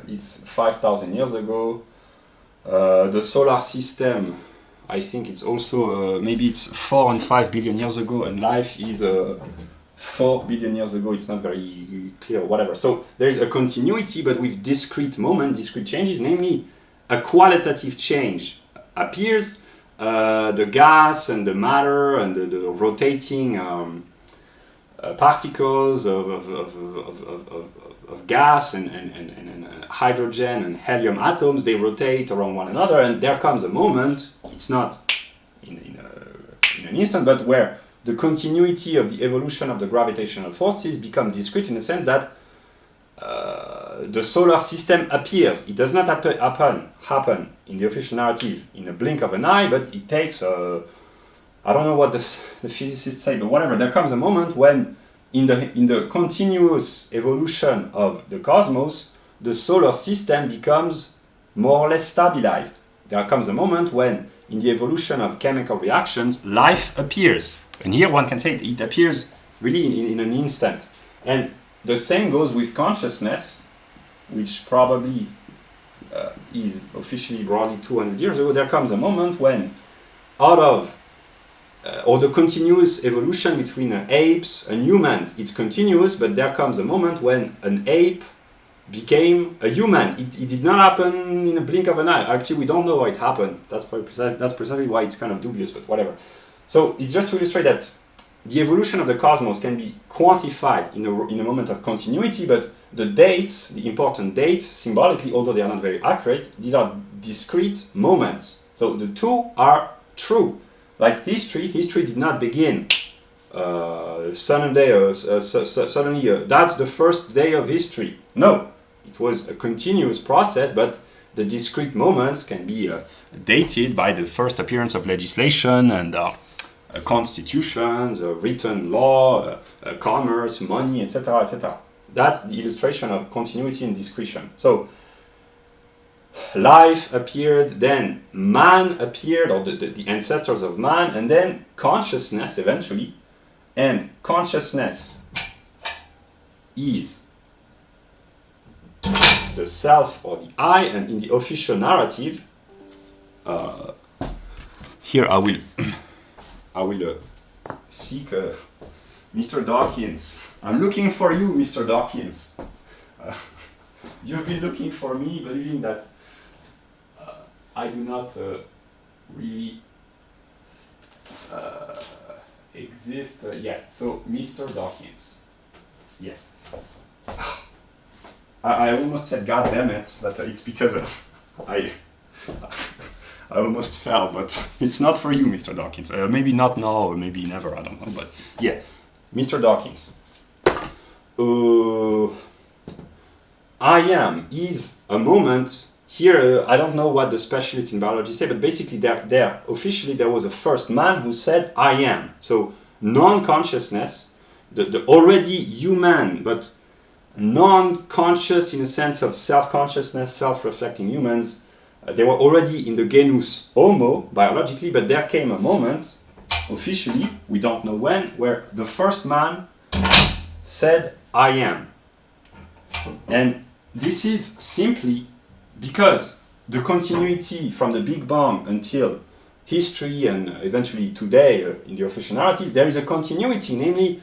it's 5,000 years ago. The solar system, I think it's also maybe it's 4 and 5 billion years ago, and life is 4 billion years ago. It's not very clear, whatever. So there is a continuity, but with discrete moments, discrete changes, namely a qualitative change appears. The gas and the matter and the rotating particles of gas and hydrogen and helium atoms, they rotate around one another, and there comes a moment, it's not in an instant, but where the continuity of the evolution of the gravitational forces become discrete in the sense that the solar system appears. It does not happen in the official narrative in a blink of an eye, but it takes I don't know what the physicists say, but whatever. There comes a moment when in the continuous evolution of the cosmos, the solar system becomes more or less stabilized. There comes a moment when in the evolution of chemical reactions, life appears. And here one can say it appears really in an instant. And the same goes with consciousness, which probably is officially broadly 200 years ago. There comes a moment when out of or the continuous evolution between apes and humans, it's continuous, but there comes a moment when an ape became a human. It did not happen in a blink of an eye. Actually, we don't know how it happened. That's precisely why it's kind of dubious, but whatever. So it's just to illustrate that the evolution of the cosmos can be quantified in a moment of continuity, but the dates, the important dates, symbolically, although they are not very accurate, these are discrete moments. So the two are true. Like history did not begin suddenly, that's the first day of history. No, it was a continuous process, but the discrete moments can be dated by the first appearance of legislation and constitutions, written law, commerce, money, etc., etc. That's the illustration of continuity and discretion. So, life appeared, then man appeared, or the ancestors of man, and then consciousness eventually. And consciousness is the self or the I, and in the official narrative, here I will seek Mr. Dawkins. I'm looking for you, Mr. Dawkins. You've been looking for me, believing that I do not really exist yet. So, Mr. Dawkins. Yeah. I almost said God damn it, but it's because I almost fell, but it's not for you, Mr. Dawkins. Maybe not now, or maybe never, I don't know, but yeah. Mr. Dawkins. I am is a moment. Here, I don't know what the specialists in biology say, but basically officially there was a first man who said, I am. So, non-consciousness, the already human, but non-conscious in a sense of self-consciousness, self-reflecting humans, they were already in the genus Homo, biologically, but there came a moment, officially, we don't know when, where the first man said, I am. And this is simply because the continuity from the Big Bang until history and eventually today in the official narrative, there is a continuity, namely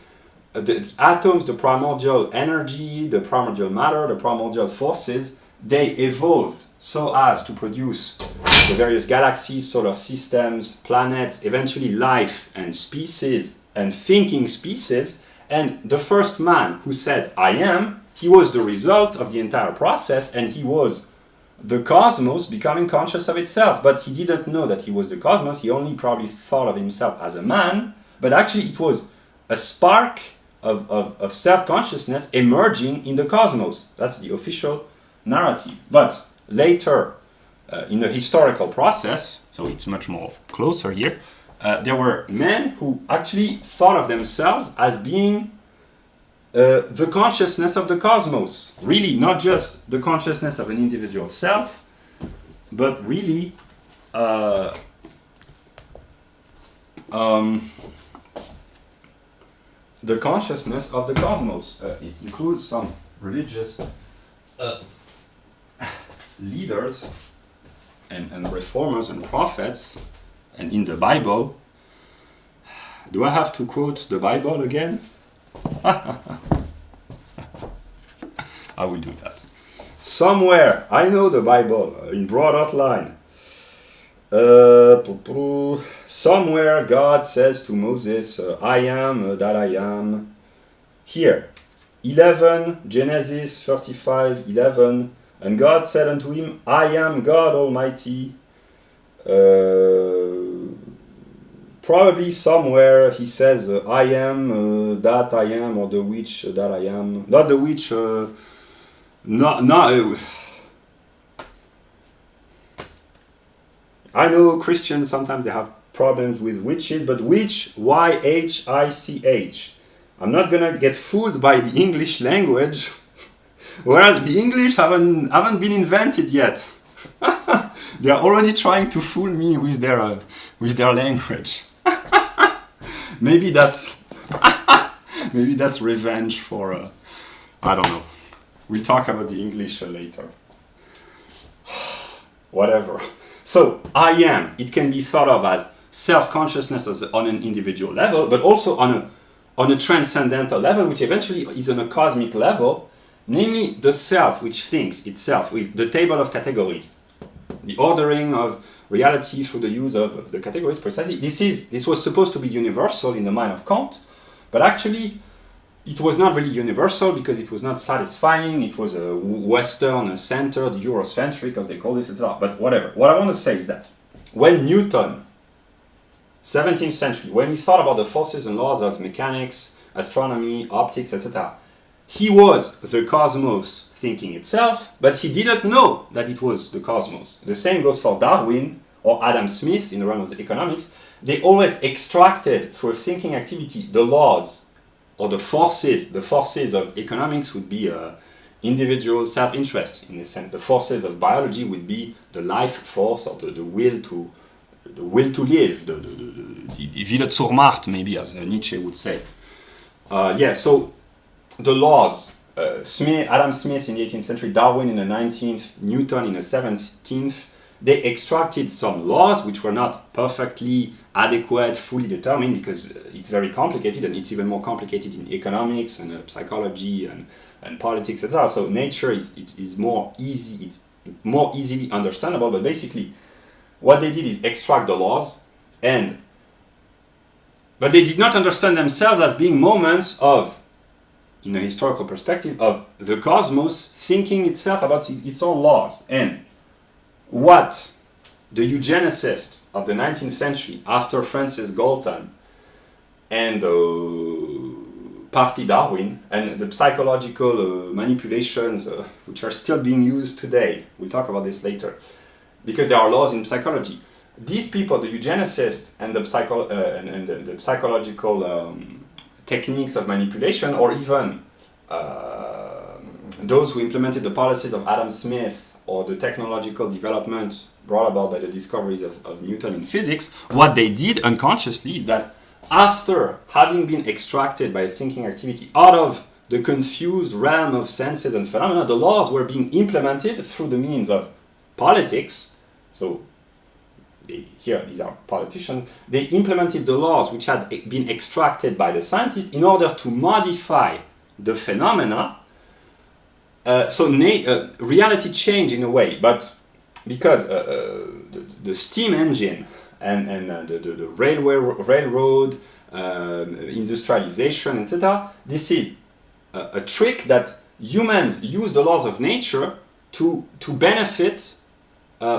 the atoms, the primordial energy, the primordial matter, the primordial forces, they evolved so as to produce the various galaxies, solar systems, planets, eventually life and species and thinking species. And the first man who said, I am, he was the result of the entire process, and he was the cosmos becoming conscious of itself. But he didn't know that he was the cosmos. He only probably thought of himself as a man, but actually it was a spark of self-consciousness emerging in the cosmos. That's the official narrative. But later, in the historical process, so it's much more closer here, there were men who actually thought of themselves as being the consciousness of the cosmos. Really, not just the consciousness of an individual self, but really the consciousness of the cosmos. It includes some religious leaders and reformers and prophets. And in the Bible, do I have to quote the Bible again? I will do that. Somewhere, I know the Bible in broad outline. Somewhere God says to Moses, I am that I am. Here, 11, Genesis 35, 11. And God said unto him, I am God Almighty. Probably somewhere he says, I am that I am, or the which that I am. Not the which, I know Christians sometimes they have problems with witches, but which, Y-H-I-C-H. I'm not gonna get fooled by the English language, whereas the English haven't been invented yet. They are already trying to fool me with their language. Maybe that's revenge for I don't know. We'll talk about the English later. Whatever. So I am. It can be thought of as self-consciousness on an individual level, but also on a transcendental level, which eventually is on a cosmic level, namely the self which thinks itself, with the table of categories, the ordering of reality through the use of the categories precisely. This was supposed to be universal in the mind of Kant, but actually it was not really universal because it was not satisfying. It was a Western-centered, Eurocentric, as they call this, etc. But whatever. What I want to say is that when Newton, 17th century, when he thought about the forces and laws of mechanics, astronomy, optics, etc., he was the cosmos thinking itself, but he didn't know that it was the cosmos. The same goes for Darwin or Adam Smith in the realm of economics. They always extracted for thinking activity the laws or the forces. The forces of economics would be individual self-interest in a sense. The forces of biology would be the life force or the will to live, the Wille zur Macht, maybe, as Nietzsche would say. So the laws, Adam Smith in the 18th century, Darwin in the 19th, Newton in the 17th, they extracted some laws which were not perfectly adequate, fully determined, because it's very complicated, and it's even more complicated in economics and psychology and politics, etc. So nature is more easy, it's more easily understandable, but basically what they did is extract the laws, but they did not understand themselves as being moments of, in a historical perspective, of the cosmos thinking itself about its own laws. And what the eugenicist of the 19th century, after Francis Galton and Partly Darwin, and the psychological manipulations which are still being used today, we'll talk about this later, because there are laws in psychology. These people, the eugenicists and the psychological techniques of manipulation, or even those who implemented the policies of Adam Smith or the technological development brought about by the discoveries of Newton in physics, what they did unconsciously is that after having been extracted by thinking activity out of the confused realm of senses and phenomena, the laws were being implemented through the means of politics. So these are politicians. They implemented the laws which had been extracted by the scientists in order to modify the phenomena. Reality changed in a way, but because the steam engine and the railroad, industrialization, etc., this is a trick that humans use the laws of nature to benefit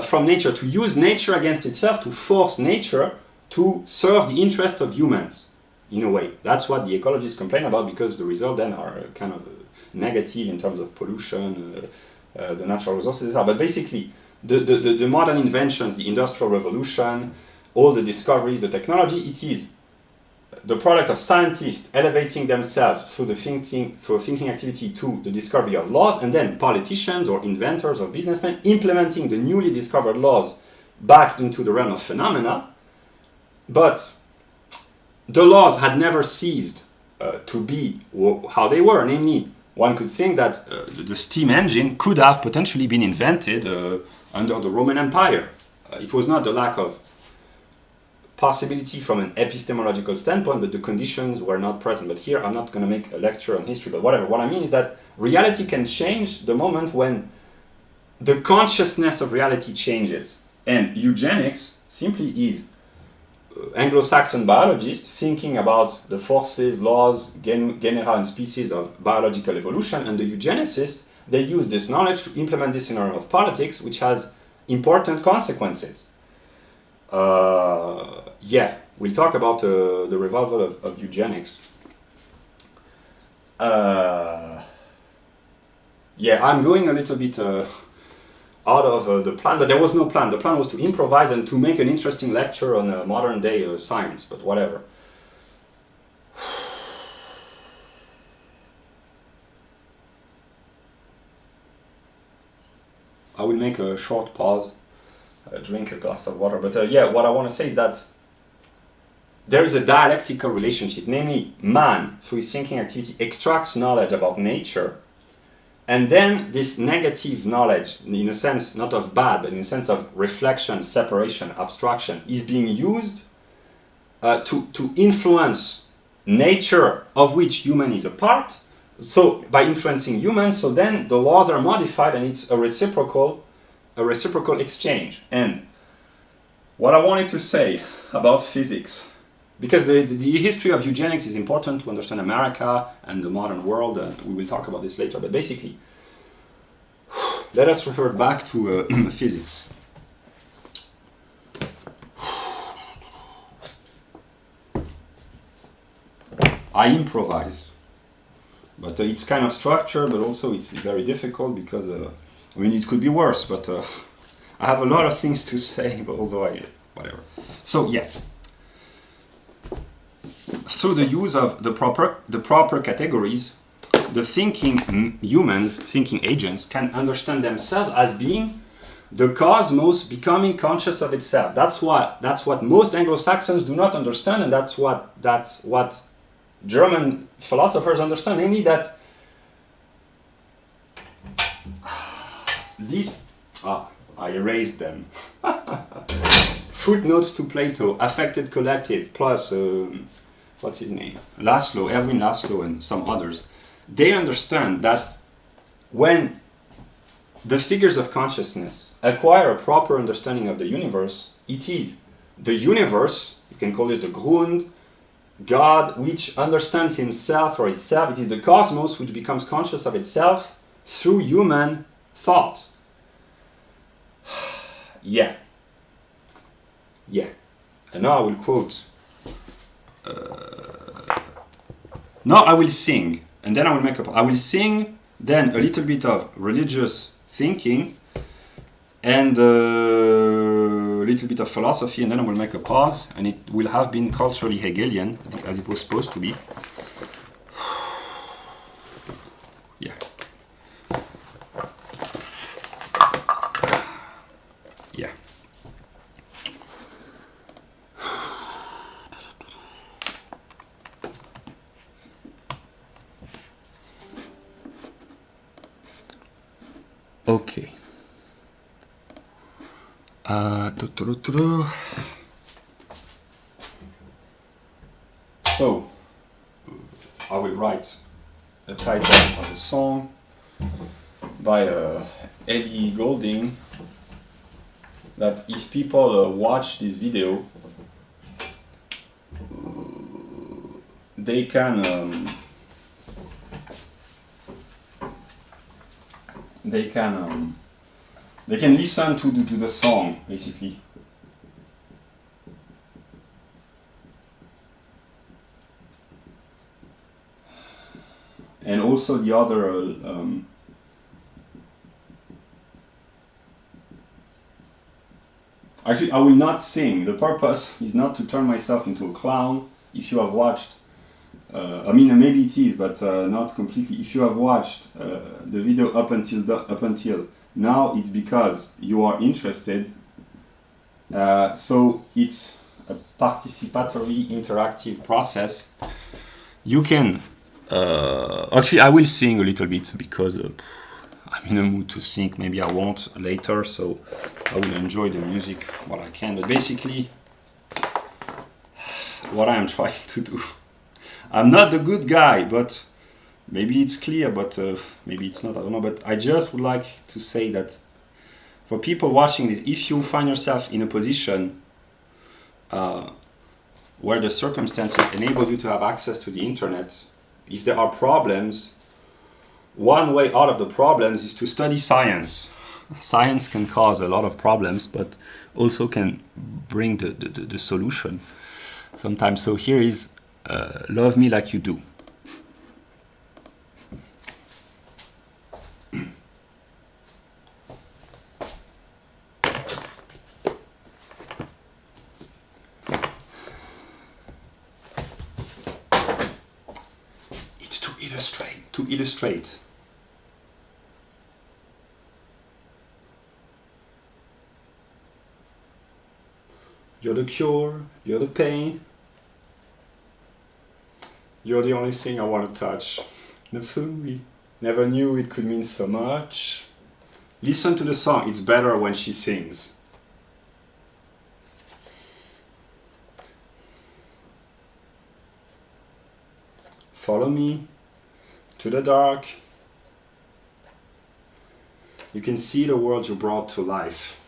from nature, to use nature against itself, to force nature to serve the interest of humans, in a way. That's what the ecologists complain about, because the results then are kind of negative in terms of pollution, the natural resources, etc. But basically, the modern inventions, the Industrial Revolution, all the discoveries, the technology, it is the product of scientists elevating themselves through thinking activity to the discovery of laws, and then politicians or inventors or businessmen implementing the newly discovered laws back into the realm of phenomena. But the laws had never ceased to be how they were. Namely, one could think that the steam engine could have potentially been invented under the Roman Empire. It was not the lack of possibility from an epistemological standpoint, but the conditions were not present. But here I'm not going to make a lecture on history, but whatever. What I mean is that reality can change the moment when the consciousness of reality changes. And eugenics simply is Anglo-Saxon biologists thinking about the forces, laws, genera and species of biological evolution, and the eugenicists, they use this knowledge to implement this in a realm of politics, which has important consequences. We'll talk about the revival of eugenics. I'm going a little bit out of the plan, but there was no plan. The plan was to improvise and to make an interesting lecture on modern day science, but whatever. I will make a short pause, drink a glass of water, but what I want to say is that there is a dialectical relationship, namely man, through his thinking activity, extracts knowledge about nature, and then this negative knowledge, in a sense not of bad, but in a sense of reflection, separation, abstraction, is being used to influence nature, of which human is a part. So by influencing humans, so then the laws are modified, and it's a reciprocal exchange. And what I wanted to say about physics, because the history of eugenics is important to understand America and the modern world, and we will talk about this later, but basically, let us revert back to physics. I improvise, but it's kind of structured, but also it's very difficult because, I mean, it could be worse, but I have a lot of things to say, but although whatever. So yeah, through the use of the proper categories, the thinking humans, thinking agents, can understand themselves as being the cosmos becoming conscious of itself. That's what most Anglo-Saxons do not understand, and that's what German philosophers understand, namely that these I erased them. Footnotes to Plato, affected collective, plus what's his name? Erwin Laszlo, and some others. They understand that when the figures of consciousness acquire a proper understanding of the universe, it is the universe, you can call it the Grund, God, which understands himself or itself. It is the cosmos which becomes conscious of itself through human thought. Yeah. And now I will quote. Now I will sing, and then I will I will sing, then a little bit of religious thinking, and a little bit of philosophy, and then I will make a pause, and it will have been culturally Hegelian, as it was supposed to be. Yeah. Yeah. Okay. So, I will write the title of the song by Ellie Goulding, that if people watch this video, they can listen to the song, basically. And also the other actually, I will not sing. The purpose is not to turn myself into a clown. If you have watched, I mean, maybe it is, but not completely. If you have watched the video up until now, it's because you are interested. So it's a participatory, interactive process. You can actually, I will sing a little bit because I'm in a mood to sing. Maybe I won't later, so I will enjoy the music while I can. But basically, what I am trying to do, I'm not the good guy, but maybe it's clear, but maybe it's not, I don't know. But I just would like to say that for people watching this, if you find yourself in a position where the circumstances enable you to have access to the internet, if there are problems, one way out of the problems is to study science. Science can cause a lot of problems, but also can bring the solution sometimes. So here is Love Me Like You Do. It's to illustrate. You're the cure, you're the pain. You're the only thing I want to touch. The fool never knew it could mean so much. Listen to the song, it's better when she sings. Follow me to the dark. You can see the world you brought to life.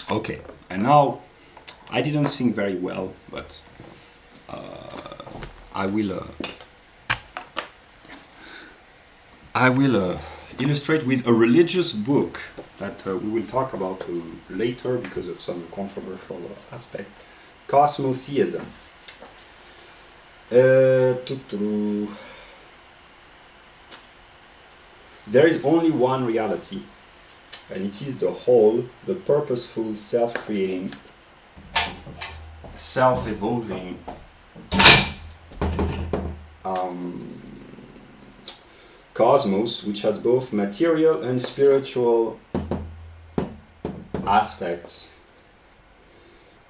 Okay, and now I didn't sing very well, but I will illustrate with a religious book that we will talk about later because of some controversial aspect. Cosmotheism. There is only one reality, and it is the whole, the purposeful, self-creating, self-evolving cosmos, which has both material and spiritual aspects,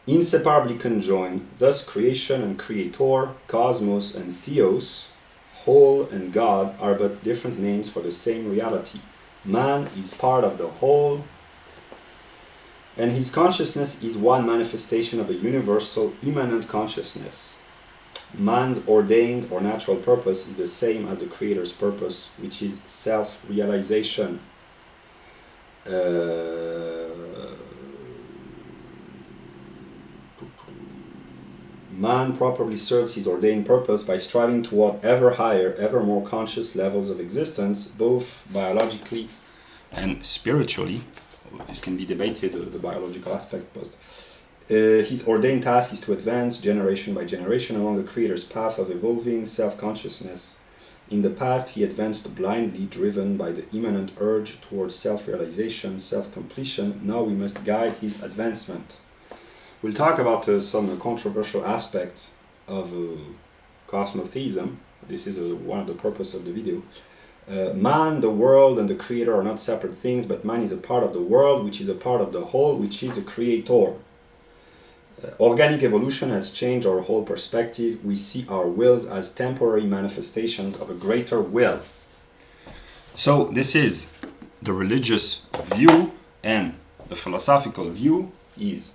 inseparably conjoined. Thus creation and creator, cosmos and theos, whole and God, are but different names for the same reality. Man is part of the whole, and his consciousness is one manifestation of a universal, immanent consciousness. Man's ordained or natural purpose is the same as the Creator's purpose, which is self-realization. Man properly serves his ordained purpose by striving toward ever higher, ever more conscious levels of existence, both biologically and spiritually. This can be debated, the biological aspect, but his ordained task is to advance generation by generation along the Creator's path of evolving self-consciousness. In the past, he advanced blindly, driven by the immanent urge towards self-realization, self-completion. Now we must guide his advancement. We'll talk about some controversial aspects of cosmotheism. This is one of the purposes of the video. Man, the world, and the Creator are not separate things, but man is a part of the world, which is a part of the whole, which is the Creator. Organic evolution has changed our whole perspective. We see our wills as temporary manifestations of a greater will. So this is the religious view, and the philosophical view is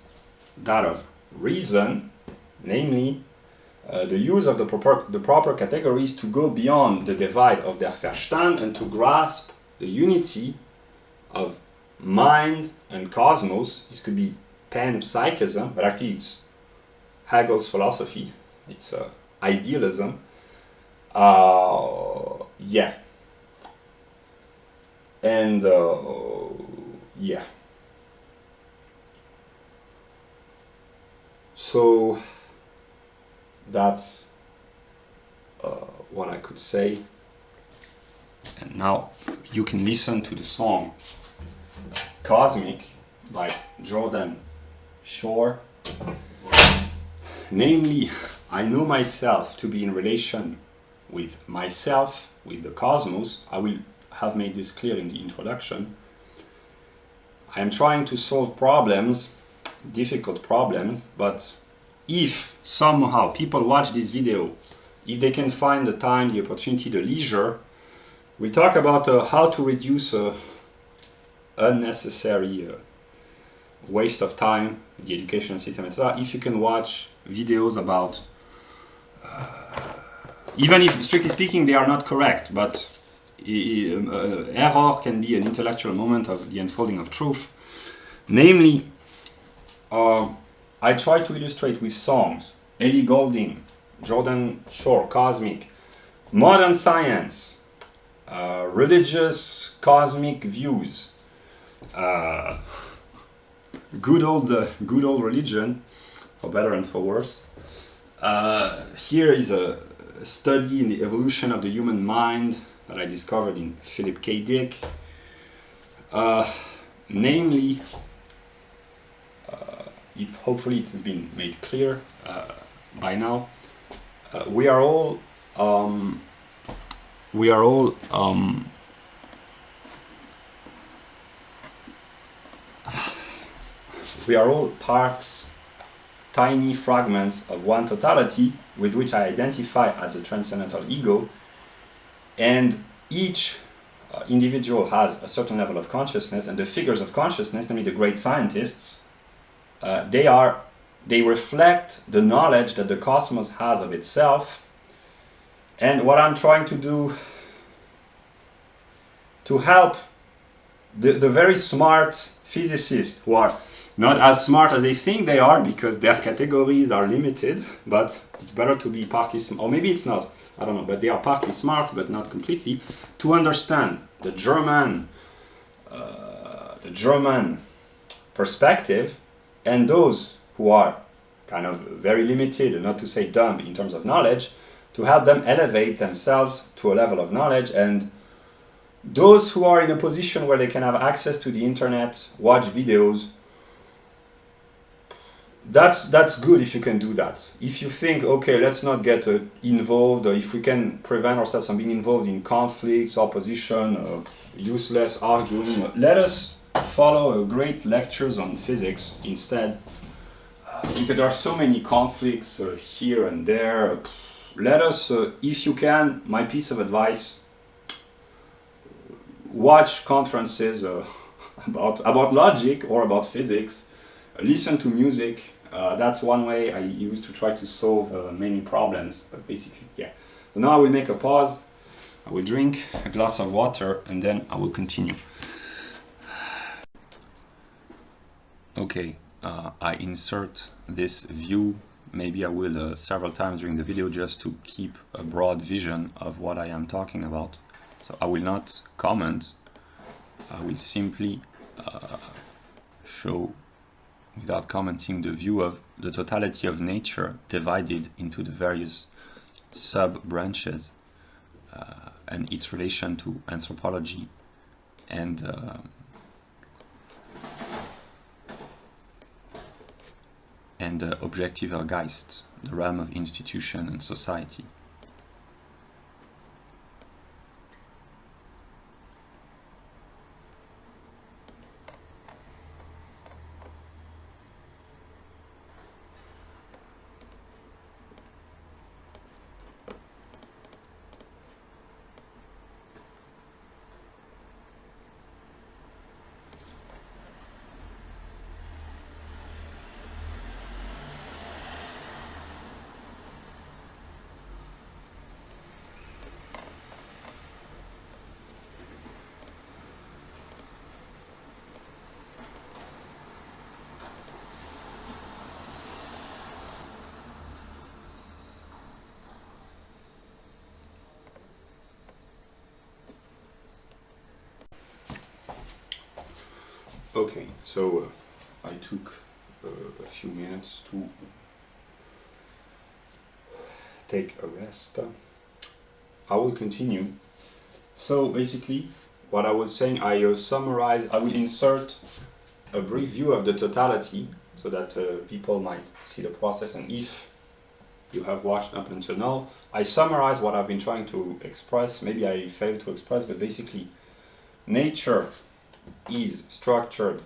that of reason, namely the use of the proper categories to go beyond the divide of der Verstand and to grasp the unity of mind and cosmos. This could be panpsychism, but actually it's Hegel's philosophy. It's idealism. Yeah. And yeah. So that's what I could say. And now you can listen to the song Cosmic by Jordan Shore. Namely, I know myself to be in relation with myself, with the cosmos. I will have made this clear in the introduction. I am trying to solve problems, difficult problems, but if somehow people watch this video, if they can find the time, the opportunity, the leisure, we talk about how to reduce unnecessary waste of time, the education system, etc. If you can watch videos about, even if strictly speaking they are not correct, but error can be an intellectual moment of the unfolding of truth. Namely, I try to illustrate with songs, Ellie Goulding, Jordan Shore, Cosmic, modern science, religious cosmic views, good old religion, for better and for worse. Here is a study in the evolution of the human mind that I discovered in Philip K. Dick. Namely, hopefully it has been made clear by now. We are all parts, tiny fragments of one totality with which I identify as a transcendental ego, and each individual has a certain level of consciousness, and the figures of consciousness, namely the great scientists, they reflect the knowledge that the cosmos has of itself. And what I'm trying to do to help the very smart physicists who are not as smart as they think they are, because their categories are limited, but it's better to be partly smart, or maybe it's not, I don't know, but they are partly smart, but not completely, to understand the German perspective, and those who are kind of very limited, not to say dumb in terms of knowledge, to help them elevate themselves to a level of knowledge, and those who are in a position where they can have access to the internet, watch videos, that's good if you can do that. If you think, okay, let's not get involved, or if we can prevent ourselves from being involved in conflicts, opposition, useless arguing, let us follow great lectures on physics instead, because there are so many conflicts here and there. Let us, if you can, my piece of advice, watch conferences about logic or about physics, listen to music. That's one way I use to try to solve many problems, but basically, yeah. So now I will make a pause, I will drink a glass of water, and then I will continue. Okay, I insert this view, maybe I will several times during the video, just to keep a broad vision of what I am talking about. So I will not comment, I will simply show, without commenting, the view of the totality of nature divided into the various sub-branches and its relation to anthropology and objektiver Geist, the realm of institution and society. Okay, so I took a few minutes to take a rest. I will continue. So basically, what I was saying, I will insert a brief view of the totality, so that people might see the process, and if you have watched up until now, I summarize what I've been trying to express. Maybe I failed to express, but basically, nature is structured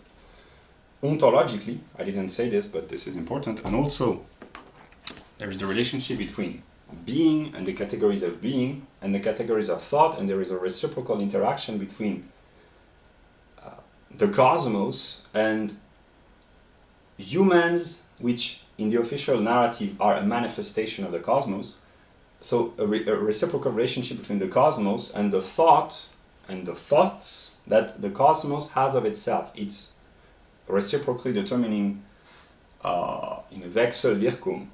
ontologically. I didn't say this, but this is important. And also, there's the relationship between being and the categories of being and the categories of thought, and there is a reciprocal interaction between the cosmos and humans, which in the official narrative are a manifestation of the cosmos. So a reciprocal relationship between the cosmos and the thought and the thoughts that the cosmos has of itself. It's reciprocally determining in a Wechselwirkung,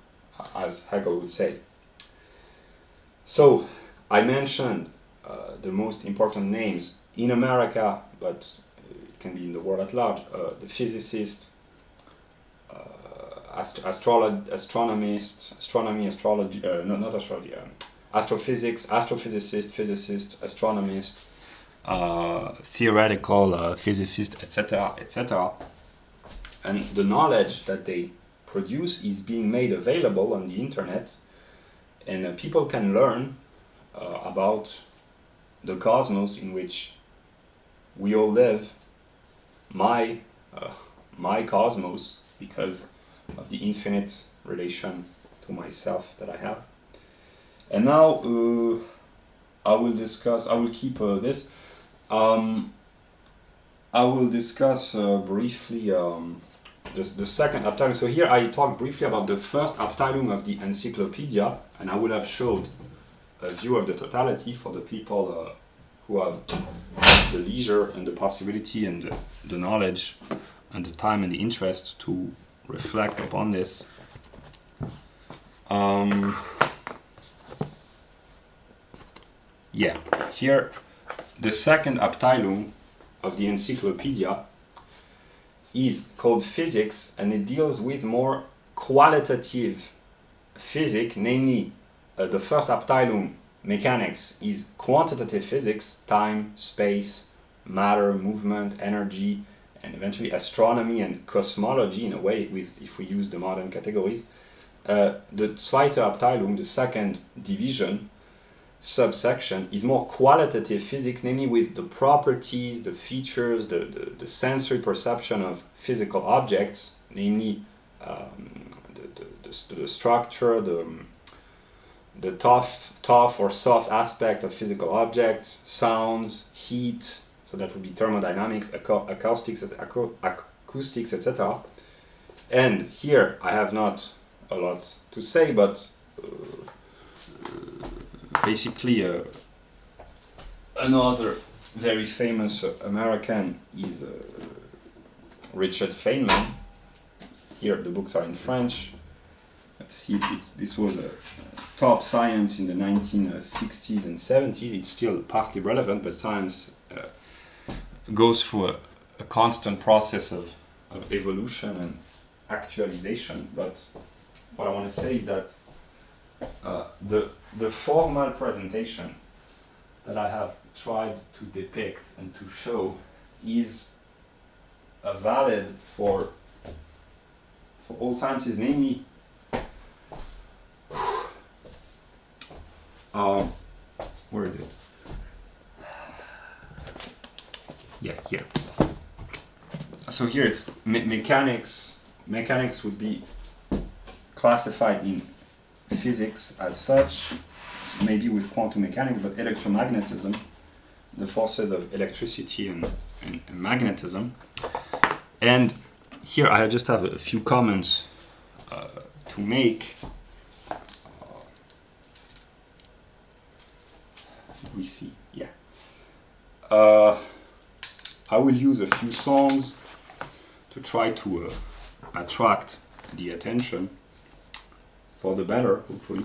as Hegel would say. So I mentioned the most important names in America, but it can be in the world at large. The physicist, astrophysics, astrophysicist, physicist, astronomist, theoretical physicist, etc., etc. And the knowledge that they produce is being made available on the internet, and people can learn about the cosmos in which we all live, my cosmos, because of the infinite relation to myself that I have. And now I will keep this. I will discuss briefly the second Abteilung. So here I talk briefly about the first Abteilung of the encyclopedia, and I will have showed a view of the totality for the people who have the leisure and the possibility and the knowledge and the time and the interest to reflect upon this. Yeah, here the second Abteilung of the encyclopedia is called physics, and it deals with more qualitative physics, namely the first Abteilung, mechanics, is quantitative physics, time, space, matter, movement, energy, and eventually astronomy and cosmology in a way, if we use the modern categories. The zweite Abteilung, the second division, subsection, is more qualitative physics, namely with the properties, the features, the sensory perception of physical objects, namely the structure, the tough or soft aspect of physical objects, sounds, heat, so that would be thermodynamics, acoustics, etc. And here I have not a lot to say, but basically another very famous American is Richard Feynman. Here the books are in French. This was a top science in the 1960s and 70s. It's still partly relevant, but science goes through a constant process of evolution and actualization. But what I want to say is that the formal presentation that I have tried to depict and to show is valid for all sciences, namely where is it? Yeah, here. So here it's mechanics. Mechanics would be classified in physics as such, maybe with quantum mechanics, but electromagnetism, the forces of electricity and magnetism. And here I just have a few comments to make. We see, yeah. I will use a few songs to try to attract the attention for the better, hopefully.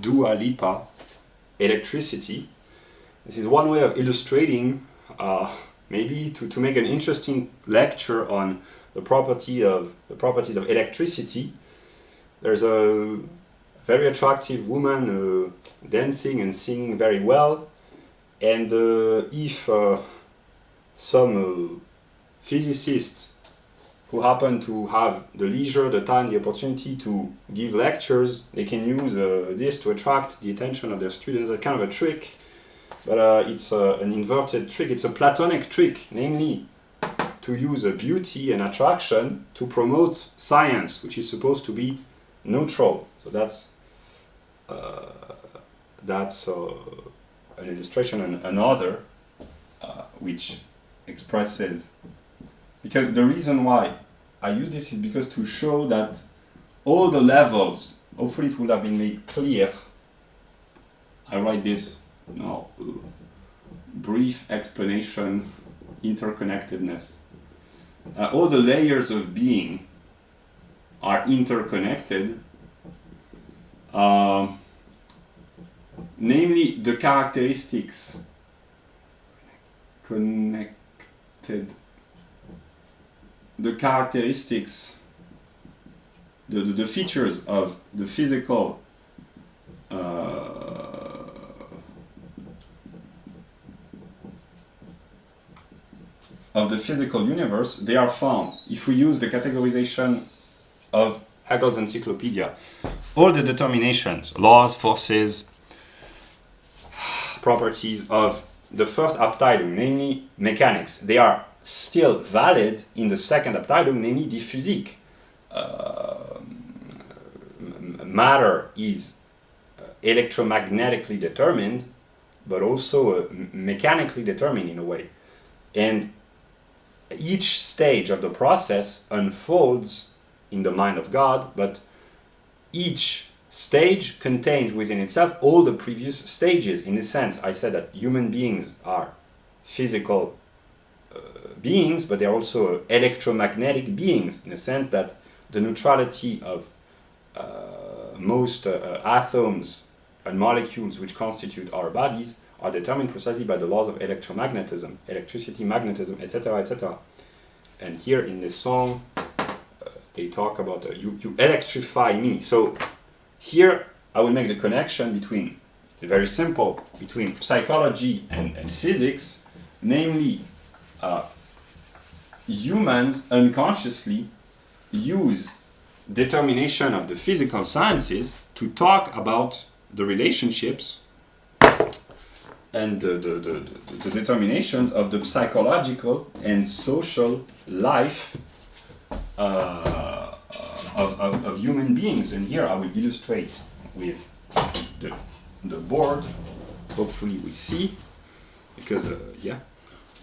Dua Lipa, Electricity. This is one way of illustrating, maybe to make an interesting lecture on the properties of electricity. There's a very attractive woman dancing and singing very well, and if some physicists who happen to have the leisure, the time, the opportunity to give lectures, they can use this to attract the attention of their students. That's kind of a trick, but it's an inverted trick. It's a Platonic trick, namely to use beauty and attraction to promote science, which is supposed to be neutral. So that's an illustration, and another which expresses, because the reason why I use this is because to show that all the levels, hopefully it would have been made clear. I write this now, brief explanation, interconnectedness. All the layers of being are interconnected, namely the characteristics connected. The characteristics, the features of the physical universe, they are found if we use the categorization of Hegel's encyclopedia. All the determinations, laws, forces, properties of the first Abteilung, namely mechanics, they are still valid in the second Abteilung, namely die Physik. Matter is electromagnetically determined, but also mechanically determined in a way. And each stage of the process unfolds in the mind of God, but each stage contains within itself all the previous stages. In a sense, I said that human beings are physical beings, but they're also electromagnetic beings, in a sense that the neutrality of most atoms and molecules which constitute our bodies are determined precisely by the laws of electromagnetism, electricity, magnetism, etc., etc. And here in this song, they talk about you electrify me. So here I will make the connection between, it's very simple, between psychology and physics, namely humans unconsciously use determination of the physical sciences to talk about the relationships and the determination of the psychological and social life of human beings. And here I will illustrate with the board. Hopefully we see, because yeah,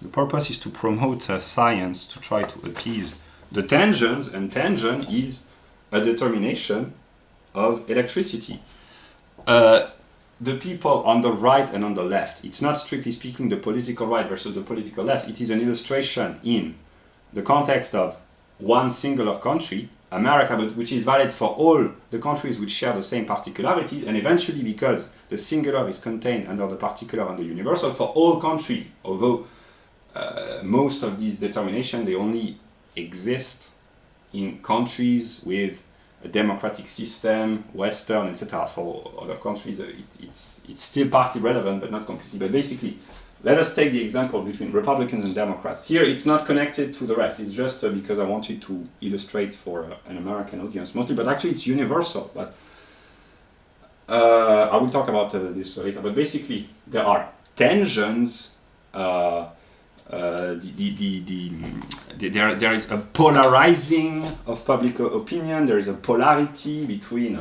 the purpose is to promote science, to try to appease the tensions, and tension is a determination of electricity. The people on the right and on the left, it's not strictly speaking the political right versus the political left, it is an illustration in the context of one singular country, America, but which is valid for all the countries which share the same particularities, and eventually, because the singular is contained under the particular and the universal, for all countries, although most of these determinations, they only exist in countries with a democratic system, Western, etc. For other countries, it's still partly relevant, but not completely. But basically, let us take the example between Republicans and Democrats. Here, it's not connected to the rest. It's just because I wanted to illustrate for an American audience mostly, but actually it's universal. But I will talk about this later. But basically, there are tensions. There is a polarizing of public opinion. There is a polarity between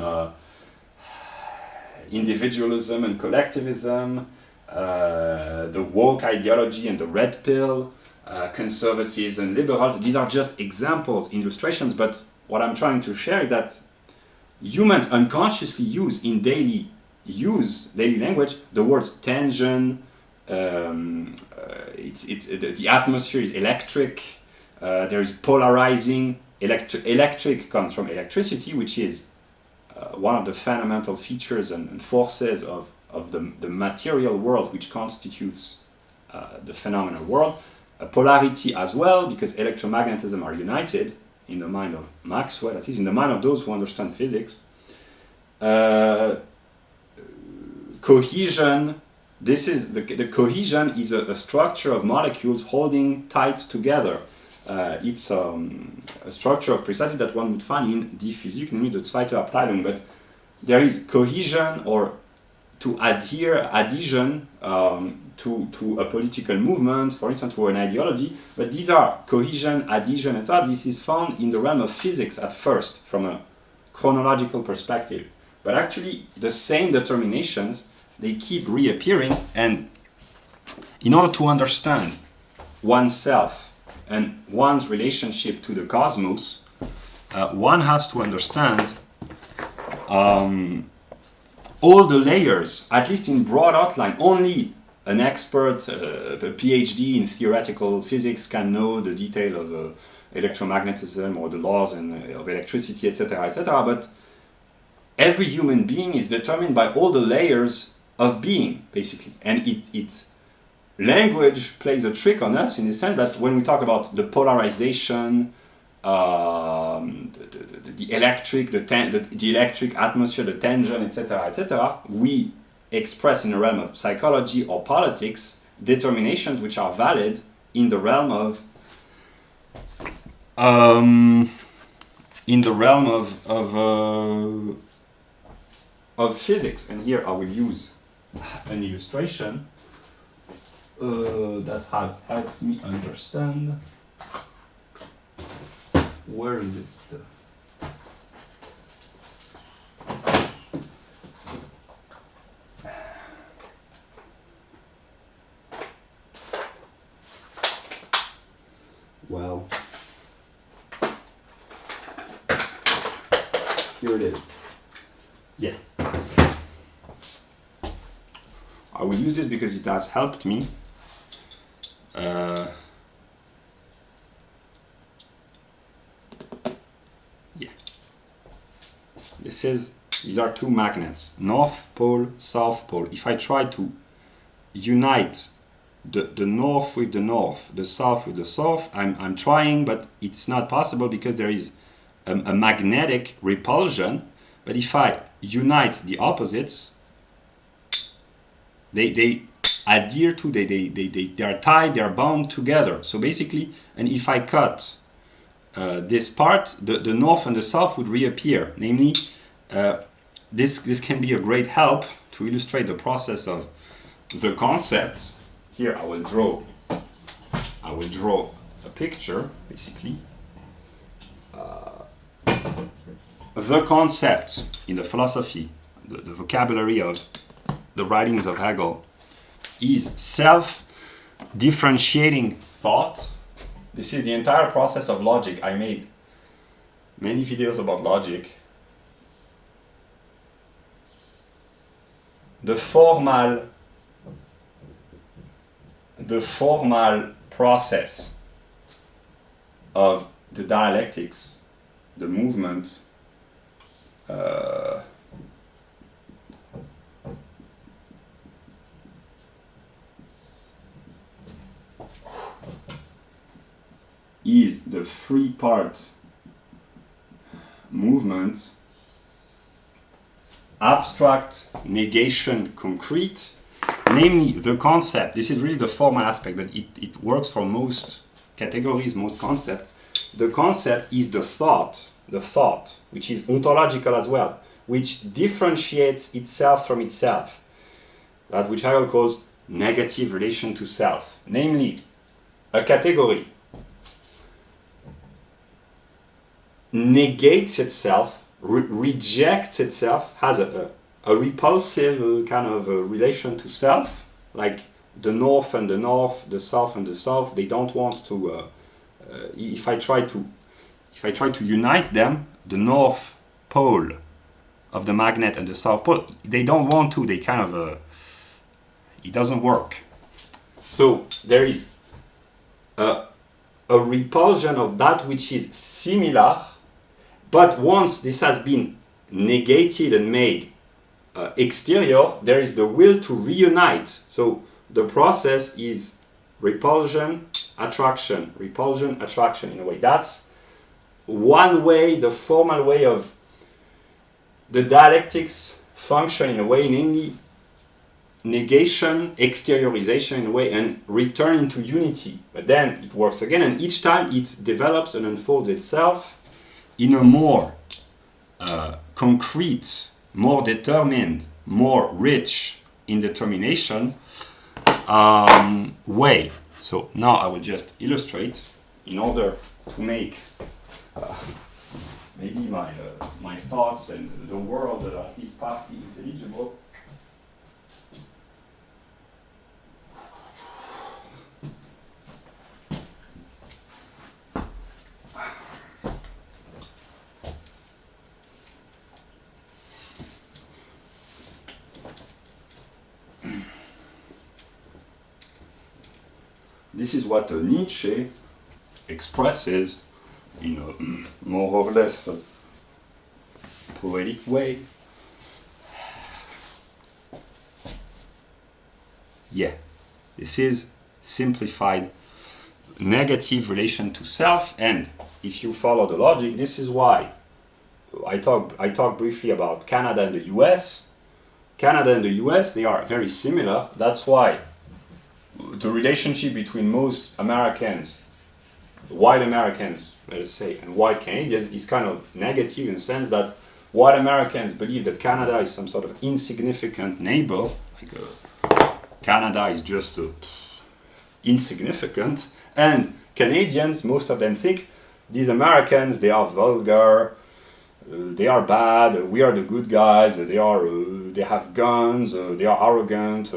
individualism and collectivism, the woke ideology and the red pill, conservatives and liberals. These are just examples, illustrations, but what I'm trying to share is that humans unconsciously use in daily language the words tension. The atmosphere is electric. There is polarizing. Electric comes from electricity, which is one of the fundamental features and forces of the material world, which constitutes the phenomenal world. Polarity as well, because electromagnetism are united in the mind of Maxwell, at least in the mind of those who understand physics. Cohesion. This is the cohesion is a structure of molecules holding tight together. It's a structure of precisely that one would find in die Physik, namely the zweite Abteilung. But there is cohesion, or to adhesion to a political movement, for instance, to an ideology. But these are cohesion, adhesion, etc. This is found in the realm of physics at first, from a chronological perspective. But actually, the same determinations, they keep reappearing, and in order to understand oneself and one's relationship to the cosmos, one has to understand all the layers, at least in broad outline. Only an expert, a PhD in theoretical physics can know the detail of electromagnetism or the laws of electricity, etc., etc. But every human being is determined by all the layers of being, basically. And it's language plays a trick on us in the sense that when we talk about the polarization, the electric, the electric atmosphere, the tension, etc., etc., we express in the realm of psychology or politics determinations which are valid in the realm of physics. And here I will use an illustration that has helped me understand. Where is it? Well, here it is. Yeah. I will use this because it has helped me. Yeah. These are two magnets, North Pole, South Pole. If I try to unite the north with the north, the south with the south, I'm trying, but it's not possible because there is a magnetic repulsion. But if I unite the opposites, they adhere to, they are tied, they are bound together. So basically, and if I cut this part, the north and the south would reappear. Namely, this can be a great help to illustrate the process of the concept. Here I will draw a picture, basically. The concept in the philosophy, the vocabulary of the writings of Hegel, is self-differentiating thought. This is the entire process of logic. I made many videos about logic. The formal process of the dialectics, the movement, is the three-part movement: abstract, negation, concrete. Namely, the concept, this is really the formal aspect, but it works for most categories, most concepts. The concept is the thought, which is ontological as well, which differentiates itself from itself. That which Hegel calls negative relation to self. Namely, a category negates itself, rejects itself, has a repulsive kind of a relation to self, like the north and the north, the south and the south. They don't want to. If I try to unite them, the north pole of the magnet and the south pole, they don't want to. They kind of it doesn't work. So there is a repulsion of that which is similar, but once this has been negated and made exterior, there is the will to reunite. So the process is repulsion, attraction, repulsion, attraction, in a way. That's one way, the formal way of the dialectics function, in a way, namely negation, exteriorization, in a way, and return into unity. But then it works again, and each time it develops and unfolds itself in a more concrete, more determined, more rich in determination way. So now I will just illustrate in order to make maybe my thoughts and the world at least partly intelligible. This is what Nietzsche expresses in a more or less poetic way. Yeah, this is simplified negative relation to self, and if you follow the logic, this is why I talk briefly about Canada and the US. Canada and the US, they are very similar. That's why the relationship between most Americans, white Americans, let us say, and white Canadians is kind of negative in the sense that white Americans believe that Canada is some sort of insignificant neighbor, like Canada is just insignificant, and Canadians, most of them think these Americans, they are vulgar, they are bad, we are the good guys, they have guns, they are arrogant,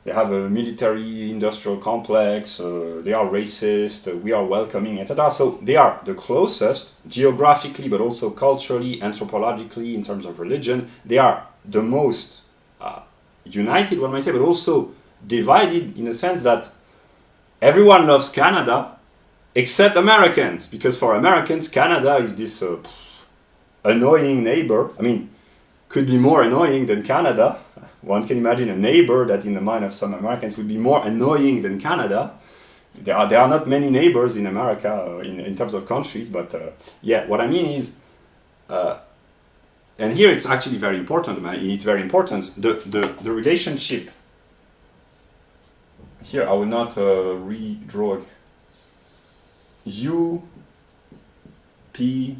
they have a military industrial complex, they are racist, we are welcoming, etc. So they are the closest, geographically, but also culturally, anthropologically, in terms of religion. They are the most united, one might say, but also divided in the sense that everyone loves Canada except Americans, because for Americans, Canada is this annoying neighbor. I mean, could be more annoying than Canada. One can imagine a neighbor that in the mind of some Americans would be more annoying than Canada. There are not many neighbors in America in terms of countries, but yeah, what I mean is, and here it's actually very important, it's very important, the relationship. Here I will not redraw U, P,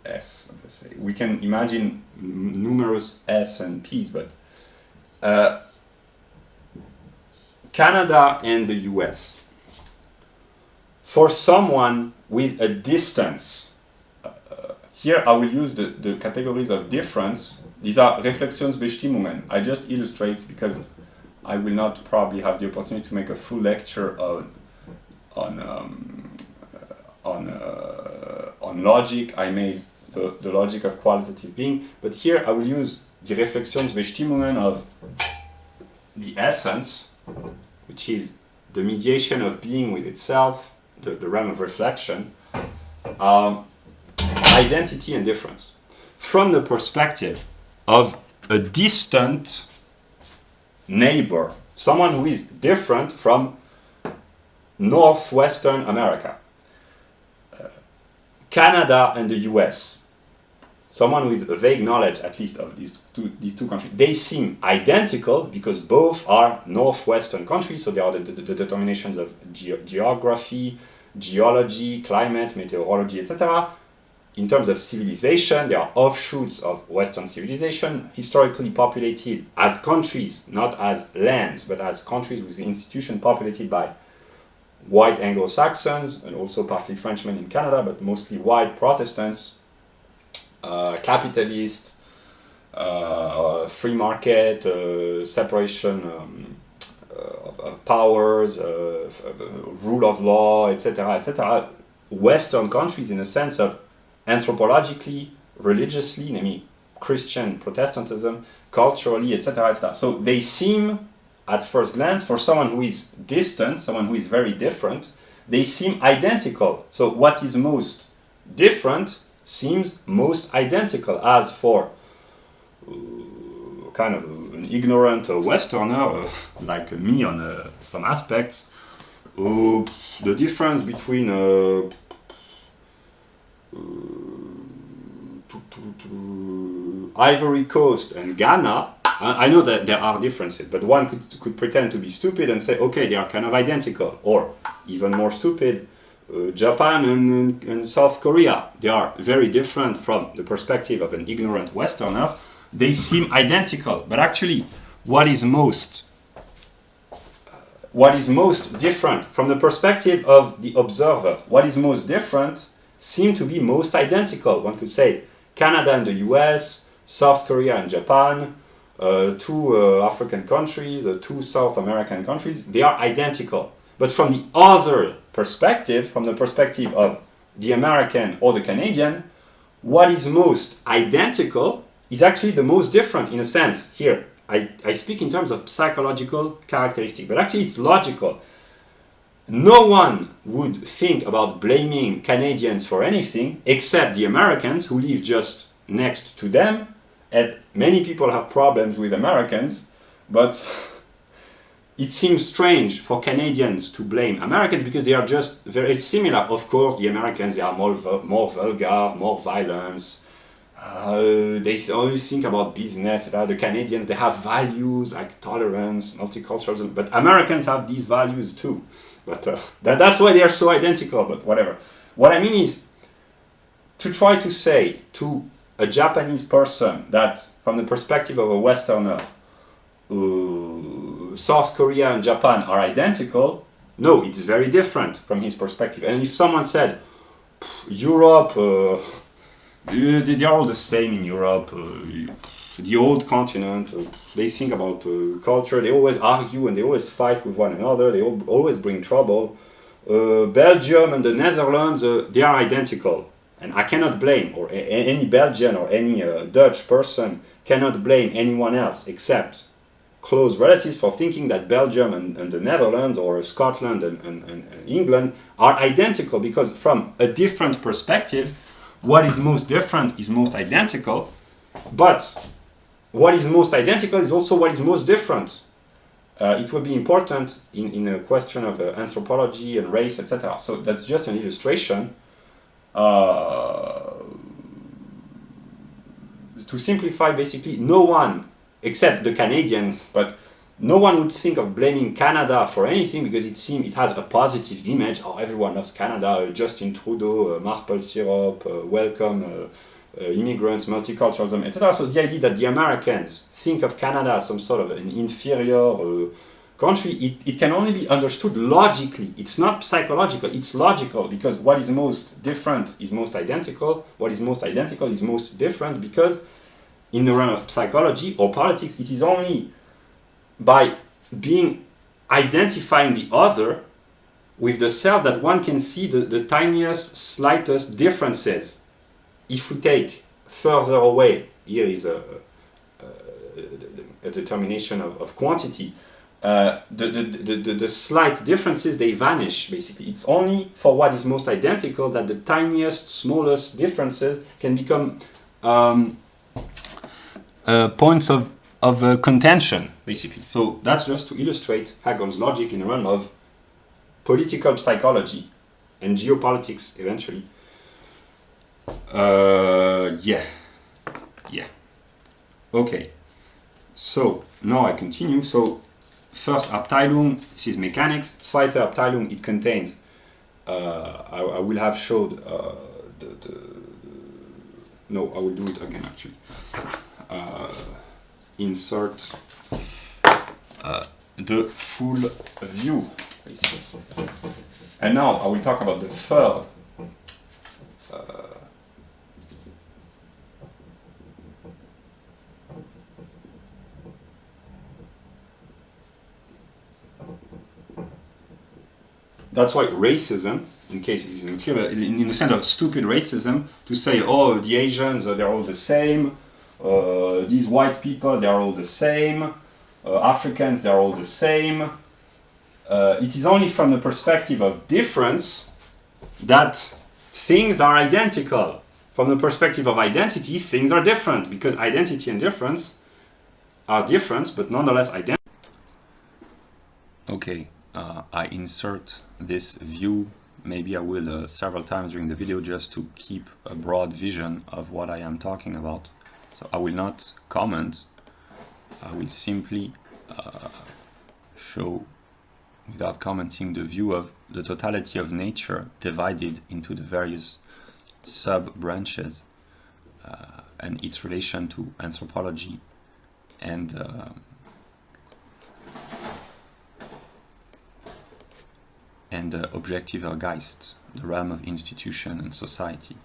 S, let's say. We can imagine numerous S and P's, but Canada and the US. For someone with a distance, here I will use the categories of difference. These are Reflexionsbestimmungen. I just illustrate because I will not probably have the opportunity to make a full lecture on logic. I made the logic of qualitative being, but here I will use the Reflexionsbestimmungen of the essence, which is the mediation of being with itself, the realm of reflection, identity and difference, from the perspective of a distant neighbor, someone who is different from Northwestern America. Canada and the US, someone with a vague knowledge at least of these two countries, they seem identical because both are Northwestern countries, so they are the determinations of geography, geology, climate, meteorology, etc. In terms of civilization, they are offshoots of Western civilization, historically populated as countries, not as lands, but as countries with the institution populated by white Anglo-Saxons and also partly Frenchmen in Canada, but mostly white Protestants, capitalists, free market, separation of powers, rule of law, etc., etc. Western countries in a sense of anthropologically, religiously, namely Christian Protestantism, culturally, etc., etc. So they seem, at first glance, for someone who is distant, someone who is very different, they seem identical. So what is most different seems most identical, as for kind of an ignorant Westerner, like me on some aspects, the difference between Ivory Coast and Ghana, I know that there are differences, but one could pretend to be stupid and say, okay, they are kind of identical. Or, even more stupid, Japan and South Korea, they are very different from the perspective of an ignorant Westerner. They seem identical, but actually, what is most different from the perspective of the observer, what is most different seem to be most identical. One could say Canada and the US, South Korea and Japan, two African countries, two South American countries, they are identical. But from the other perspective, from the perspective of the American or the Canadian, what is most identical is actually the most different in a sense. Here, I speak in terms of psychological characteristic, but actually it's logical. No one would think about blaming Canadians for anything except the Americans who live just next to them. And many people have problems with Americans, but it seems strange for Canadians to blame Americans because they are just very similar. Of course, the Americans, they are more vulgar, more violence. They only think about business. The Canadians, they have values like tolerance, multiculturalism. But Americans have these values too. But that's why they are so identical, but whatever. What I mean is to try to say to a Japanese person that from the perspective of a Westerner, South Korea and Japan are identical, no, it's very different from his perspective. And if someone said, Europe, They are all the same in Europe. The old continent, they think about culture, they always argue and they always fight with one another, they always bring trouble. Belgium and the Netherlands, they are identical. And I cannot blame, or any Belgian or any Dutch person cannot blame anyone else except close relatives for thinking that Belgium and the Netherlands or Scotland and England are identical, because from a different perspective, what is most different is most identical, but what is most identical is also what is most different. It will be important in a question of anthropology and race, etc. So that's just an illustration. To simplify, basically, no one, except the Canadians, but no one would think of blaming Canada for anything, because it has a positive image. Oh, everyone loves Canada, Justin Trudeau, maple syrup, welcome immigrants, multiculturalism, etc. So the idea that the Americans think of Canada as some sort of an inferior country, it can only be understood logically. It's not psychological, it's logical, because what is most different is most identical. What is most identical is most different, because in the realm of psychology or politics, it is only by identifying the other with the self that one can see the tiniest, slightest differences. If we take further away, here is a determination of quantity, the slight differences, they vanish, basically. It's only for what is most identical that the tiniest, smallest differences can become points of contention, basically. So that's just to illustrate Hegel's logic in the realm of political psychology and geopolitics, eventually. Yeah. Okay. So now I continue. So first Abteilung, this is mechanics. Zweite Abteilung, it contains. I will have showed no, I will do it again actually. Insert the full view, basically. And now I will talk about the third. That's why racism, in case it isn't clear, in the sense of stupid racism, to say, oh, the Asians, they're all the same, these white people, they're all the same, Africans, they're all the same. It is only from the perspective of difference that things are identical. From the perspective of identity, things are different, because identity and difference are different, but nonetheless identical. Okay, I insert this view. Maybe I will several times during the video, just to keep a broad vision of what I am talking about. So I will not comment, I will simply show, without commenting, the view of the totality of nature divided into the various sub-branches and its relation to anthropology and objektiver Geist, the realm of institution and society.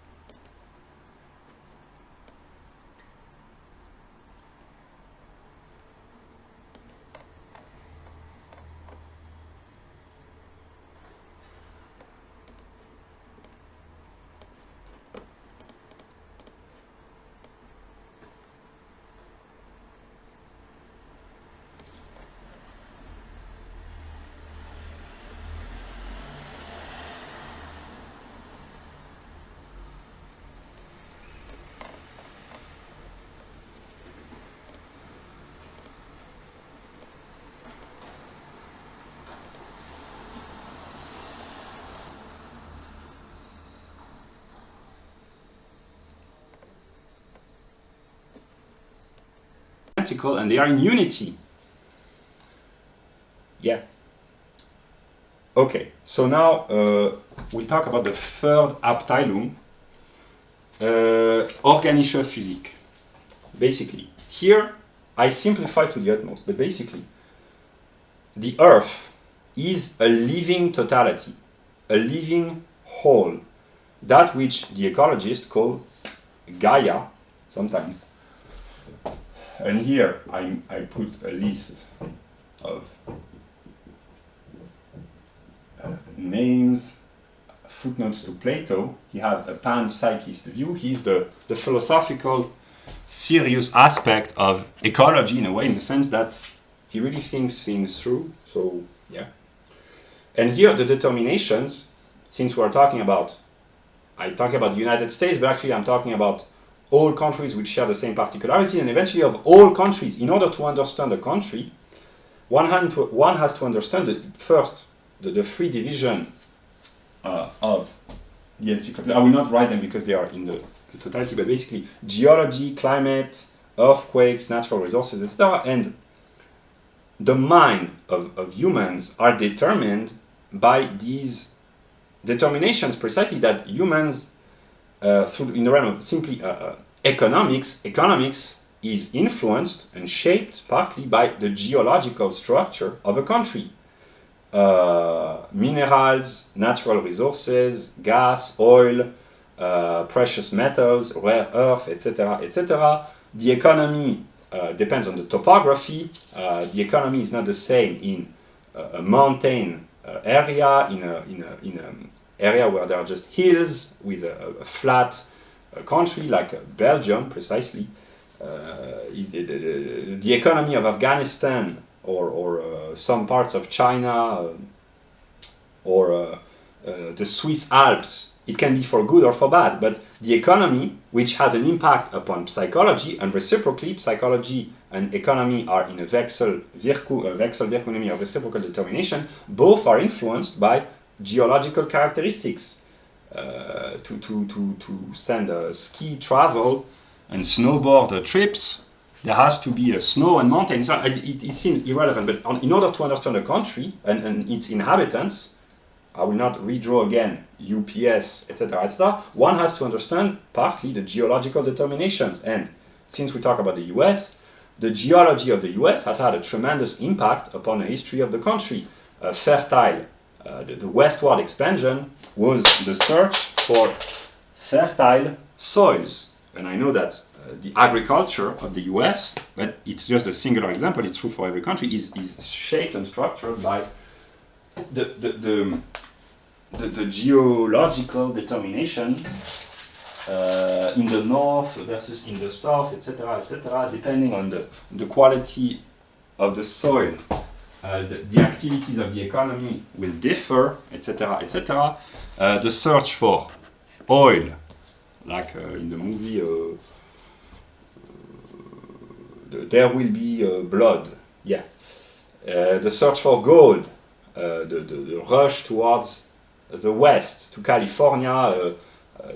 And they are in unity. Yeah. Okay, so now we'll talk about the third Abteilung, organische Physik. Basically, here I simplify to the utmost, but basically, the Earth is a living totality, a living whole, that which the ecologists call Gaia, sometimes. And here I put a list of names, footnotes to Plato. He has a panpsychist view. He's the philosophical, serious aspect of ecology in a way, in the sense that he really thinks things through. So, yeah. And here the determinations, since we're talking about, I talk about the United States, but actually I'm talking about all countries which share the same particularity, and eventually of all countries. In order to understand a country, one has to understand the three division of the encyclopedia. I will not write them because they are in the totality, but basically geology, climate, earthquakes, natural resources, etc. And the mind of humans are determined by these determinations, precisely that humans, in the realm of simply economics is influenced and shaped partly by the geological structure of a country. Minerals, natural resources, gas, oil, precious metals, rare earth, etc., etc. The economy depends on the topography. The economy is not the same in a mountain area, in an area where there are just hills with a flat country like Belgium, precisely. The economy of Afghanistan or some parts of China or the Swiss Alps, it can be for good or for bad, but the economy, which has an impact upon psychology, and reciprocally, psychology and economy are in a Wechselwirkung of reciprocal determination, both are influenced by geological characteristics. To send a ski travel and snowboard trips, there has to be a snow and mountain. So it seems irrelevant, but in order to understand a country and its inhabitants, I will not redraw again UPS, etc., etc. One has to understand partly the geological determinations. And since we talk about the US, the geology of the US has had a tremendous impact upon the history of the country. Fertile, the westward expansion was the search for fertile soils. And I know that the agriculture of the US, but it's just a singular example, it's true for every country, is shaped and structured by the geological determination in the north versus in the south, etc., depending on the quality of the soil. The activities of the economy will differ, etc., etc. The search for oil, like in the movie There Will Be Blood, yeah. The search for gold, the rush towards the west, to California,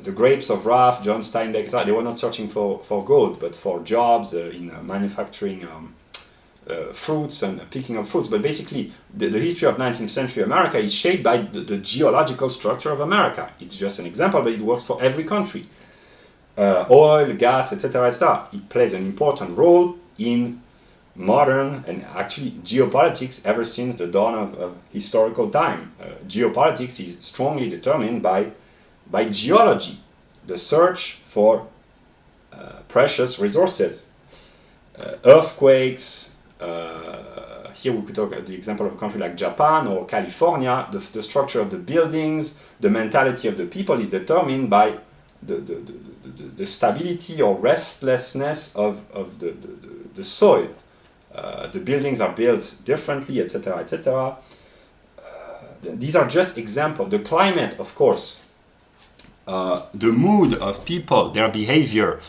the grapes of Wrath, John Steinbeck, etc. They were not searching for gold, but for jobs in manufacturing fruits and picking up fruits. But basically, the history of 19th century America is shaped by the geological structure of America. It's just an example, but it works for every country. Oil, gas, etc., etc. It plays an important role in modern and actually geopolitics ever since the dawn of historical time. Geopolitics is strongly determined by geology, the search for precious resources. Earthquakes, here we could talk about the example of a country like Japan or California. The structure of the buildings, the mentality of the people is determined by the stability or restlessness of the soil. The buildings are built differently, etc., etc. These are just examples. The climate, of course, the mood of people, their behavior,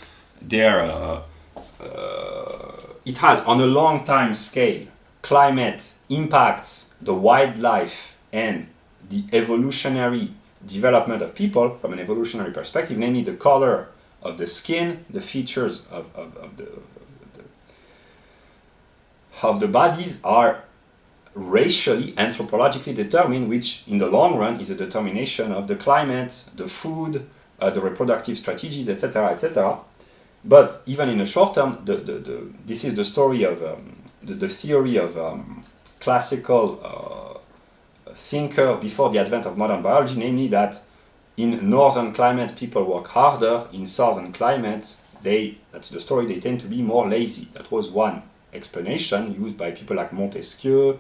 it has, on a long time scale, climate impacts the wildlife and the evolutionary development of people from an evolutionary perspective, namely the color of the skin, the features of the bodies are racially, anthropologically determined, which in the long run is a determination of the climate, the food, the reproductive strategies, etc., etc. But even in the short term, this is the story of the theory of classical thinker before the advent of modern biology, namely that in northern climate, people work harder. In southern climate, that's the story, they tend to be more lazy. That was one explanation used by people like Montesquieu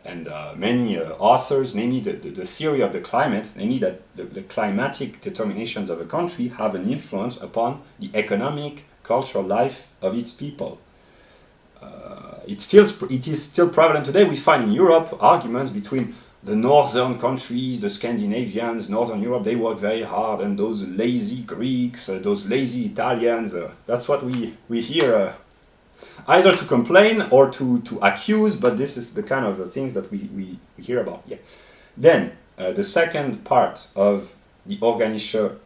and many authors, namely the theory of the climate, namely that the climatic determinations of a country have an influence upon the economic, cultural life of its people. It is still prevalent today. We find in Europe arguments between the northern countries, the Scandinavians, northern Europe, they work very hard, and those lazy Greeks, those lazy Italians, that's what we hear, either to complain or to accuse, but this is the kind of things that we hear about. Yeah. Then, the second part of the organische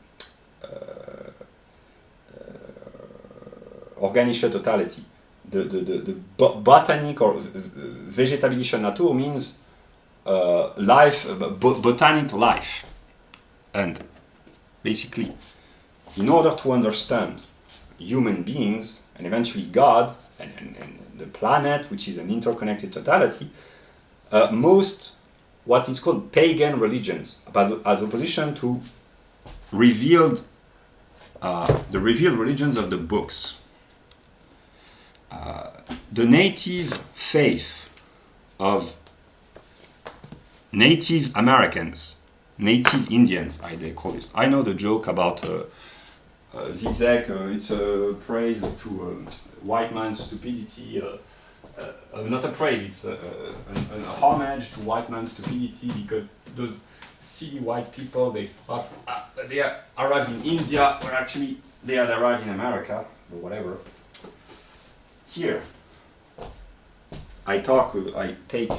totality, the botanic or vegetabilische Natur means life, botanic life. And basically, in order to understand human beings and eventually God and the planet, which is an interconnected totality, most what is called pagan religions, as opposition to the revealed religions of the books. The native faith of Native Americans, Native Indians, they call this. I know the joke about Zizek, it's a praise to white man's stupidity, not a praise, it's an homage to white man's stupidity, because those silly white people, they thought they arrived in India, or actually they had arrived in America, or whatever. Here, I take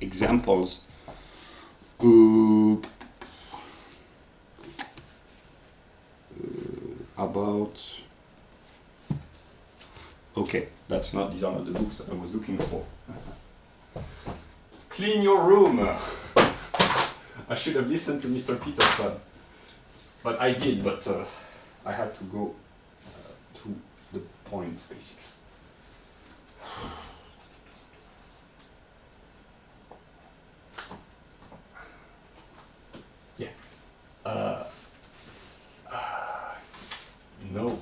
examples about. Okay, these are not the books that I was looking for. Clean your room. I should have listened to Mr. Peterson, but I did. But I had to go to the point, basically. Yeah. No.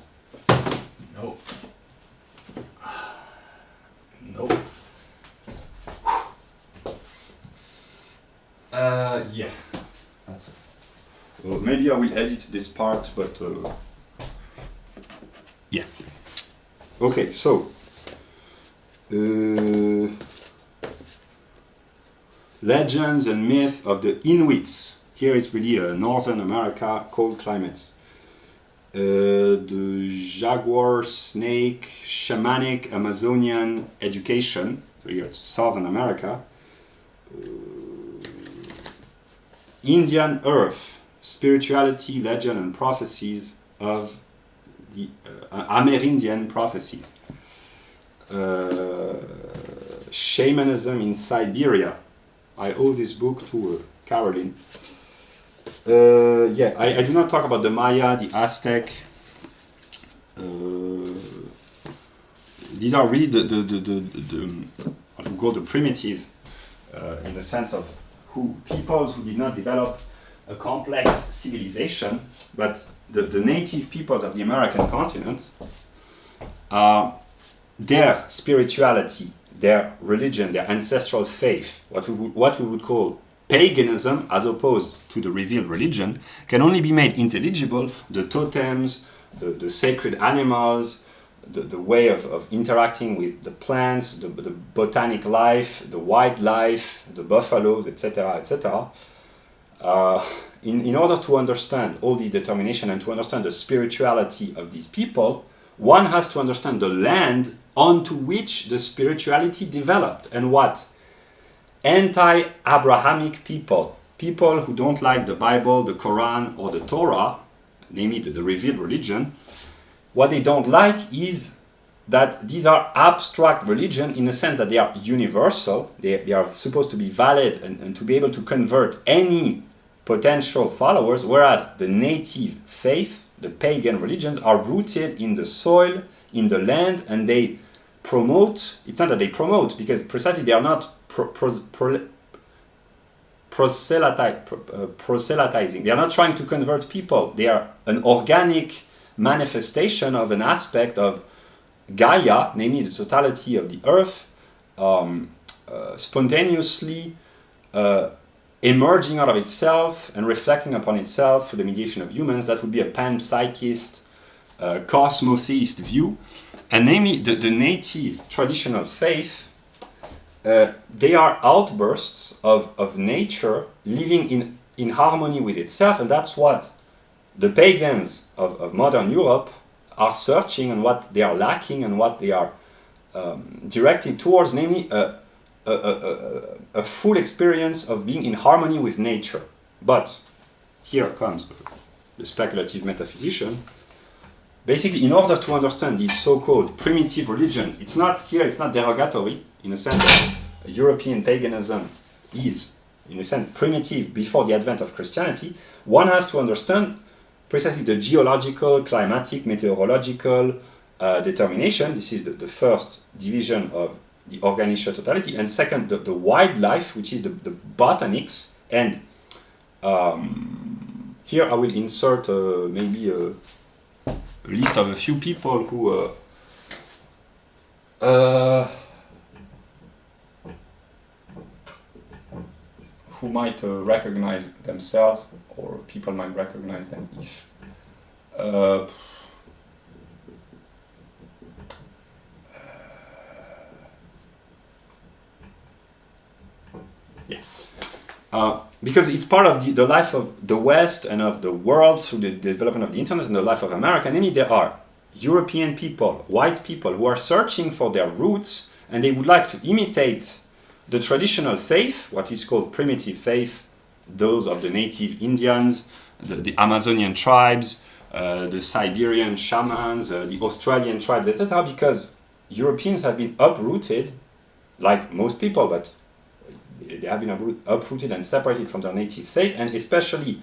Yeah. That's it. Well, maybe I will edit this part, but yeah. Okay, so legends and myths of the Inuits. Here it's really Northern America, cold climates. The jaguar, snake, shamanic, Amazonian education. So here it's Southern America. Indian earth, spirituality, legend, and prophecies of the Amerindian prophecies. Shamanism in Siberia. I owe this book to Caroline. I do not talk about the Maya, the Aztec. These are really the primitive, in the sense of peoples who did not develop a complex civilization, but the native peoples of the American continent, their spirituality, their religion, their ancestral faith, what we would call paganism, as opposed to the revealed religion, can only be made intelligible. The totems, the sacred animals, the way of interacting with the plants, the botanic life, the wildlife, the buffaloes, etc., etc. In order to understand all these determinations and to understand the spirituality of these people, one has to understand the land onto which the spirituality developed. And what? Anti-Abrahamic people who don't like the Bible, the Quran, or the Torah, namely the revealed religion, what they don't like is that these are abstract religion in the sense that they are universal, they are supposed to be valid and to be able to convert any potential followers, whereas the native faith, the pagan religions, are rooted in the soil, in the land, and they promote, it's not that they promote, because precisely they are not proselytizing. They are not trying to convert people. They are an organic manifestation of an aspect of Gaia, namely the totality of the earth, spontaneously emerging out of itself and reflecting upon itself through the mediation of humans. That would be a panpsychist, cosmotheist view. And namely, the native traditional faith, they are outbursts of nature living in harmony with itself, and that's what the pagans of modern Europe are searching and what they are lacking and what they are directed towards, namely a full experience of being in harmony with nature. But here comes the speculative metaphysician. Basically, in order to understand these so-called primitive religions, it's not derogatory, in a sense that European paganism is, in a sense, primitive before the advent of Christianity. One has to understand precisely the geological, climatic, meteorological determination. This is the first division of the organischer totality. And second, the wildlife, which is the botanics. And here I will insert maybe a list of a few people who might recognize themselves, or people might recognize them if because it's part of the life of the West and of the world through the development of the internet and the life of America. Namely, there are European people, white people, who are searching for their roots, and they would like to imitate the traditional faith, what is called primitive faith, those of the native Indians, the Amazonian tribes, the Siberian shamans, the Australian tribes, etc., because Europeans have been uprooted, like most people, but they have been uprooted and separated from their native faith, and especially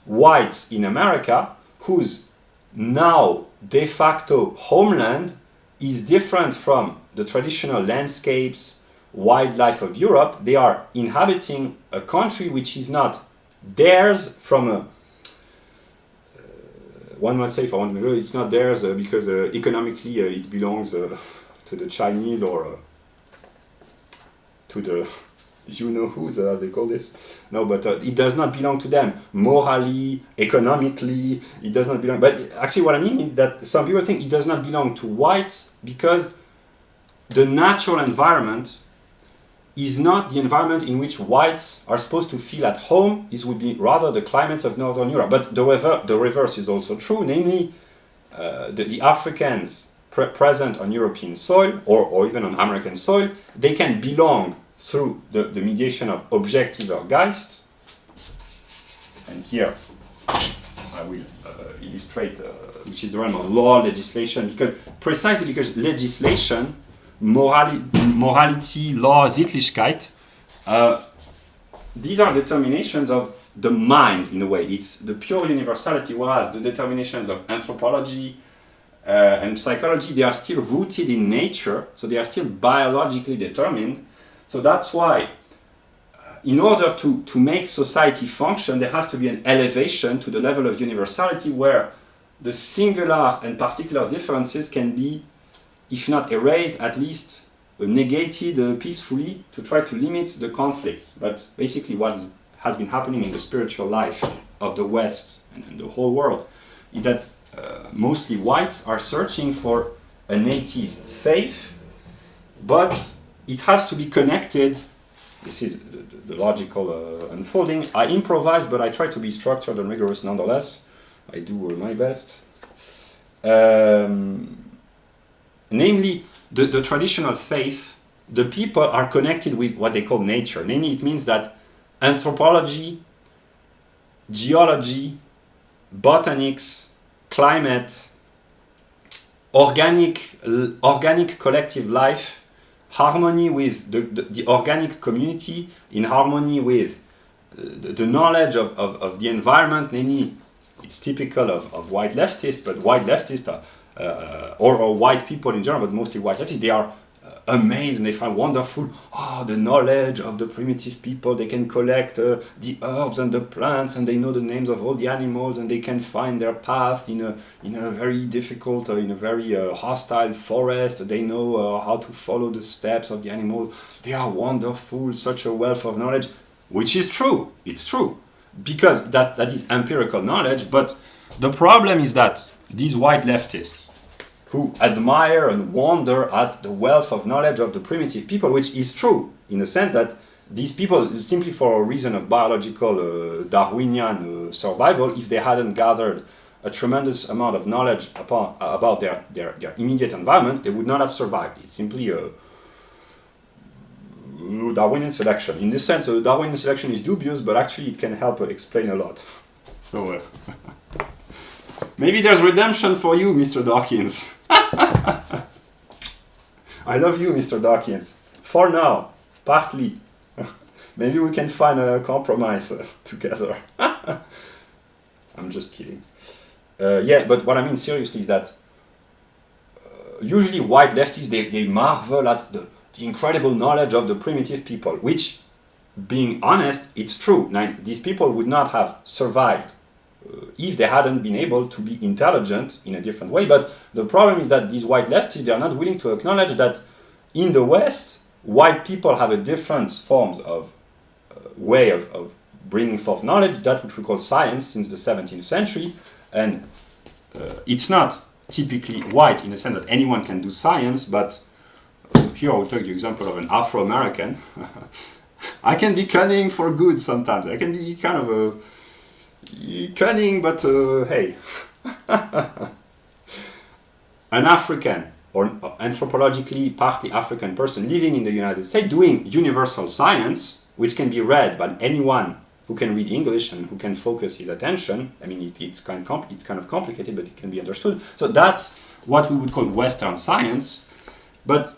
whites in America, whose now de facto homeland is different from the traditional landscapes, wildlife of Europe. They are inhabiting a country which is not theirs from a one might say, for one minute, it's not theirs because economically it belongs to the Chinese or to the you-know-who's, as they call this. No, but it does not belong to them. Morally, economically, it does not belong. But actually what I mean is that some people think it does not belong to whites because the natural environment is not the environment in which whites are supposed to feel at home. This would be rather the climates of Northern Europe. But the reverse is also true, namely the Africans present on European soil or even on American soil, they can belong through the mediation of objective or Geist. And here I will illustrate, which is the realm of law, legislation, precisely because legislation, morality, law, Sittlichkeit, these are determinations of the mind in a way. It's the pure universality, whereas the determinations of anthropology and psychology, they are still rooted in nature, so they are still biologically determined. So that's why, in order to make society function, there has to be an elevation to the level of universality where the singular and particular differences can be, if not erased, at least negated peacefully to try to limit the conflicts. But basically what has been happening in the spiritual life of the West and the whole world is that mostly whites are searching for a native faith, but it has to be connected. This is the logical unfolding. I improvise, but I try to be structured and rigorous nonetheless. I do my best. Namely, the traditional faith, the people are connected with what they call nature. Namely, it means that anthropology, geology, botanics, climate, organic collective life, harmony with the organic community, in harmony with the knowledge of the environment. Namely, it's typical of white leftists, but white leftists are or white people in general, but mostly white leftists, they are amazed and they find wonderful, the knowledge of the primitive people. They can collect the herbs and the plants, and they know the names of all the animals, and they can find their path in a very difficult, in a very hostile forest. They know how to follow the steps of the animals. They are wonderful, such a wealth of knowledge, which is true. It's true, because that is empirical knowledge. But the problem is that these white leftists, who admire and wonder at the wealth of knowledge of the primitive people, which is true, in the sense that these people, simply for a reason of biological Darwinian survival, if they hadn't gathered a tremendous amount of knowledge about their immediate environment, they would not have survived. It's simply a Darwinian selection. In this sense, Darwinian selection is dubious, but actually it can help explain a lot. So, maybe there's redemption for you, Mr. Dawkins. I love you, Mr. Dawkins. For now, partly. Maybe we can find a compromise together. I'm just kidding. Yeah, but what I mean seriously is that usually white leftists, they marvel at the incredible knowledge of the primitive people, which, being honest, it's true. Now, these people would not have survived if they hadn't been able to be intelligent in a different way. But the problem is that these white leftists, they are not willing to acknowledge that in the West, white people have a different forms of way of bringing forth knowledge, that which we call science, since the 17th century. And it's not typically white in the sense that anyone can do science, but here I will take the example of an Afro-American. I can be cunning for good sometimes. I can be kind of cunning, but hey. An African or anthropologically partly African person living in the United States doing universal science, which can be read by anyone who can read English and who can focus his attention. I mean, it's kind of complicated, but it can be understood. So that's what we would call Western science. But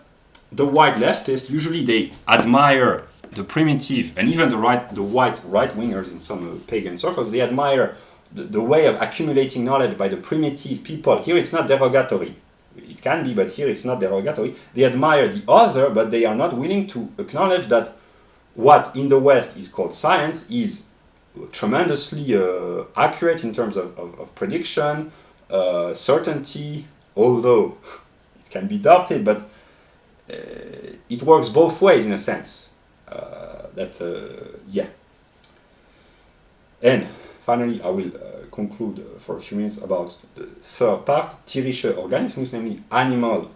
the white leftists, usually they admire the primitive, and even the white right-wingers in some pagan circles, they admire the way of accumulating knowledge by the primitive people. Here it's not derogatory. It can be, but here it's not derogatory. They admire the other, but they are not willing to acknowledge that what in the West is called science is tremendously accurate in terms of prediction, certainty, although it can be doubted, but it works both ways in a sense. Yeah. And finally, I will conclude for a few minutes about the third part, tierische Organismus, namely animal.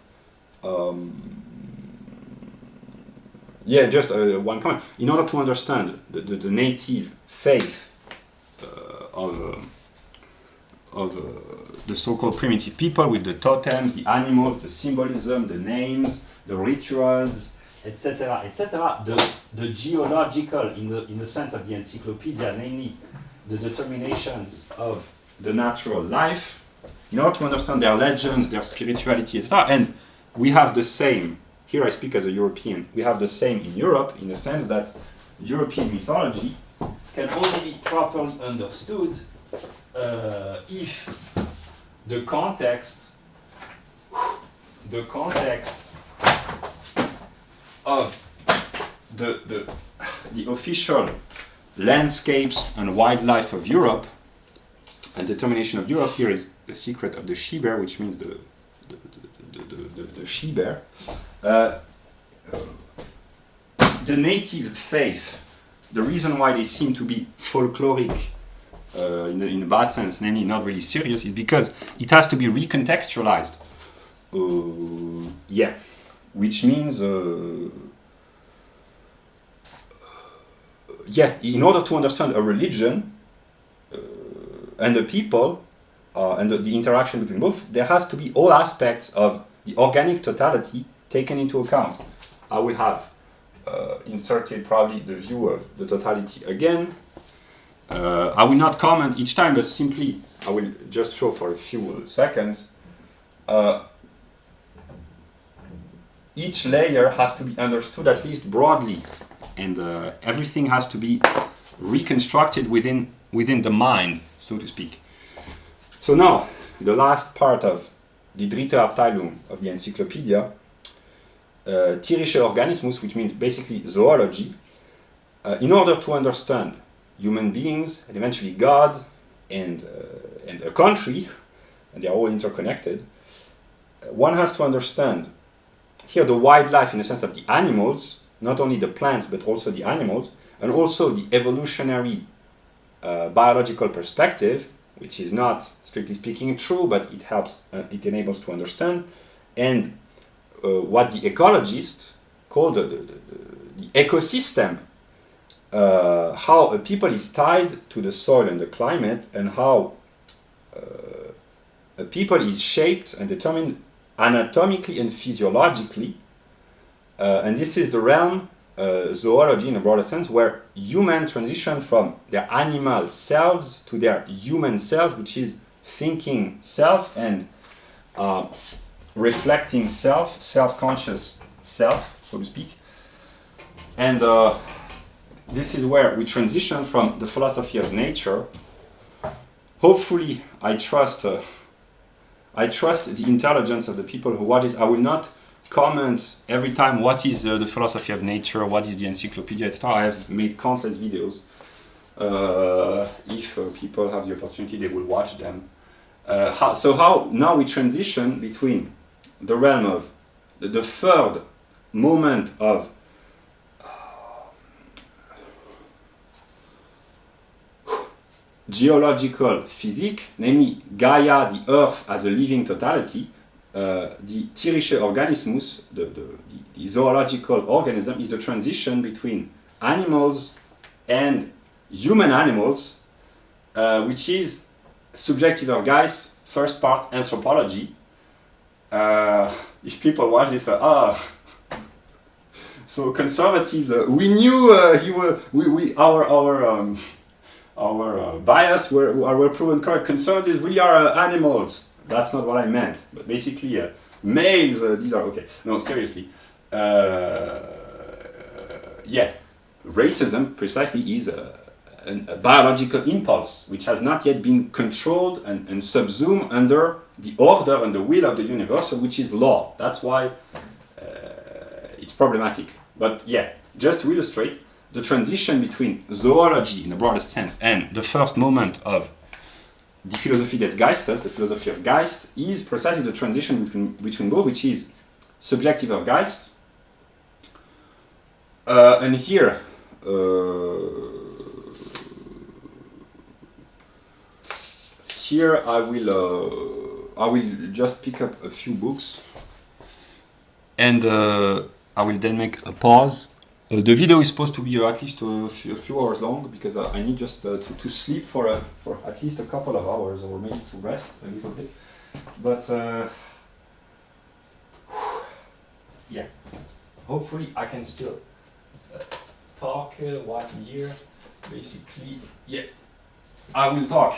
Yeah, just one comment. In order to understand the native faith of the so-called primitive people, with the totems, the animals, the symbolism, the names, the rituals, etc., etc., the geological, in the sense of the encyclopedia, namely the determinations of the natural life, in order to understand their legends, their spirituality, etc. And we have the same, here I speak as a European, we have the same in Europe, in the sense that European mythology can only be properly understood if the context of the official landscapes and wildlife of Europe and determination of Europe. Here is the secret of the she-bear, which means the she-bear. The native faith, the reason why they seem to be folkloric in a bad sense, namely not really serious, is because it has to be recontextualized. Yeah, which means yeah, in order to understand a religion and the people and the interaction between both, there has to be all aspects of the organic totality taken into account. I will have inserted probably the view of the totality again. I will not comment each time, but simply I will just show for a few seconds. Each layer has to be understood at least broadly, and everything has to be reconstructed within the mind, so to speak. So now, the last part of the dritte Abteilung of the encyclopedia, tierische Organismus, which means basically zoology, in order to understand human beings and eventually God and a country, and they are all interconnected, one has to understand here the wildlife in the sense of the animals, not only the plants but also the animals, and also the evolutionary biological perspective, which is not strictly speaking true, but it helps, it enables to understand, and what the ecologists call the ecosystem, how a people is tied to the soil and the climate, and how a people is shaped and determined anatomically and physiologically, and this is the realm, zoology in a broader sense, where humans transition from their animal selves to their human self, which is thinking self and reflecting self, self-conscious self, so to speak. And this is where we transition from the philosophy of nature. Hopefully, I trust the intelligence of the people who watch this. I will not comment every time what is the philosophy of nature, what is the encyclopedia, etc. I have made countless videos. If people have the opportunity, they will watch them. How now we transition between the realm of the third moment of geological physique, namely Gaia, the Earth as a living totality. The tierische Organismus, the zoological organism, is the transition between animals and human animals, which is subjektiver Geist, first part anthropology. If people watch this, so conservatives, we knew our bias were proven correct. Conservatives really are animals. That's not what I meant. But basically, males, these are okay. No, seriously. Yeah, racism precisely is a biological impulse which has not yet been controlled and subsumed under the order and the will of the universe, which is law. That's why it's problematic. But yeah, just to illustrate, the transition between zoology in the broadest sense and the first moment of the Philosophie des Geistes, the philosophy of Geist, is precisely the transition between both, which is subjektiver Geist. And here, I will just pick up a few books, and I will then make a pause. The video is supposed to be at least a few hours long, because I need just to sleep for at least a couple of hours, or maybe to rest a little bit. But yeah, hopefully I can still talk while here. Basically, yeah, I will talk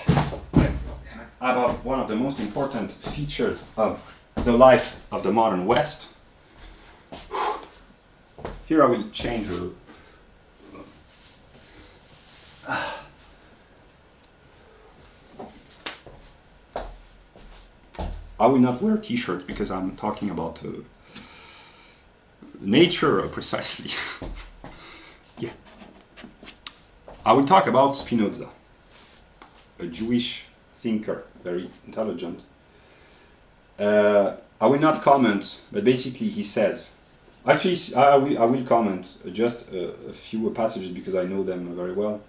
about one of the most important features of the life of the modern West. Here I will change I will not wear t-shirts because I'm talking about nature precisely. Yeah. I will talk about Spinoza, a Jewish thinker, very intelligent. I will not comment, but basically he says, actually I will comment just a few passages because I know them very well.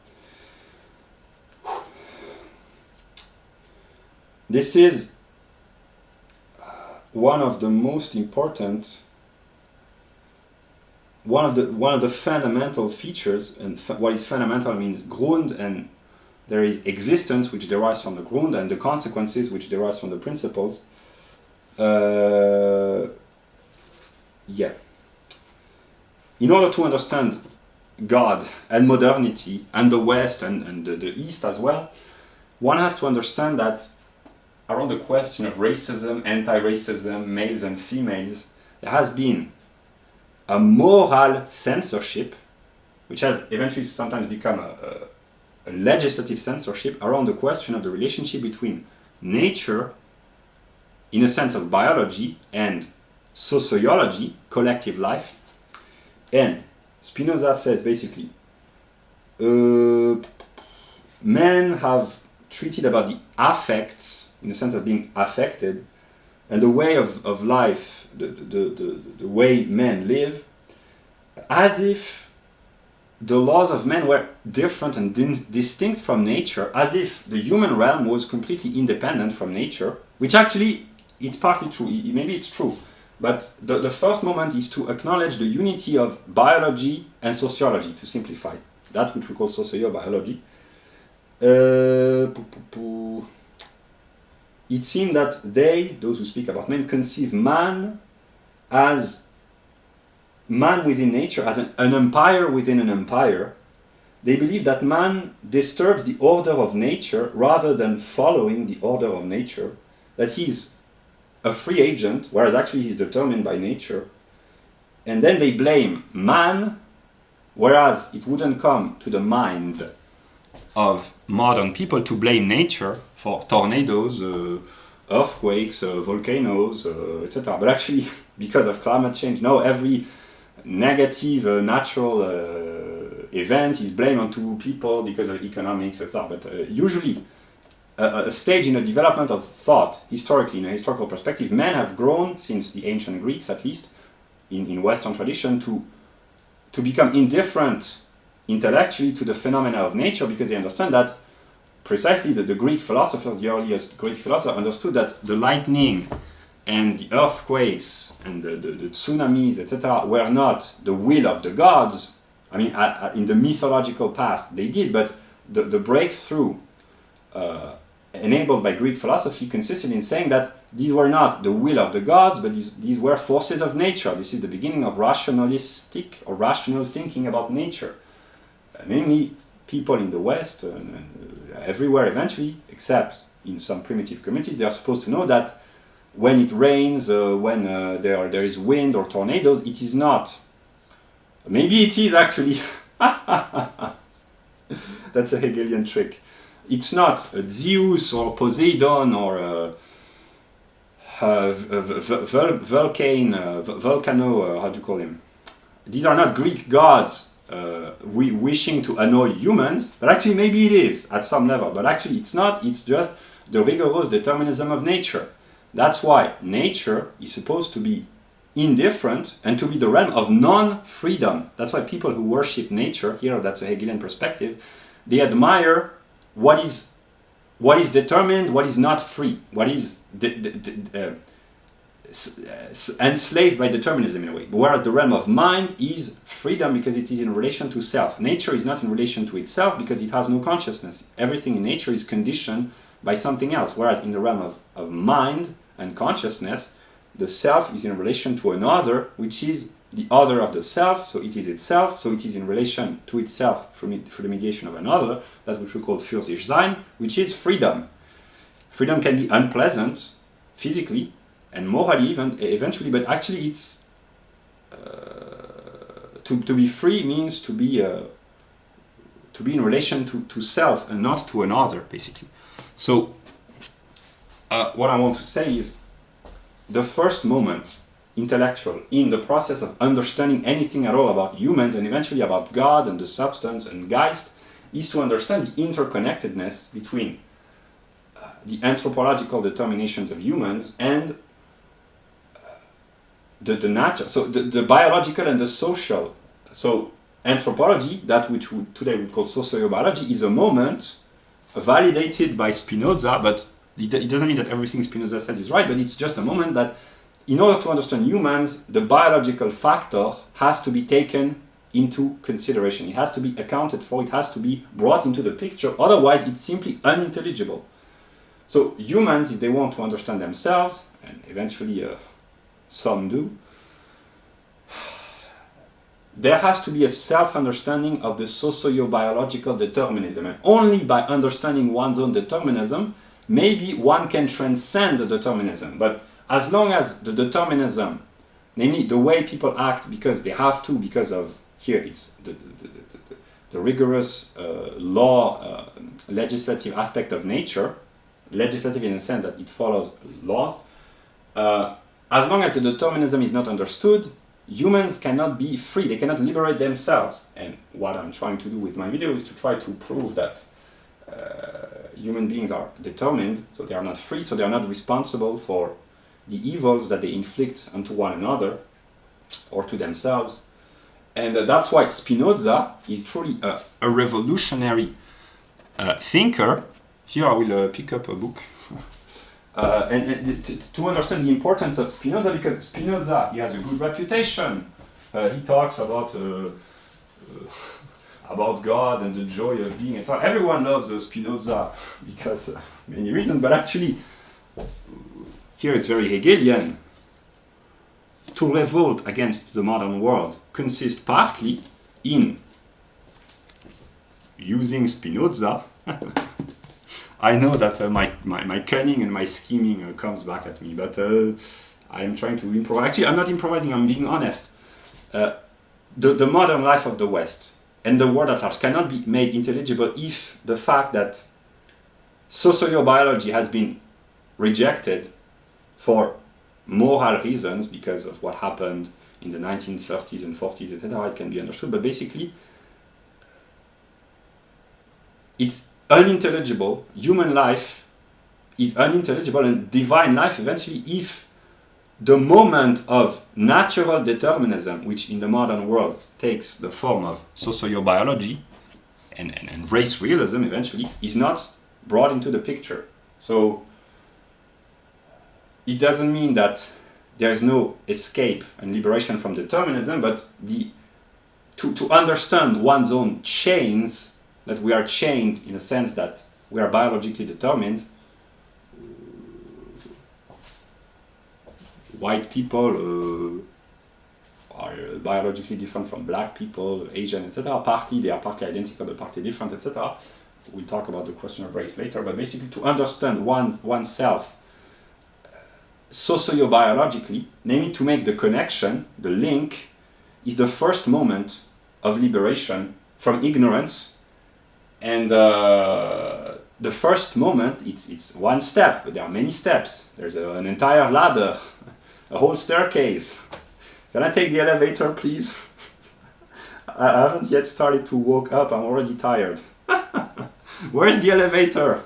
This is one of the most important, one of the fundamental features, and what is fundamental means Grund, and there is existence which derives from the Grund, and the consequences which derives from the principles. Yeah. In order to understand God and modernity and the West and the East as well, one has to understand that around the question of racism, anti-racism, males and females, there has been a moral censorship, which has eventually sometimes become a legislative censorship around the question of the relationship between nature, in a sense of biology, and sociology, collective life. And Spinoza says basically, men have treated about the affects, in the sense of being affected, and the way of life, the way men live, as if the laws of men were different and distinct from nature, as if the human realm was completely independent from nature, which actually, it's partly true, maybe it's true, but the first moment is to acknowledge the unity of biology and sociology, to simplify, that which we call sociobiology. It seems that they, those who speak about men, conceive man as man within nature, as an empire within an empire. They believe that man disturbs the order of nature rather than following the order of nature, that he's a free agent, whereas actually he's determined by nature. And then they blame man, whereas it wouldn't come to the mind of modern people to blame nature for tornadoes, earthquakes, volcanoes, etc. But actually, because of climate change, now every negative natural event is blamed onto people because of economics, etc. But usually, a stage in the development of thought, historically, in a historical perspective, men have grown, since the ancient Greeks at least, in Western tradition, to become indifferent intellectually to the phenomena of nature, because they understand that precisely the Greek philosophers, the earliest Greek philosophers, understood that the lightning and the earthquakes and the tsunamis, etc., were not the will of the gods. I mean, in the mythological past they did, but the breakthrough enabled by Greek philosophy consisted in saying that these were not the will of the gods, but these were forces of nature. This is the beginning of rationalistic or rational thinking about nature. Namely, people in the West, everywhere eventually, except in some primitive communities, they are supposed to know that when it rains, when there is wind or tornadoes, it is not. Maybe it is actually. That's a Hegelian trick. It's not Zeus or Poseidon or Volcano, how do you call him? These are not Greek gods wishing to annoy humans, but actually maybe it is at some level, but actually it's not, it's just the rigorous determinism of nature. That's why nature is supposed to be indifferent and to be the realm of non-freedom. That's why people who worship nature, here that's a Hegelian perspective, they admire what is determined, what is not free, what is enslaved by determinism in a way. Whereas the realm of mind is freedom because it is in relation to self. Nature is not in relation to itself because it has no consciousness. Everything in nature is conditioned by something else. Whereas in the realm of mind and consciousness, the self is in relation to another, which is the other of the self, so it is itself, so it is in relation to itself through the mediation of another, that which we call für sich sein, which is freedom. Freedom can be unpleasant, physically, and morally even, eventually, but actually it's... to be free means to be in relation to self and not to another, basically. So, what I want to say is, the first moment, intellectual, in the process of understanding anything at all about humans and eventually about God and the substance and Geist, is to understand the interconnectedness between the anthropological determinations of humans and the nature, so the biological and the social. So anthropology, that which today we call sociobiology, is a moment validated by Spinoza, but it doesn't mean that everything Spinoza says is right, but it's just a moment that in order to understand humans, the biological factor has to be taken into consideration. It has to be accounted for, it has to be brought into the picture, otherwise it's simply unintelligible. So humans, if they want to understand themselves, and eventually some do, there has to be a self-understanding of the socio-biological determinism, and only by understanding one's own determinism, maybe one can transcend the determinism. But as long as the determinism, namely the way people act because they have to, because of, here it's the rigorous law, legislative aspect of nature, legislative in the sense that it follows laws, as long as the determinism is not understood, humans cannot be free, they cannot liberate themselves. And what I'm trying to do with my video is to try to prove that human beings are determined, so they are not free, so they are not responsible for the evils that they inflict onto one another or to themselves. And that's why Spinoza is truly a revolutionary thinker. Here I will pick up a book. To understand the importance of Spinoza, because Spinoza, he has a good reputation. He talks about God and the joy of being. And so everyone loves Spinoza because of many reasons, but actually, here it's very Hegelian. To revolt against the modern world consists partly in using Spinoza. I know that my cunning and my scheming comes back at me, but I'm trying to improvise. Actually, I'm not improvising, I'm being honest. The modern life of the West and the world at large cannot be made intelligible if the fact that sociobiology has been rejected for moral reasons because of what happened in the 1930s and 40s, etc. It can be understood, but basically it's unintelligible. Human life is unintelligible, and divine life eventually, if the moment of natural determinism, which in the modern world takes the form of sociobiology and race realism eventually, is not brought into the picture. So it doesn't mean that there is no escape and liberation from determinism, but to understand one's own chains, that we are chained in a sense that we are biologically determined. White people are biologically different from black people, Asian, etc. They are partly identical, but partly different, etc. We'll talk about the question of race later, but basically to understand oneself sociobiologically, namely to make the connection, the link, is the first moment of liberation from ignorance. And the first moment, it's one step, but there are many steps. There's an entire ladder, a whole staircase. Can I take the elevator, please? I haven't yet started to walk up, I'm already tired. Where's the elevator?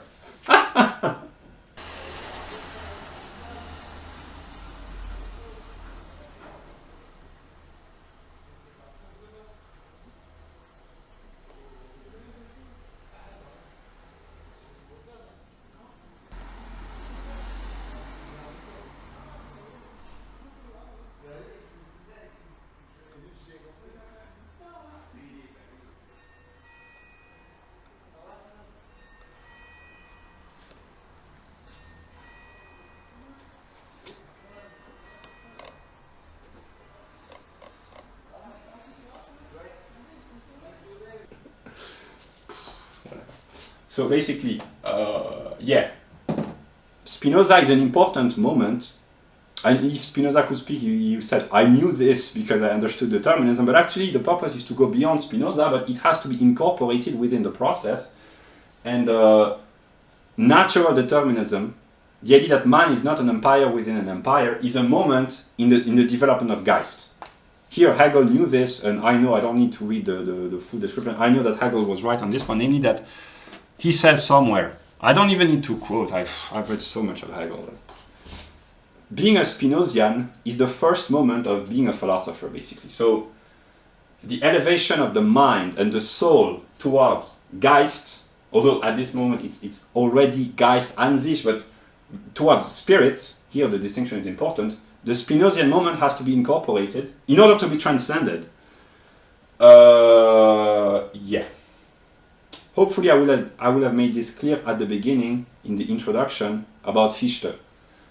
So basically, Spinoza is an important moment, and if Spinoza could speak, he said, I knew this because I understood determinism, but actually the purpose is to go beyond Spinoza, but it has to be incorporated within the process. And natural determinism, the idea that man is not an empire within an empire, is a moment in the development of Geist. Here Hegel knew this, and I know I don't need to read the full description. I know that Hegel was right on this one, namely that he says somewhere, I don't even need to quote, I've read so much of Hegel. Being a Spinozian is the first moment of being a philosopher, basically. So the elevation of the mind and the soul towards Geist, although at this moment it's already Geist an sich, but towards spirit, here the distinction is important, the Spinozian moment has to be incorporated in order to be transcended. Hopefully I will have made this clear at the beginning in the introduction about Fichte.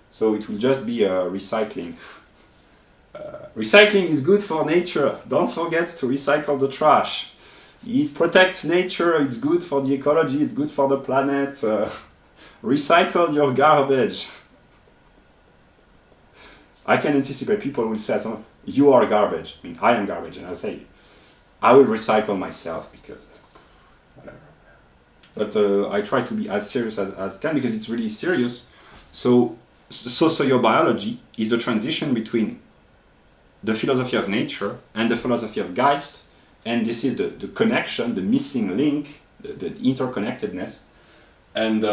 So it will just be recycling. Recycling is good for nature. Don't forget to recycle the trash. It protects nature, it's good for the ecology, it's good for the planet. Recycle your garbage. I can anticipate people will say, you are garbage. I mean, I am garbage. And I'll say, I will recycle myself because whatever. But I try to be as serious as can because it's really serious. So sociobiology is the transition between the philosophy of nature and the philosophy of Geist, and this is the connection, the missing link, the interconnectedness. And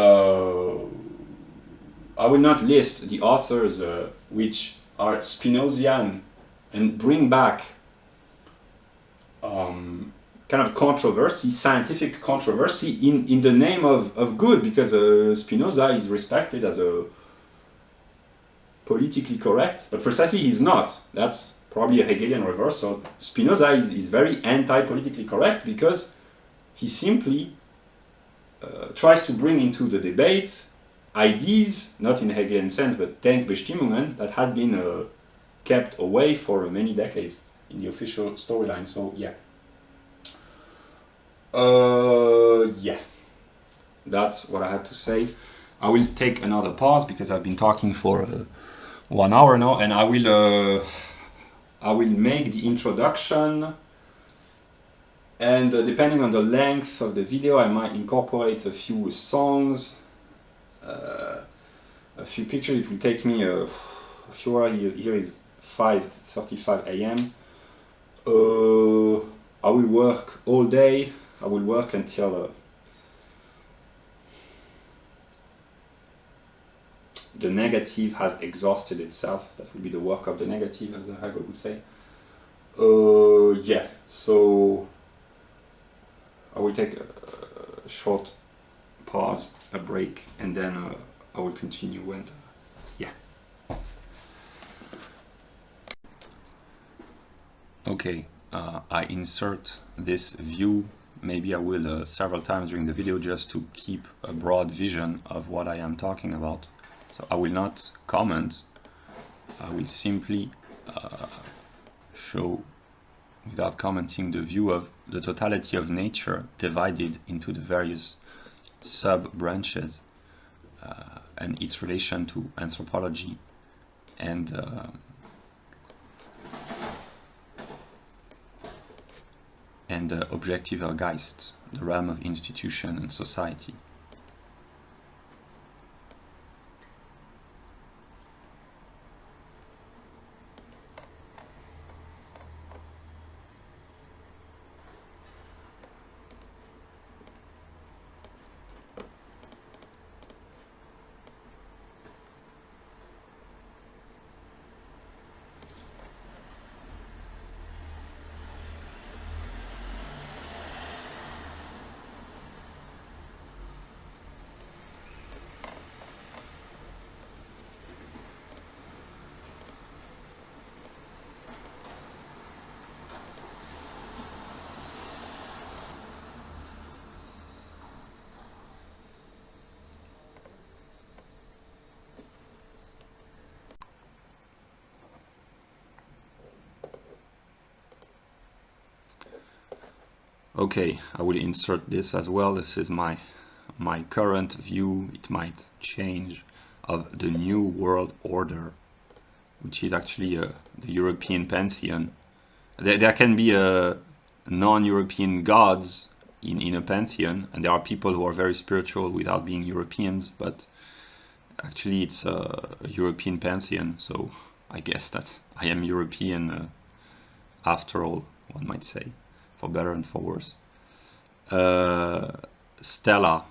I will not list the authors which are Spinozian and bring back kind of controversy, scientific controversy in the name of good, because Spinoza is respected as a politically correct, but precisely he's not. That's probably a Hegelian reversal. Spinoza is very anti-politically correct because he simply tries to bring into the debate ideas, not in Hegelian sense, but Denkbestimmungen, that had been kept away for many decades in the official storyline. So yeah. Yeah, that's what I had to say. I will take another pause because I've been talking for 1 hour now, and I will make the introduction, and depending on the length of the video, I might incorporate a few songs, a few pictures. It will take me a few hours. Here is 5:35 a.m. I will work all day. I will work until the negative has exhausted itself. That will be the work of the negative, as Hegel would say. Yeah, so I will take a short pause, a break, and then I will continue. And yeah. Okay, I insert this view. Maybe I will several times during the video, just to keep a broad vision of what I am talking about. So I will not comment, I will simply show, without commenting, the view of the totality of nature divided into the various sub-branches and its relation to anthropology and objectiver Geist, the realm of institution and society. Okay, I will insert this as well. This is my current view. It might change, of the New World Order, which is actually the European pantheon. There can be non-European gods in a pantheon, and there are people who are very spiritual without being Europeans, but actually it's a European pantheon, so I guess that I am European after all, one might say, for better and for worse. Stella.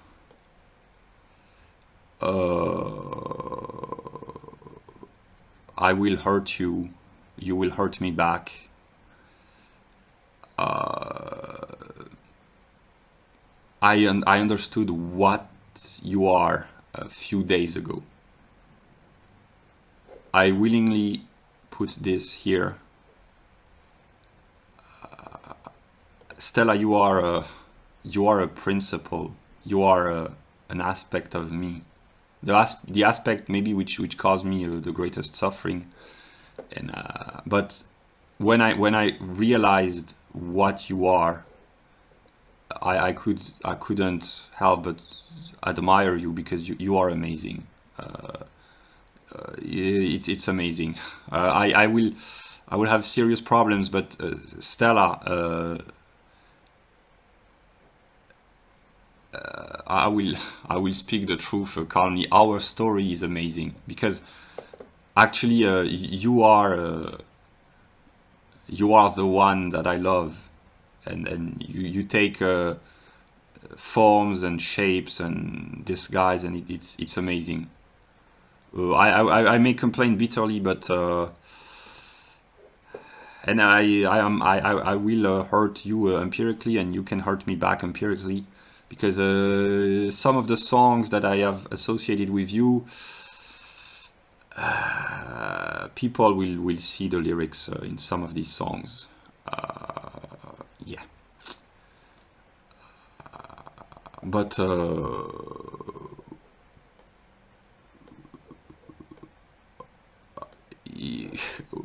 I will hurt you, you will hurt me back. I understood what you are a few days ago. I willingly put this here. Stella, you are a principle. You are an aspect of me. The aspect maybe which caused me the greatest suffering. And but when I realized what you are, I couldn't help but admire you, because you are amazing. It's amazing. I will have serious problems, but Stella, I will speak the truth calmly. Our story is amazing because actually you are the one that I love, and you take forms and shapes and disguise, and it's amazing. I may complain bitterly, but and I will hurt you empirically, and you can hurt me back empirically, because some of the songs that I have associated with you, people will see the lyrics in some of these songs. Yeah, but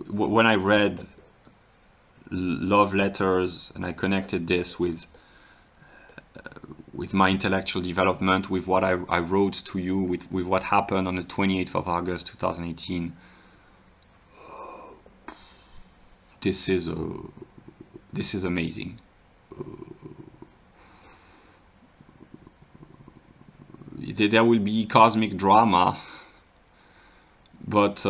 when I read love letters and I connected this with my intellectual development, with what I wrote to you, with what happened on the 28th of August 2018, this is amazing. There will be cosmic drama, but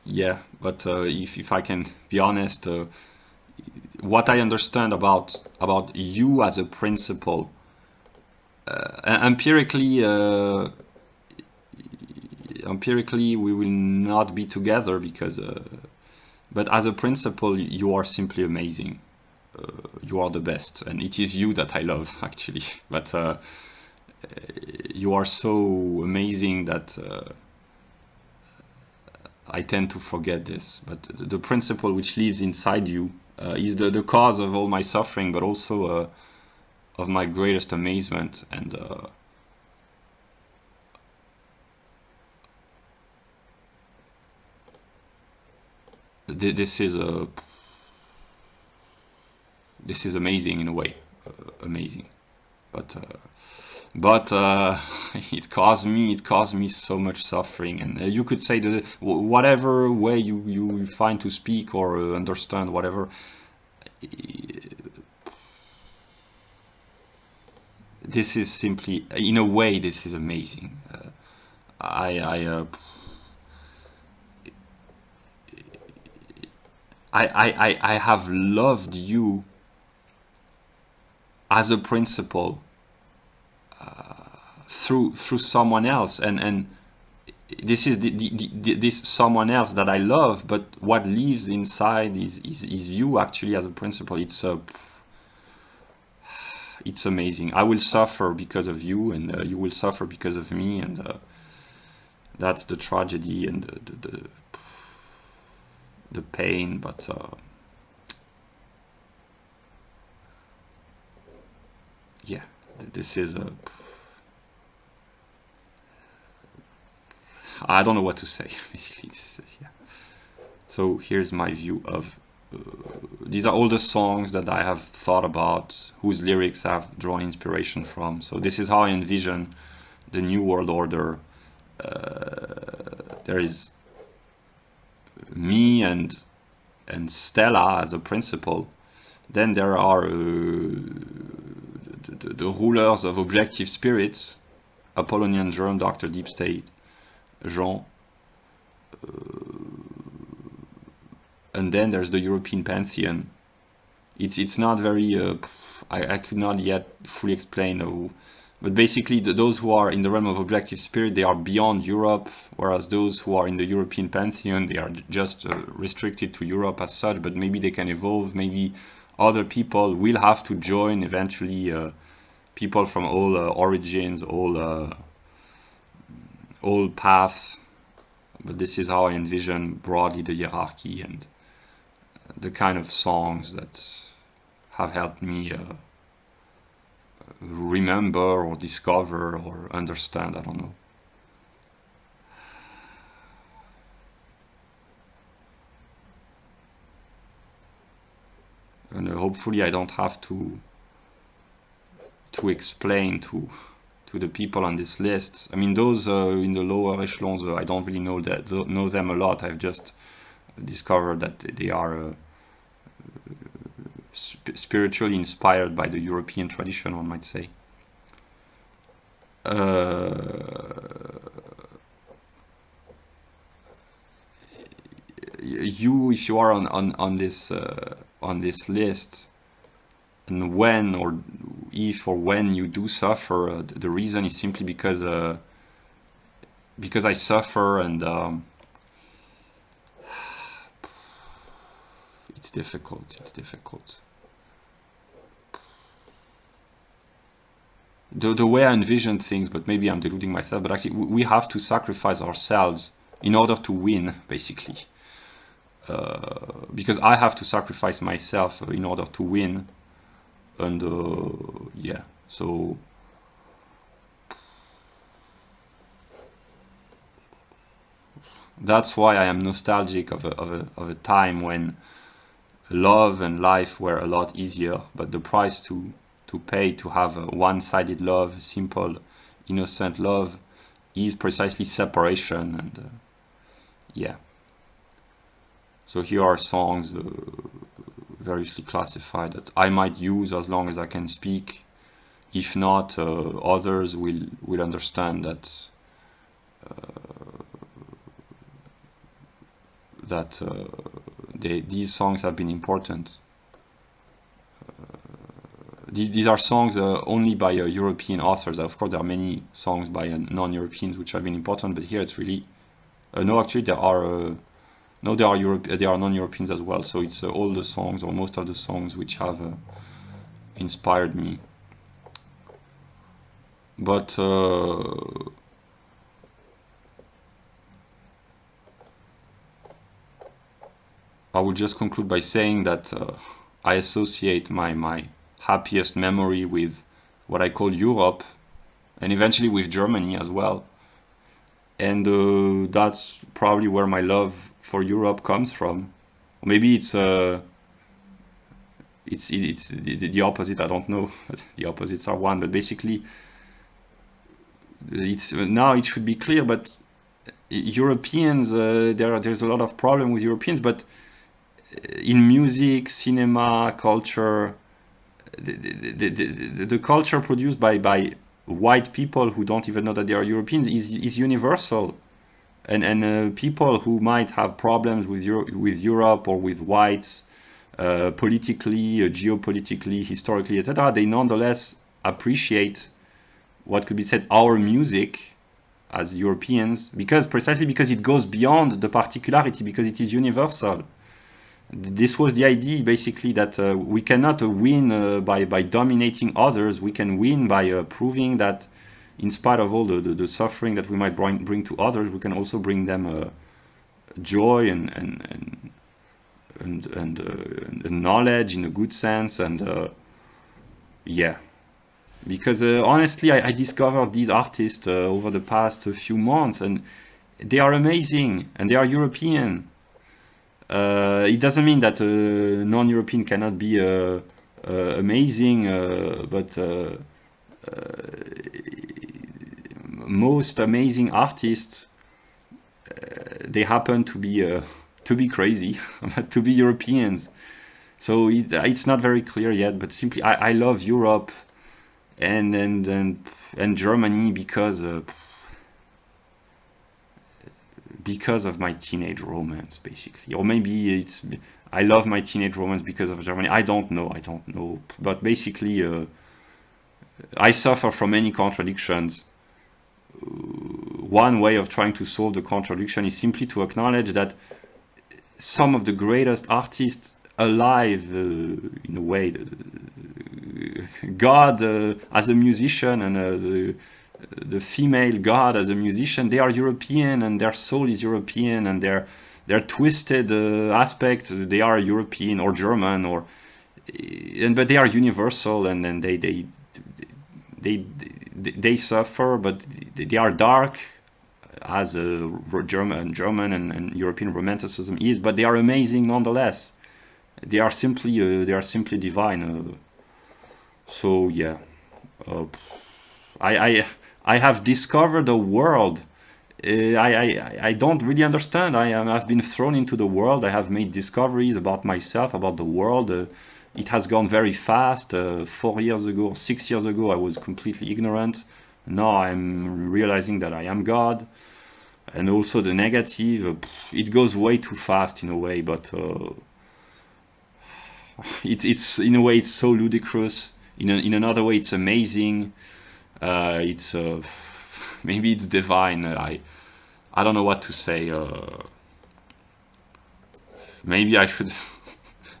yeah, but if I can be honest, what I understand about you as a principle, empirically, we will not be together because, but as a principle, you are simply amazing. You are the best, and it is you that I love actually. But you are so amazing that I tend to forget this. But the principle which lives inside you is the cause of all my suffering, but also of my greatest amazement. And this is amazing in a way, amazing. But it caused me so much suffering, and you could say that whatever way you find to speak or understand whatever, this is simply, in a way, this is amazing. I have loved you as a principle through someone else, and this is this someone else that I love, but what lives inside is you actually as a principle. It's amazing. I will suffer because of you, and you will suffer because of me, and that's the tragedy and the pain. But yeah, this is a. I don't know what to say. Basically, yeah. So here's my view of. These are all the songs that I have thought about, whose lyrics I've drawn inspiration from. So this is how I envision the New World Order. There is me and Stella as a principle. Then there are the rulers of objective spirits, Apollonian Germ, Dr. Deep State, Jean. And then there's the European pantheon. It's not very. I could not yet fully explain. But basically, those who are in the realm of objective spirit, they are beyond Europe, whereas those who are in the European pantheon, they are just restricted to Europe as such. But maybe they can evolve. Maybe other people will have to join eventually. People from all origins, all paths. But this is how I envision broadly the hierarchy and the kind of songs that have helped me remember or discover or understand. I don't know. And hopefully I don't have to explain to to the people on this list. I mean, those in the lower echelons, I don't really know them a lot. I've just discovered that they are spiritually inspired by the European tradition, one might say. You, if you are on this list, and when or if or when you do suffer, the reason is simply because I suffer, and it's difficult. It's difficult. The way I envision things, but maybe I'm deluding myself, but actually we have to sacrifice ourselves in order to win, basically. Because I have to sacrifice myself in order to win, and yeah, so that's why I am nostalgic of a time when love and life were a lot easier, but the price to pay to have a one-sided love, simple, innocent love, is precisely separation, and yeah. So here are songs variously classified that I might use as long as I can speak. If not, others will understand that these songs have been important. These are songs only by European authors. Of course, there are many songs by non-Europeans which have been important, but here it's really no. Actually, there are there are non-Europeans as well. So it's all the songs, or most of the songs, which have inspired me. But I will just conclude by saying that I associate my happiest memory with what I call Europe, and eventually with Germany as well. And that's probably where my love for Europe comes from. Maybe it's the opposite. I don't know. The opposites are one, but basically, now it should be clear. But Europeans, there's a lot of problem with Europeans, but in music, cinema, culture, the culture produced by white people who don't even know that they are Europeans is universal, and people who might have problems with Europe or with whites, politically, geopolitically, historically, etc., they nonetheless appreciate what could be said our music as Europeans, precisely because it goes beyond the particularity, because it is universal. This was the idea, basically, that we cannot win by dominating others. We can win by proving that, in spite of all the suffering that we might bring to others, we can also bring them joy and knowledge in a good sense. And yeah, because honestly, I discovered these artists over the past few months, and they are amazing, and they are European. It doesn't mean that non-European cannot be amazing, but most amazing artists, they happen to be crazy, to be Europeans. So it's not very clear yet, but simply I love Europe and Germany because of my teenage romance, basically. Or maybe I love my teenage romance because of Germany. I don't know. But basically, I suffer from many contradictions. One way of trying to solve the contradiction is simply to acknowledge that some of the greatest artists alive, in a way, God as a musician and the female God as a musician, they are European, and their soul is European, and their twisted aspects, they are European or German, but they are universal, and then they suffer, but they are dark, as German and European romanticism is, but they are amazing nonetheless. They are simply divine. So yeah, I have discovered a world. I don't really understand. I've been thrown into the world. I have made discoveries about myself, about the world. It has gone very fast. 4 years ago, 6 years ago, I was completely ignorant. Now I'm realizing that I am God. And also the negative, it goes way too fast in a way, but it's in a way it's so ludicrous. In another way, it's amazing. It's maybe it's divine. I don't know what to say. Maybe I should.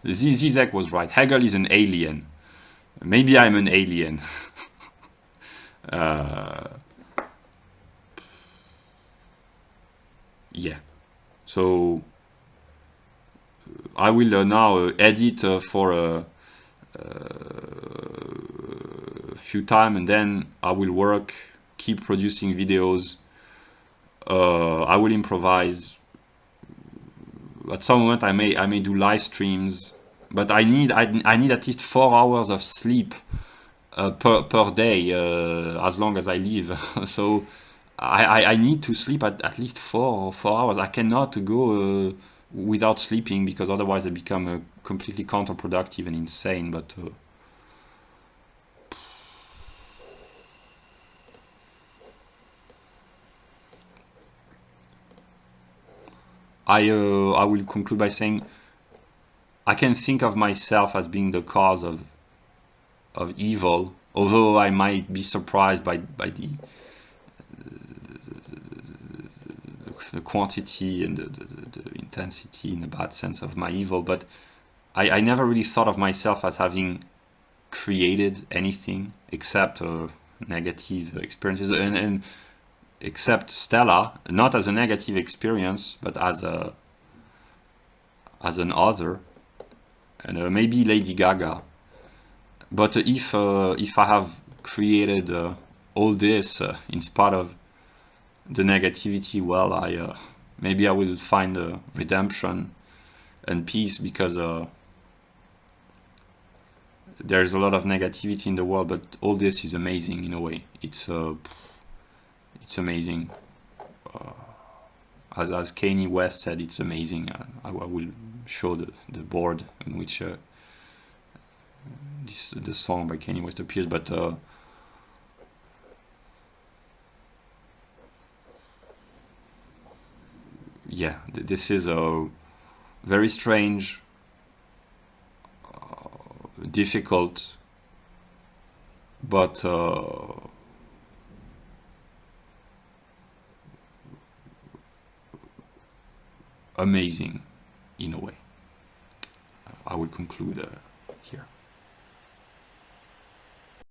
Zizek was right. Hegel is an alien. Maybe I'm an alien. Yeah. So I will now edit for a few time, and then I will work, keep producing videos. I will improvise. At some moment, I may do live streams, but I need at least 4 hours of sleep per day as long as I live. So I need to sleep at least 4 hours. I cannot go without sleeping, because otherwise I become completely counterproductive and insane. But I will conclude by saying I can think of myself as being the cause of evil, although I might be surprised by the quantity and the intensity, in a bad sense, of my evil. But I never really thought of myself as having created anything except negative experiences, and except Stella, not as a negative experience, but as an other, and maybe Lady Gaga. But if I have created all this in spite of the negativity, well, maybe I will find redemption and peace, because there's a lot of negativity in the world, but all this is amazing in a way. It's amazing. As Kanye West said, it's amazing. I will show the board in which the song by Kanye West appears, but yeah, this is a very strange, difficult, but amazing in a way. I will conclude here.